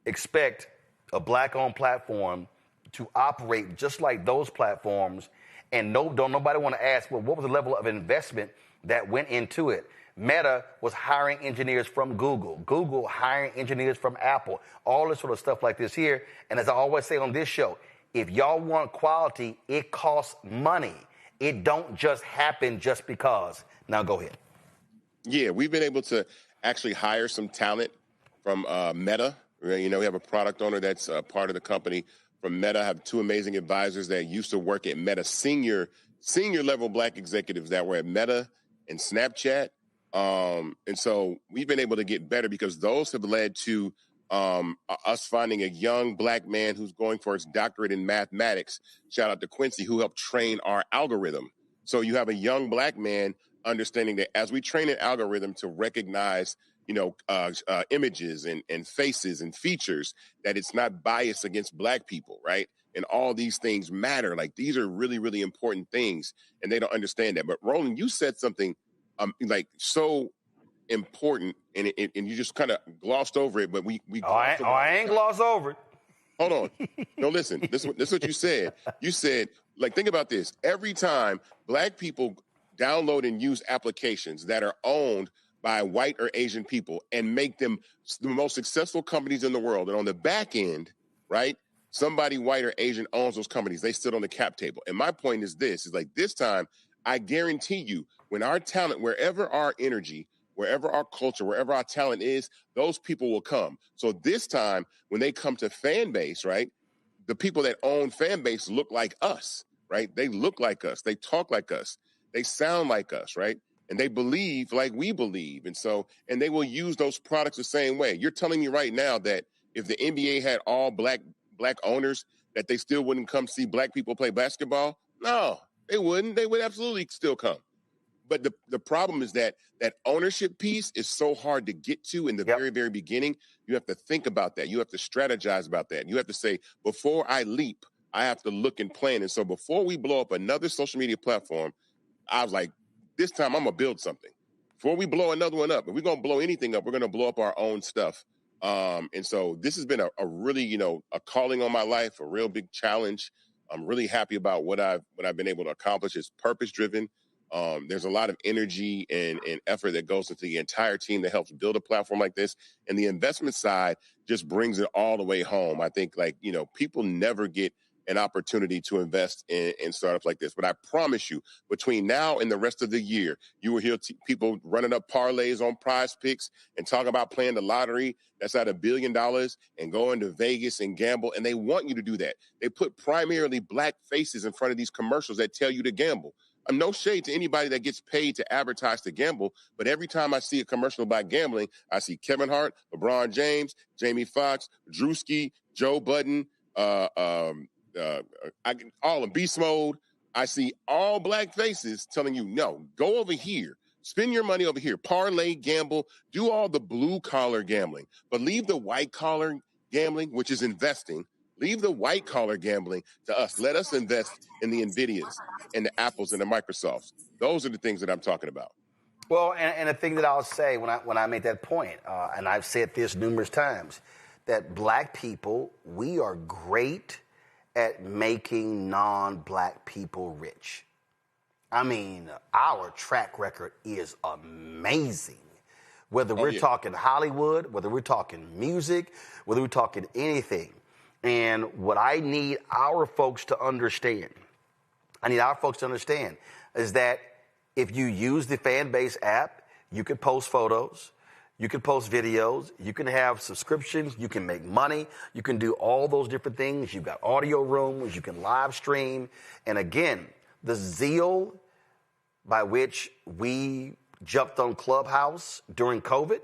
expect a black-owned platform to operate just like those platforms, and don't nobody want to ask, well, what was the level of investment that went into it? Meta was hiring engineers from Google. Google hiring engineers from Apple. All this sort of stuff like this here. And as I always say on this show, if y'all want quality, it costs money. It don't just happen just because. Now go ahead. Yeah, we've been able to actually hire some talent from Meta. You know, we have a product owner that's part of the company from Meta. I have two amazing advisors that used to work at Meta, senior level black executives that were at Meta and Snapchat. And so we've been able to get better because those have led to us finding a young black man who's going for his doctorate in mathematics. Shout out to Quincy, who helped train our algorithm. So you have a young black man understanding that as we train an algorithm to recognize, images and faces and features, that it's not biased against black people, right? And all these things matter. Like, these are really, really important things, and they don't understand that. But Roland, you said something so important, and you just kind of glossed over it, but we I ain't glossed over it. Hold on. No, listen. This is what you said. You said, think about this. Every time black people download and use applications that are owned by white or Asian people and make them the most successful companies in the world, and on the back end, right, somebody white or Asian owns those companies. They sit on the cap table. And my point is this time, I guarantee you, when our talent, wherever our energy, wherever our culture, wherever our talent is, those people will come. So this time, when they come to Fanbase, right, the people that own Fanbase look like us, right? They look like us. They talk like us. They sound like us, right? And they believe like we believe. And they will use those products the same way. You're telling me right now that if the NBA had all black owners, that they still wouldn't come see black people play basketball? No, they wouldn't. They would absolutely still come. But the problem is that ownership piece is so hard to get to in the very, very beginning. You have to think about that. You have to strategize about that. You have to say, before I leap, I have to look and plan. And so before we blow up another social media platform, I was like, this time I'm going to build something. Before we blow another one up, if we're going to blow anything up, we're going to blow up our own stuff. And so this has been a really, a calling on my life, a real big challenge. I'm really happy about what I've been able to accomplish. It's purpose-driven. There's a lot of energy and effort that goes into the entire team that helps build a platform like this. And the investment side just brings it all the way home. I think people never get an opportunity to invest in startups like this. But I promise you, between now and the rest of the year, you will hear people running up parlays on Prize Picks and talk about playing the lottery that's at $1 billion and going to Vegas and gamble. And they want you to do that. They put primarily black faces in front of these commercials that tell you to gamble. no shade to anybody that gets paid to advertise to gamble, but every time I see a commercial about gambling, I see Kevin Hart, LeBron James, Jamie Foxx, Drewski, Joe Budden, all in Beast Mode. I see all black faces telling you, no, go over here. Spend your money over here. Parlay, gamble, do all the blue-collar gambling. But leave the white-collar gambling, which is investing. Leave the white-collar gambling to us. Let us invest in the NVIDIAs and the Apples and the Microsofts. Those are the things that I'm talking about. Well, and the thing that I'll say when I make that point, and I've said this numerous times, that black people, we are great at making non-black people rich. I mean, our track record is amazing. Whether we're talking Hollywood, whether we're talking music, whether we're talking anything. And what I need our folks to understand, is that if you use the Fanbase app, you can post photos, you can post videos, you can have subscriptions, you can make money, you can do all those different things. You've got audio rooms, you can live stream. And again, the zeal by which we jumped on Clubhouse during COVID,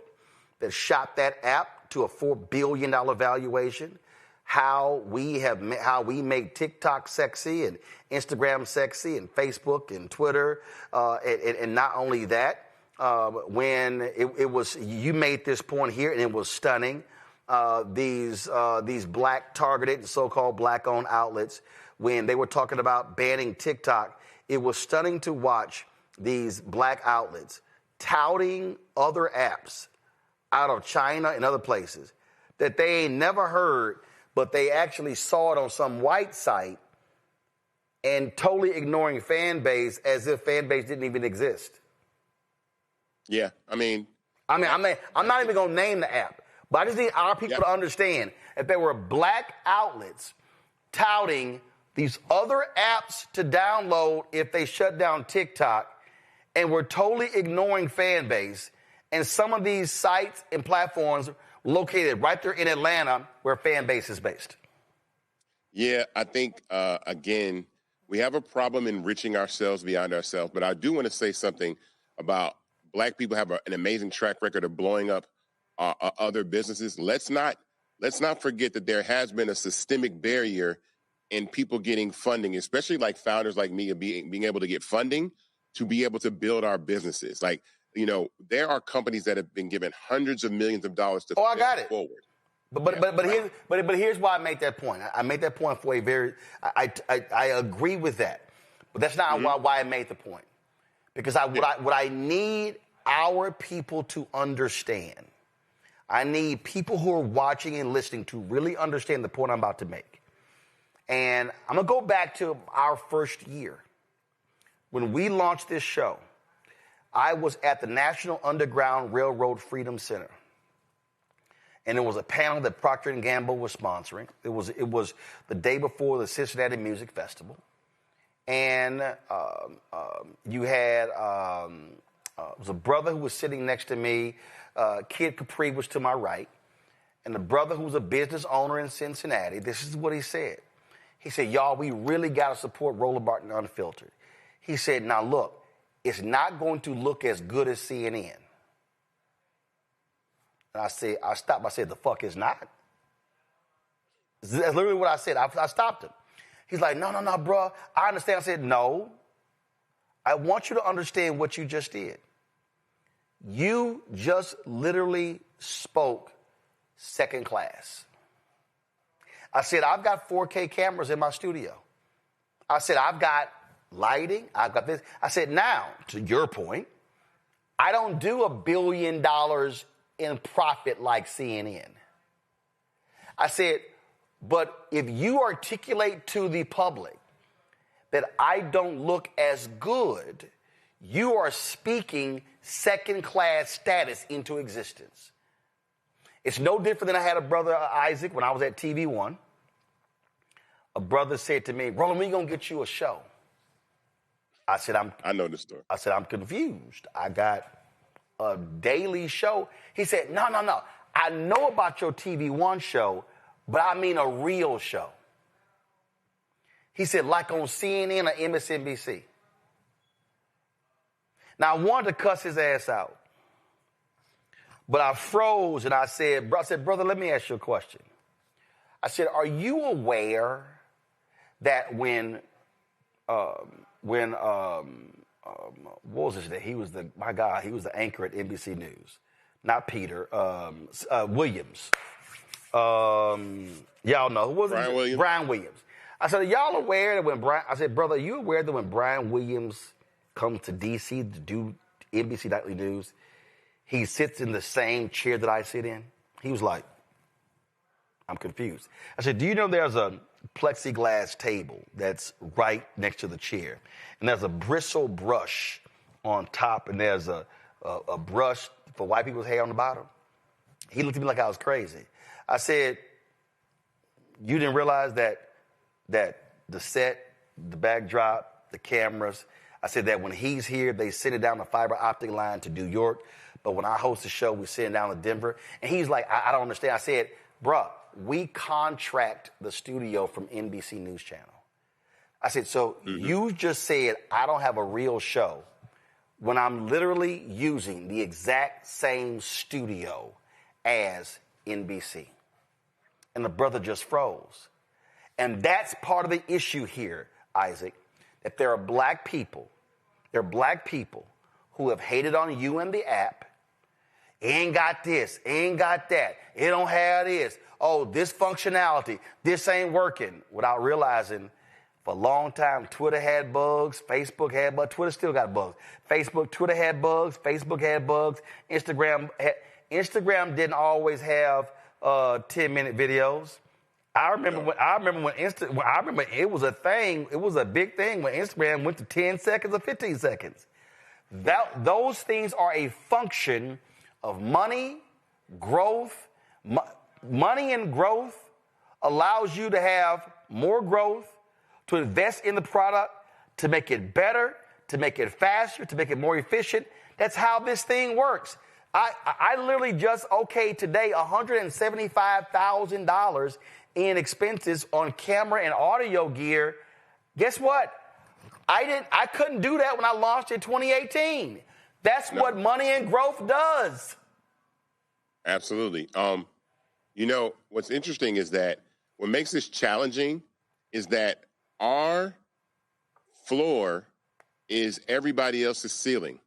that shot that app to a $4 billion valuation, how we made TikTok sexy and Instagram sexy and Facebook and Twitter, and not only that, when it was, you made this point here and it was stunning. These black targeted, so-called black-owned outlets, when they were talking about banning TikTok, it was stunning to watch these black outlets touting other apps out of China and other places that they ain't never heard, but they actually saw it on some white site and totally ignoring Fanbase as if Fanbase didn't even exist. Yeah, I'm not even going to name the app, but I just need our people to understand that there were black outlets touting these other apps to download if they shut down TikTok, and we're totally ignoring Fanbase. And some of these sites and platforms located right there in Atlanta where Fanbase is based. Yeah, I think, again, we have a problem enriching ourselves beyond ourselves. But I do want to say something about black people have an amazing track record of blowing up other businesses. Let's not forget that there has been a systemic barrier in people getting funding, especially like founders like me, of being able to get funding to be able to build our businesses. Like, you know, there are companies that have been given hundreds of millions of dollars to I got it. forward. But here's why I make that point. I made that point for a very, I agree with that, but that's not why I made the point. Because what I need our people to understand, I need people who are watching and listening to really understand the point I'm about to make. And I'm going to go back to our first year. When we launched this show, I was at the National Underground Railroad Freedom Center. And it was a panel that Procter & Gamble was sponsoring. It was the day before the Cincinnati Music Festival. And you had, it was a brother who was sitting next to me. Kid Capri was to my right. And the brother who was a business owner in Cincinnati, this is what he said. He said, y'all, we really got to support Roland Martin Unfiltered. He said, now look, it's not going to look as good as CNN. And I stopped. I said, the fuck is not? That's literally what I said. I stopped him. He's like, no, bro. I understand. I said, no. I want you to understand what you just did. You just literally spoke second class. I said, I've got 4K cameras in my studio. I said, I've got lighting. I've got this. I said, now, to your point, I don't do $1 billion in profit like CNN. I said, but if you articulate to the public that I don't look as good, you are speaking second-class status into existence. It's no different than I had a brother, Isaac, when I was at TV One. A brother said to me, Roland, when are you going to get you a show? I said, I know the story. I said, I'm confused. I got a daily show. He said, no. I know about your TV One show, but I mean a real show. He said, like on CNN or MSNBC. Now, I wanted to cuss his ass out, but I froze and I said, brother, let me ask you a question. I said, are you aware that when what was his name? He was the anchor at NBC News, not Peter, Williams. Y'all know, who was Brian it? Williams. Brian Williams. I said, are y'all aware that I said, brother, are you aware that when Brian Williams comes to D.C. to do NBC Nightly News, he sits in the same chair that I sit in? He was like, I'm confused. I said, do you know there's a plexiglass table that's right next to the chair, and there's a bristle brush on top, and there's a brush for white people's hair on the bottom? He looked at me like I was crazy. I said, you didn't realize that the set, the backdrop, the cameras, I said that when he's here, they send it down the fiber optic line to New York, but when I host the show, we send it down to Denver. And he's like, I don't understand. I said, bruh, we contract the studio from NBC News Channel. I said, so you just said I don't have a real show when I'm literally using the exact same studio as NBC. And the brother just froze. And that's part of the issue here, Isaac, that there are black people who have hated on you and the app. Ain't got this, ain't got that, it don't have this. Oh, this functionality, this ain't working, without realizing for a long time Twitter had bugs, Facebook had bugs, Twitter still got bugs. Twitter had bugs, Facebook had bugs, Instagram didn't always have 10-minute videos. I remember when it was a thing, it was a big thing when Instagram went to 10 seconds or 15 seconds. Those things are a function of money, growth. Money and growth allows you to have more growth, to invest in the product, to make it better, to make it faster, to make it more efficient. That's how this thing works. I literally just okayed today $175,000 in expenses on camera and audio gear. Guess what? I couldn't do that when I launched in 2018. That's what money and growth does. Absolutely. What's interesting is that what makes this challenging is that our floor is everybody else's ceiling.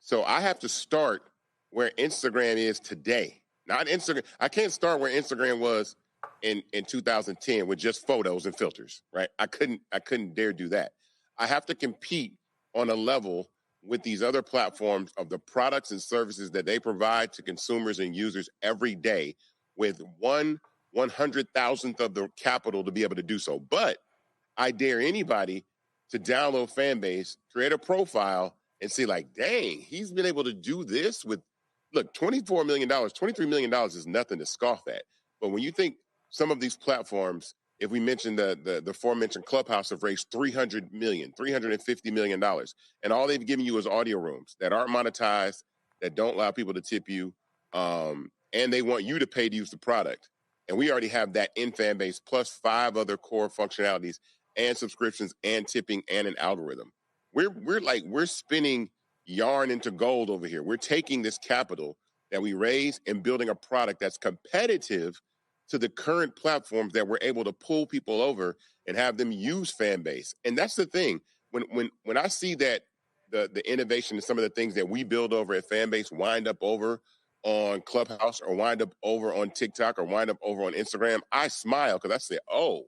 So I have to start where Instagram is today. Not Instagram. I can't start where Instagram was in 2010 with just photos and filters, right? I couldn't dare do that. I have to compete on a level with these other platforms of the products and services that they provide to consumers and users every day with 1/100,000th of the capital to be able to do so. But I dare anybody to download Fanbase, create a profile, and see like, dang, he's been able to do this with, look, $24 million, $23 million is nothing to scoff at. But when you think some of these platforms, if we mention the aforementioned Clubhouse, have raised $300 million, $350 million, and all they've given you is audio rooms that aren't monetized, that don't allow people to tip you, and they want you to pay to use the product. And we already have that in Fanbase, plus 5 other core functionalities and subscriptions and tipping and an algorithm. We're spinning yarn into gold over here. We're taking this capital that we raise and building a product that's competitive to the current platforms that we're able to pull people over and have them use Fanbase. And that's the thing. When I see that the innovation and some of the things that we build over at Fanbase wind up over on Clubhouse or wind up over on TikTok or wind up over on Instagram, I smile because I say, oh,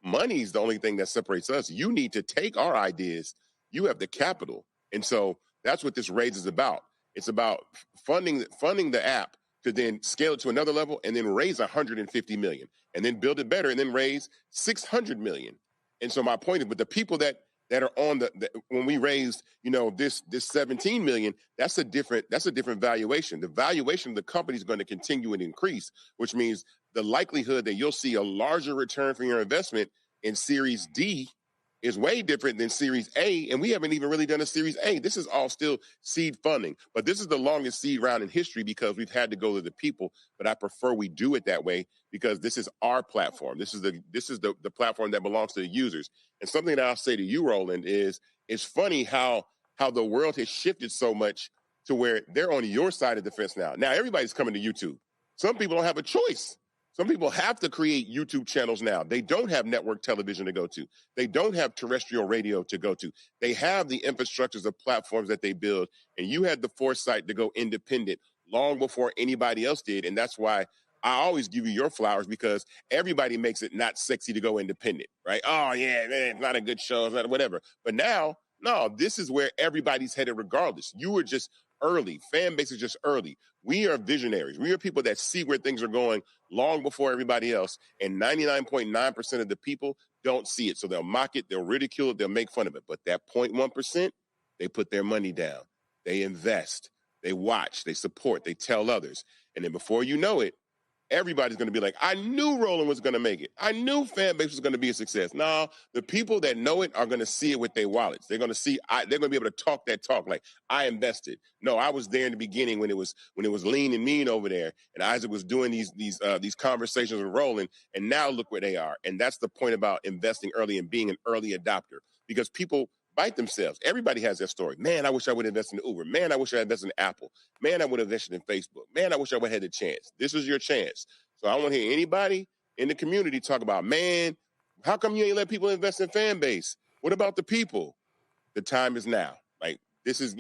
money's the only thing that separates us. You need to take our ideas. You have the capital. And so that's what this raise is about. It's about funding the app to then scale it to another level and then raise $150 million and then build it better and then raise $600 million. And so my point is, with the people that are on when we raised, this $17 million, that's a different valuation. The valuation of the company is going to continue and increase, which means the likelihood that you'll see a larger return for your investment in Series D is way different than Series A, and we haven't even really done a Series A. This is all still seed funding, but this is the longest seed round in history because we've had to go to the people, but I prefer we do it that way because this is our platform. This is the platform that belongs to the users. And something that I'll say to you, Roland, is it's funny how how the world has shifted so much to where they're on your side of the fence now. Now everybody's coming to YouTube. Some people don't have a choice. Some people have to create YouTube channels now. They don't have network television to go to. They don't have terrestrial radio to go to. They have the infrastructures of platforms that they build, and you had the foresight to go independent long before anybody else did, and that's why I always give you your flowers, because everybody makes it not sexy to go independent, right? Oh, yeah, man, it's not a good show, it's not whatever. But now, no, this is where everybody's headed regardless. You were just early. Fanbase is just early. We are visionaries. We are people that see where things are going long before everybody else, and 99.9% of the people don't see it. So they'll mock it, they'll ridicule it, they'll make fun of it. But that 0.1%, they put their money down. They invest. They watch. They support. They tell others. And then before you know it, everybody's going to be like, I knew Roland was going to make it. I knew Fanbase was going to be a success. No, the people that know it are going to see it with their wallets. They're going to see, they're going to be able to talk that talk like, I invested. No, I was there in the beginning when it was lean and mean over there, and Isaac was doing these conversations with Roland, and now look where they are. And that's the point about investing early and being an early adopter, because people bite themselves. Everybody has their story. Man, I wish I would have invested in Uber. Man, I wish I had invested in Apple. Man, I would have invested in Facebook. Man, I wish I would have had the chance. This is your chance. So I want to hear anybody in the community talk about, man, how come you ain't let people invest in Fanbase? What about the people? The time is now. Like, this is,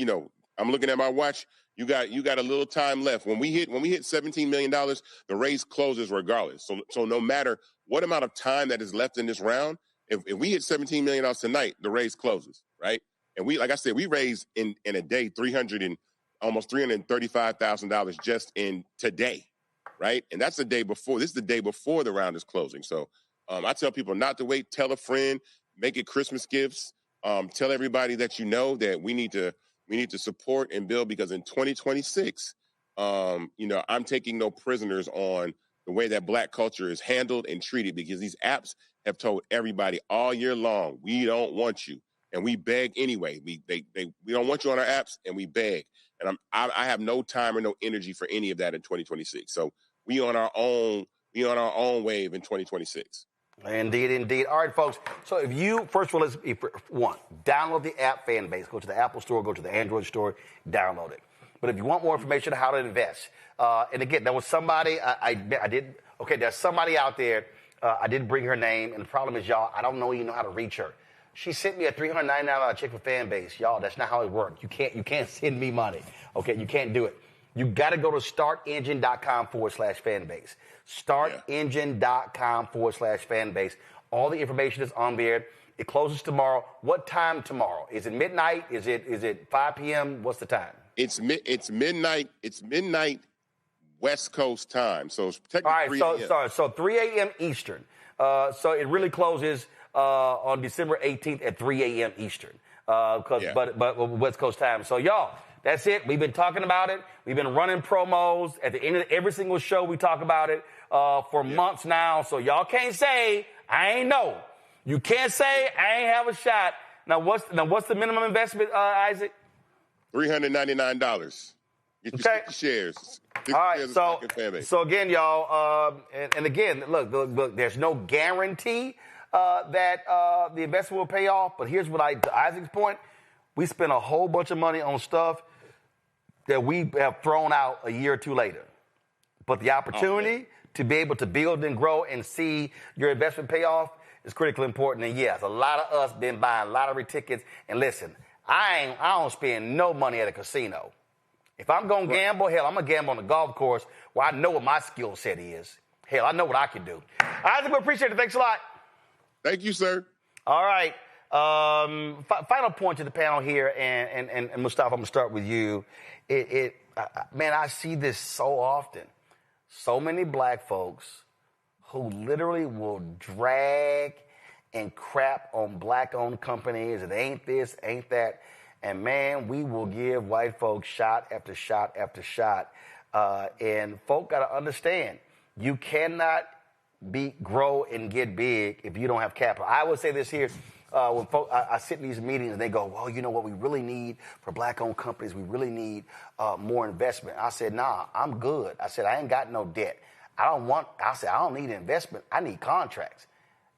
I'm looking at my watch. You got a little time left. When we hit $17 million, the race closes regardless. So no matter what amount of time that is left in this round, if we hit $17 million tonight, the race closes, right? And we, like I said, we raised in a day almost $335,000 just in today, right? And that's the day before. This is the day before the round is closing. So I tell people not to wait. Tell a friend. Make it Christmas gifts. Tell everybody that you know that we need to support and build, because in 2026, I'm taking no prisoners on the way that Black culture is handled and treated, because these apps have told everybody all year long, we don't want you. And we beg anyway. We don't want you on our apps, and we beg. And I have no time or no energy for any of that in 2026. So we on our own wave in 2026. Indeed. All right, folks. So if you, first of all, download the app Fanbase. Go to the Apple Store, go to the Android Store, download it. But if you want more information on how to invest, and again, there was somebody, there's somebody out there, I didn't bring her name, and the problem is, y'all, I don't know how to reach her. She sent me a $399 check for Fanbase. Y'all, that's not how it works. You can't send me money. Okay, you can't do it. You got to go to startengine.com/Fanbase. Startengine.com/Fanbase. All the information is on there. It closes tomorrow. What time tomorrow? Is it midnight? Is it 5 p.m.? What's the time? It's midnight. It's midnight West Coast time. So it's technically all right. So 3 a.m. Eastern. So it really closes on December 18th at 3 a.m. Eastern. But West Coast time. So y'all, that's it. We've been talking about it. We've been running promos at the end of every single show. We talk about it for months now. So y'all can't say I ain't know. You can't say I ain't have a shot. Now what's the minimum investment, Isaac? $399. Get your 60 shares. All right. So again, y'all, and again, look, there's no guarantee that the investment will pay off. But here's what to Isaac's point, we spent a whole bunch of money on stuff that we have thrown out a year or two later. But the opportunity to be able to build and grow and see your investment pay off is critically important. And yes, a lot of us been buying lottery tickets. And listen, I don't spend no money at a casino. If I'm going to gamble, hell, I'm going to gamble on the golf course where I know what my skill set is. Hell, I know what I can do. Isaac, we appreciate it. Thanks a lot. Thank you, sir. All right. Final point to the panel here, and Mustafa, I'm going to start with you. Man, I see this so often. So many Black folks who literally will drag and crap on Black-owned companies. It ain't this, ain't that. And, man, we will give white folks shot after shot after shot. And folk got to understand, you cannot grow and get big if you don't have capital. I would say this here. When I sit in these meetings and they go, well, you know what we really need for Black-owned companies? We really need more investment. I said, nah, I'm good. I said, I ain't got no debt. I don't need investment. I need contracts.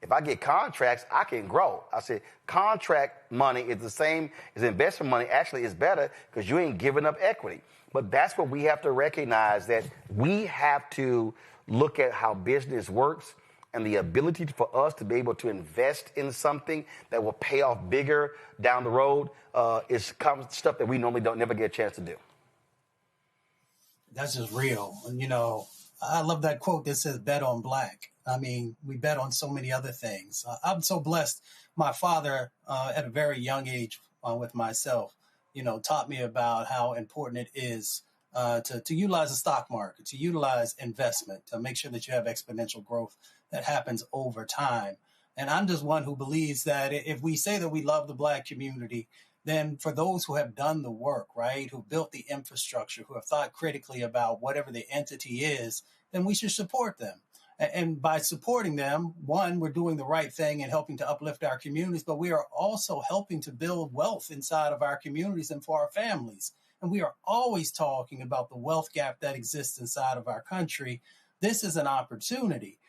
If I get contracts, I can grow. I said, contract money is the same as investment money. Actually, it's better because you ain't giving up equity. But that's what we have to recognize, that we have to look at how business works, and the ability for us to be able to invest in something that will pay off bigger down the road is stuff that we normally never get a chance to do. That's just real. And, you know, I love that quote that says, bet on black. I mean, we bet on so many other things. I'm so blessed. My father, at a very young age with myself, you know, taught me about how important it is to utilize the stock market, to utilize investment, to make sure that you have exponential growth that happens over time. And I'm just one who believes that if we say that we love the black community, then for those who have done the work, right, who built the infrastructure, who have thought critically about whatever the entity is, then we should support them. And by supporting them, one, we're doing the right thing and helping to uplift our communities, but we are also helping to build wealth inside of our communities and for our families. And we are always talking about the wealth gap that exists inside of our country. This is an opportunity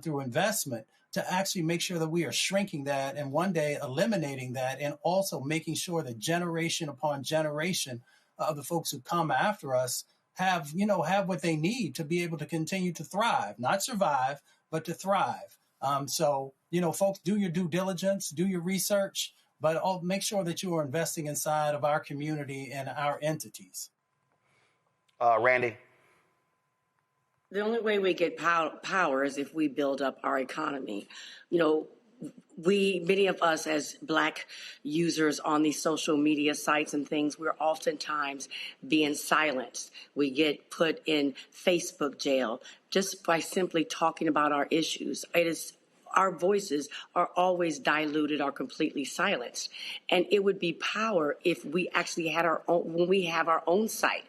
through investment to actually make sure that we are shrinking that and one day eliminating that, and also making sure that generation upon generation of the folks who come after us have what they need to be able to continue to thrive, not survive, but to thrive. So, folks, do your due diligence, do your research, but make sure that you are investing inside of our community and our entities. Randy? The only way we get power is if we build up our economy. Many of us as black users on these social media sites and things, we're oftentimes being silenced. We get put in Facebook jail just by simply talking about our issues. Our voices are always diluted or completely silenced. And it would be power if we actually had when we have our own site,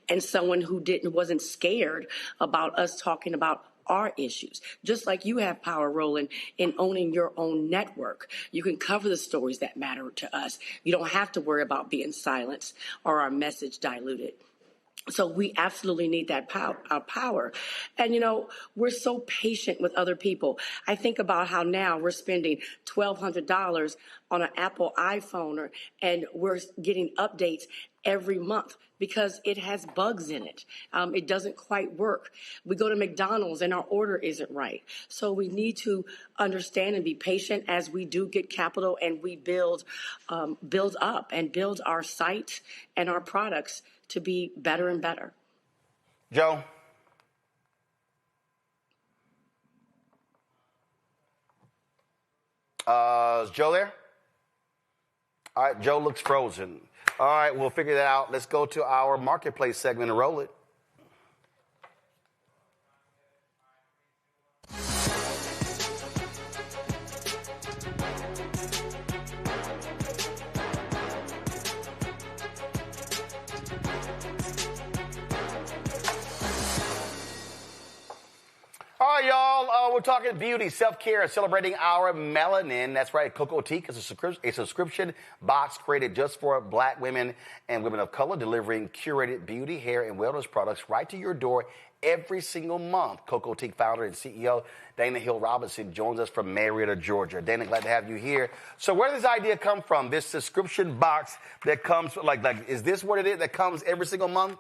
and someone who wasn't scared about us talking about our issues. Just like you have power, Roland, in owning your own network. You can cover the stories that matter to us. You don't have to worry about being silenced or our message diluted. So we absolutely need that power. And, we're so patient with other people. I think about how now we're spending $1,200 on an Apple iPhone, and we're getting updates every month because it has bugs in it. It doesn't quite work. We go to McDonald's and our order isn't right. So we need to understand and be patient as we do get capital and we build up and build our site and our products to be better and better. Joe? Is Joe there? All right, Joe looks frozen. All right, we'll figure that out. Let's go to our marketplace segment and roll it. All right, y'all, we're talking beauty, self-care, and celebrating our melanin. That's right, Cocotique is a subscription box created just for black women and women of color, delivering curated beauty, hair, and wellness products right to your door every single month. Cocotique founder and CEO Dana Hill Robinson joins us from Marietta, Georgia. Dana, glad to have you here. So where does this idea come from, this subscription box that comes, is this what it is that comes every single month?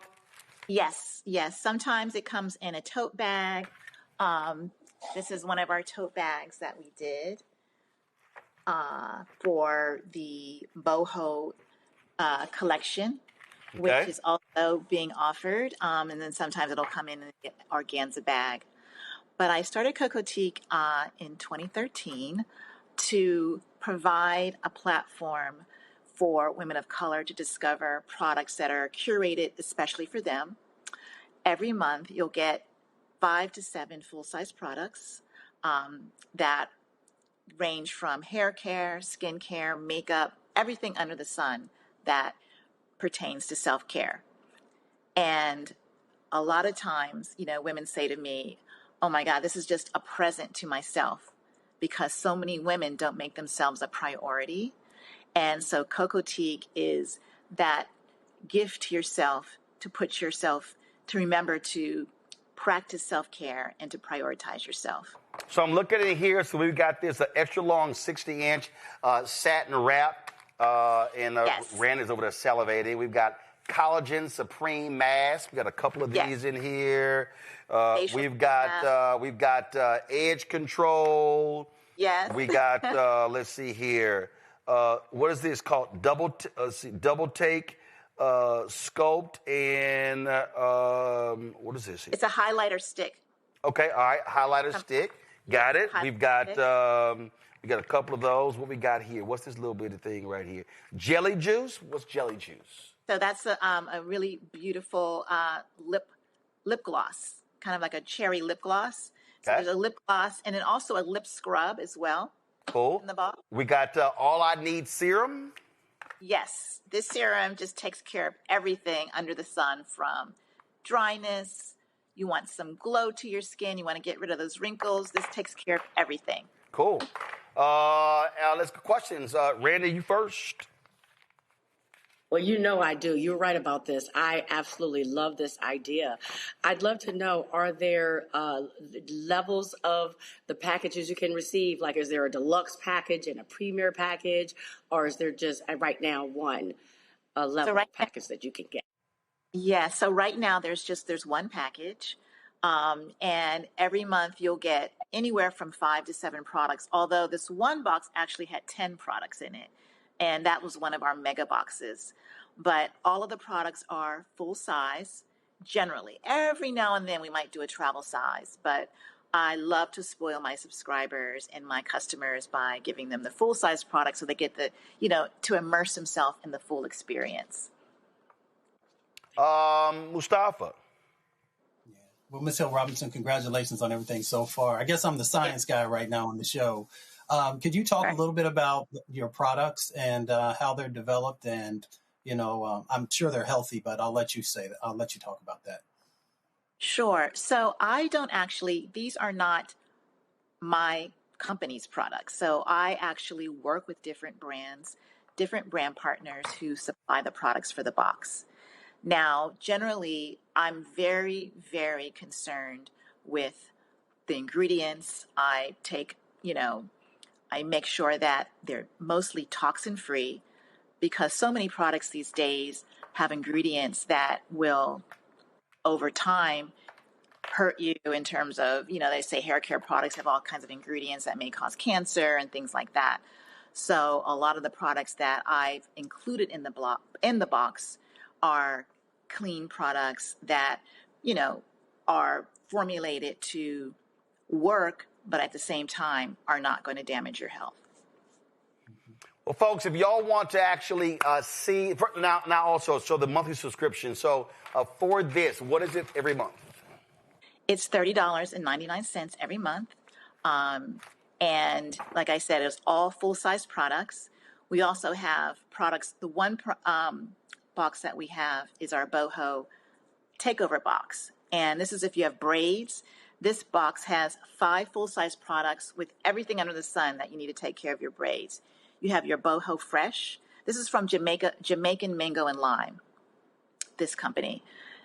Yes. Sometimes it comes in a tote bag. This is one of our tote bags that we did for the boho collection, which is also being offered. And then sometimes it'll come in an organza bag. But I started Cocotique in 2013 to provide a platform for women of color to discover products that are curated especially for them. Every month you'll get 5 to 7 full-size products that range from hair care, skin care, makeup, everything under the sun that pertains to self-care. And a lot of times, women say to me, oh my God, this is just a present to myself, because so many women don't make themselves a priority. And so Cocotique is that gift to yourself, to remember to practice self-care and to prioritize yourself. So I'm looking at it here. So we've got this extra long 60-inch satin wrap. Rand is over there salivating. We've got Collagen Supreme Mask. We've got a couple of these in here. We've got Edge Control. Yes. We got, let's see here. What is this called? Double Take, Sculpt, and what is this? It's a highlighter stick. Okay, all right, highlighter stick. Got it. We've got we got a couple of those. What we got here? What's this little bitty thing right here? Jelly juice? What's jelly juice? So that's a really beautiful lip gloss, kind of like a cherry lip gloss. So there's a lip gloss and then also a lip scrub as well. Cool. In the box. We got All I Need Serum. Yes, this serum just takes care of everything under the sun, from dryness. You want some glow to your skin. You want to get rid of those wrinkles. This takes care of everything. Cool. Let's go questions. Randy, you first. Well, you know I do. You're right about this. I absolutely love this idea. I'd love to know, are there levels of the packages you can receive? Like, is there a deluxe package and a premier package? Or is there just right now one level package that you can get? Yeah, so right now there's one package. And every month you'll get anywhere from 5 to 7 products, although this one box actually had 10 products in it. And that was one of our mega boxes. But all of the products are full size, generally. Every now and then we might do a travel size, but I love to spoil my subscribers and my customers by giving them the full size product so they get to immerse themselves in the full experience. Mustafa. Well, Ms. Hill Robinson, congratulations on everything so far. I guess I'm the science guy right now on the show. Could you talk a little bit about your products and how they're developed? And, I'm sure they're healthy, but I'll let you say that. I'll let you talk about that. Sure. So these are not my company's products. So I actually work with different brands, different brand partners who supply the products for the box. Now, generally, I'm very, very concerned with the ingredients. I make sure that they're mostly toxin-free, because so many products these days have ingredients that will, over time, hurt you in terms of, they say hair care products have all kinds of ingredients that may cause cancer and things like that. So a lot of the products that I've included in the box are clean products that, are formulated to work, but at the same time are not going to damage your health. Well, folks, if y'all want to actually see now also, so the monthly subscription. So for this, what is it every month? It's $30.99 every month. And like I said, it's all full-size products. We also have products. The one box that we have is our boho takeover box. And this is if you have braids. This box has 5 full-size products with everything under the sun that you need to take care of your braids. You have your boho fresh. This is from Jamaican Mango and Lime, this company.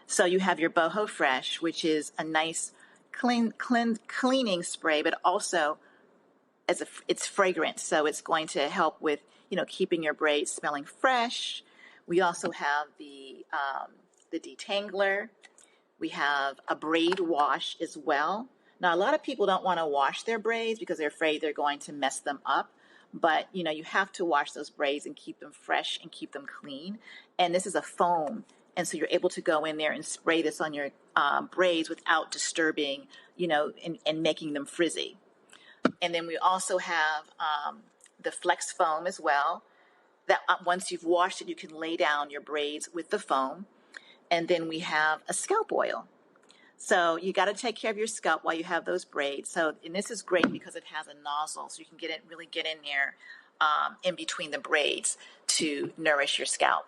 So you have your boho fresh, which is a nice cleaning spray, but also it's fragrant. So it's going to help with, keeping your braids smelling fresh. We also have the detangler. We have a braid wash as well. Now, a lot of people don't want to wash their braids because they're afraid they're going to mess them up. But, you have to wash those braids and keep them fresh and keep them clean. And this is a foam. And so you're able to go in there and spray this on your braids without disturbing, and making them frizzy. And then we also have the flex foam as well. That once you've washed it, you can lay down your braids with the foam. And then we have a scalp oil. So you got to take care of your scalp while you have those braids. And this is great because it has a nozzle, so you can really get in there in between the braids to nourish your scalp.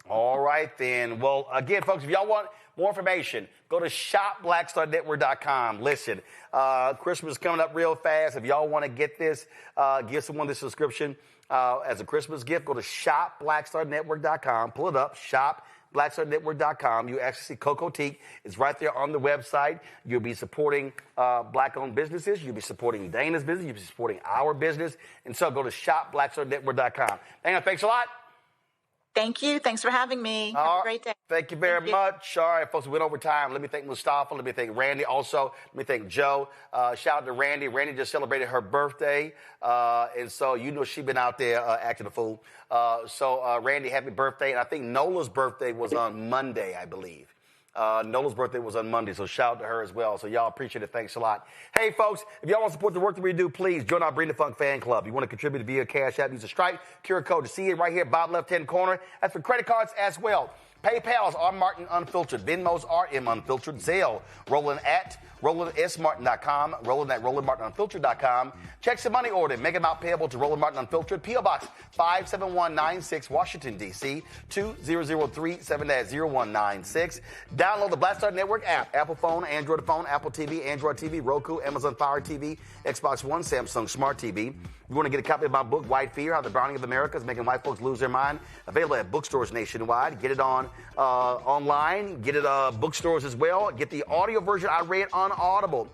All right, then. Well, again, folks, if y'all want more information, go to shopblackstarnetwork.com. Listen, Christmas is coming up real fast. If y'all want to get this, give someone this subscription as a Christmas gift, go to shopblackstarnetwork.com. Pull it up, shop blackstarnetwork.com. You actually see Coco Teak. It's right there on the website. You'll be supporting black-owned businesses. You'll be supporting Dana's business. You'll be supporting our business. And so go to shopblackstarnetwork.com. Dana, thanks a lot. Thank you. Thanks for having me. Have a great day. Thank you very much. All right, folks, we went over time. Let me thank Mustafa. Let me thank Randy also. Let me thank Joe. Shout out to Randy. Randy just celebrated her birthday. And so you know she's been out there acting a fool. So Randy, happy birthday. And I think Nola's birthday was on Monday, I believe. Nola's birthday was on Monday, so shout out to her as well. So y'all appreciate it. Thanks a lot. Hey, folks, if y'all want to support the work that we do, please join our Bring the Funk fan club. You want to contribute via Cash App, use a Stripe QR code to see it right here, bottom left-hand corner. That's for credit cards as well. PayPal's R. Martin Unfiltered. Venmo's RM Unfiltered. Zelle, Roland at RolandSMartin.com. Roland at RolandMartinUnfiltered.com. Checks and money order. Make amount payable to Roland Martin Unfiltered. P.O. Box 57196, Washington, D.C. 20037-0196. Download the Black Star Network app. Apple phone, Android phone, Apple TV, Android TV, Roku, Amazon Fire TV, Xbox One, Samsung Smart TV. You want to get a copy of my book, White Fear, How the Browning of America is Making White Folks Lose Their Mind. Available at bookstores nationwide. Get it on online. Get it bookstores as well. Get the audio version I read on Audible.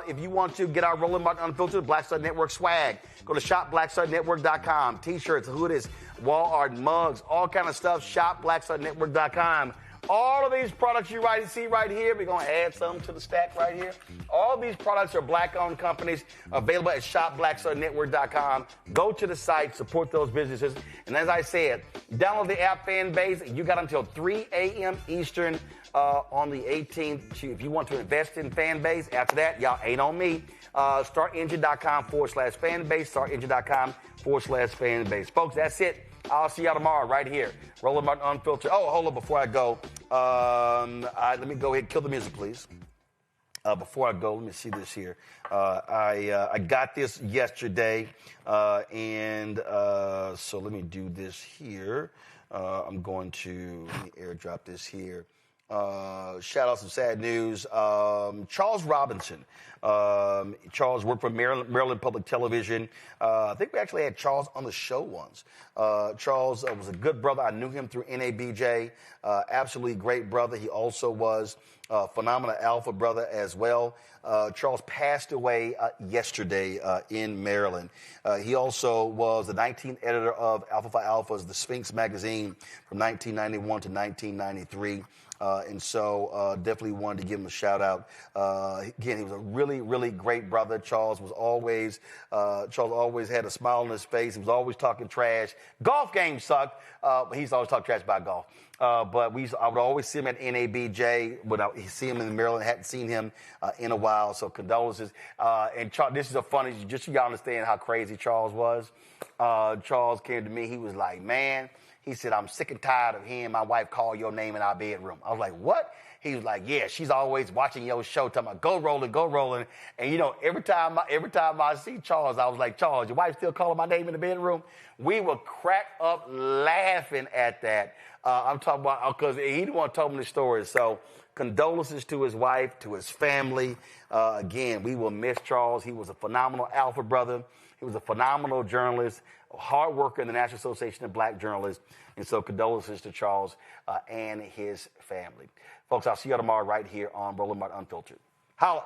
If you want to get our Roland Martin Unfiltered Black Star Network swag, go to shopblackstarnetwork.com. T-shirts, hoodies, wall art, mugs, all kind of stuff. Shopblackstarnetwork.com. All of these products you see right here, we're going to add some to the stack right here. All of these products are black-owned companies available at shopblackstarnetwork.com. Go to the site, support those businesses. And as I said, download the app Fanbase. You got until 3 a.m. Eastern on the 18th. If you want to invest in Fanbase, after that, y'all ain't on me. StartEngine.com/Fanbase, StartEngine.com/Fanbase. Folks, that's it. I'll see y'all tomorrow right here. Roland Martin Unfiltered. Oh, hold on before I go. Let me go ahead and kill the music, please. Before I go, let me see this here. I got this yesterday, and so let me do this here. I'm going to let me airdrop this here. Shout out some sad news. Charles Robinson. Charles worked for Maryland Public Television. I think we actually had Charles on the show once. Charles was a good brother. I knew him through NABJ. Absolutely great brother. He also was a phenomenal alpha brother as well. Charles passed away yesterday in Maryland. He also was the 19th editor of Alpha Phi Alpha's The Sphinx magazine from 1991 to 1993. And so definitely wanted to give him a shout out. Again, he was a really, really great brother. Charles always had a smile on his face. He was always talking trash. Golf games sucked, but he's always talking trash about golf. But I would always see him at NABJ. When I see him in Maryland, hadn't seen him in a while. So condolences. And Charles, this is a funny, just so y'all understand how crazy Charles was. Charles came to me. He was like, man. He said, I'm sick and tired of hearing my wife call your name in our bedroom. I was like, what? He was like, yeah, she's always watching your show, talking about go Roland, go Roland. And, you know, every time I see Charles, I was like, Charles, your wife still calling my name in the bedroom? We would crack up laughing at that. I'm talking about, because he the one told me the story. So condolences to his wife, to his family. Again, we will miss Charles. He was a phenomenal alpha brother. He was a phenomenal journalist, a hard worker in the National Association of Black Journalists. And so condolences to Charles and his family. Folks, I'll see you tomorrow right here on Roland Martin Unfiltered. Holla.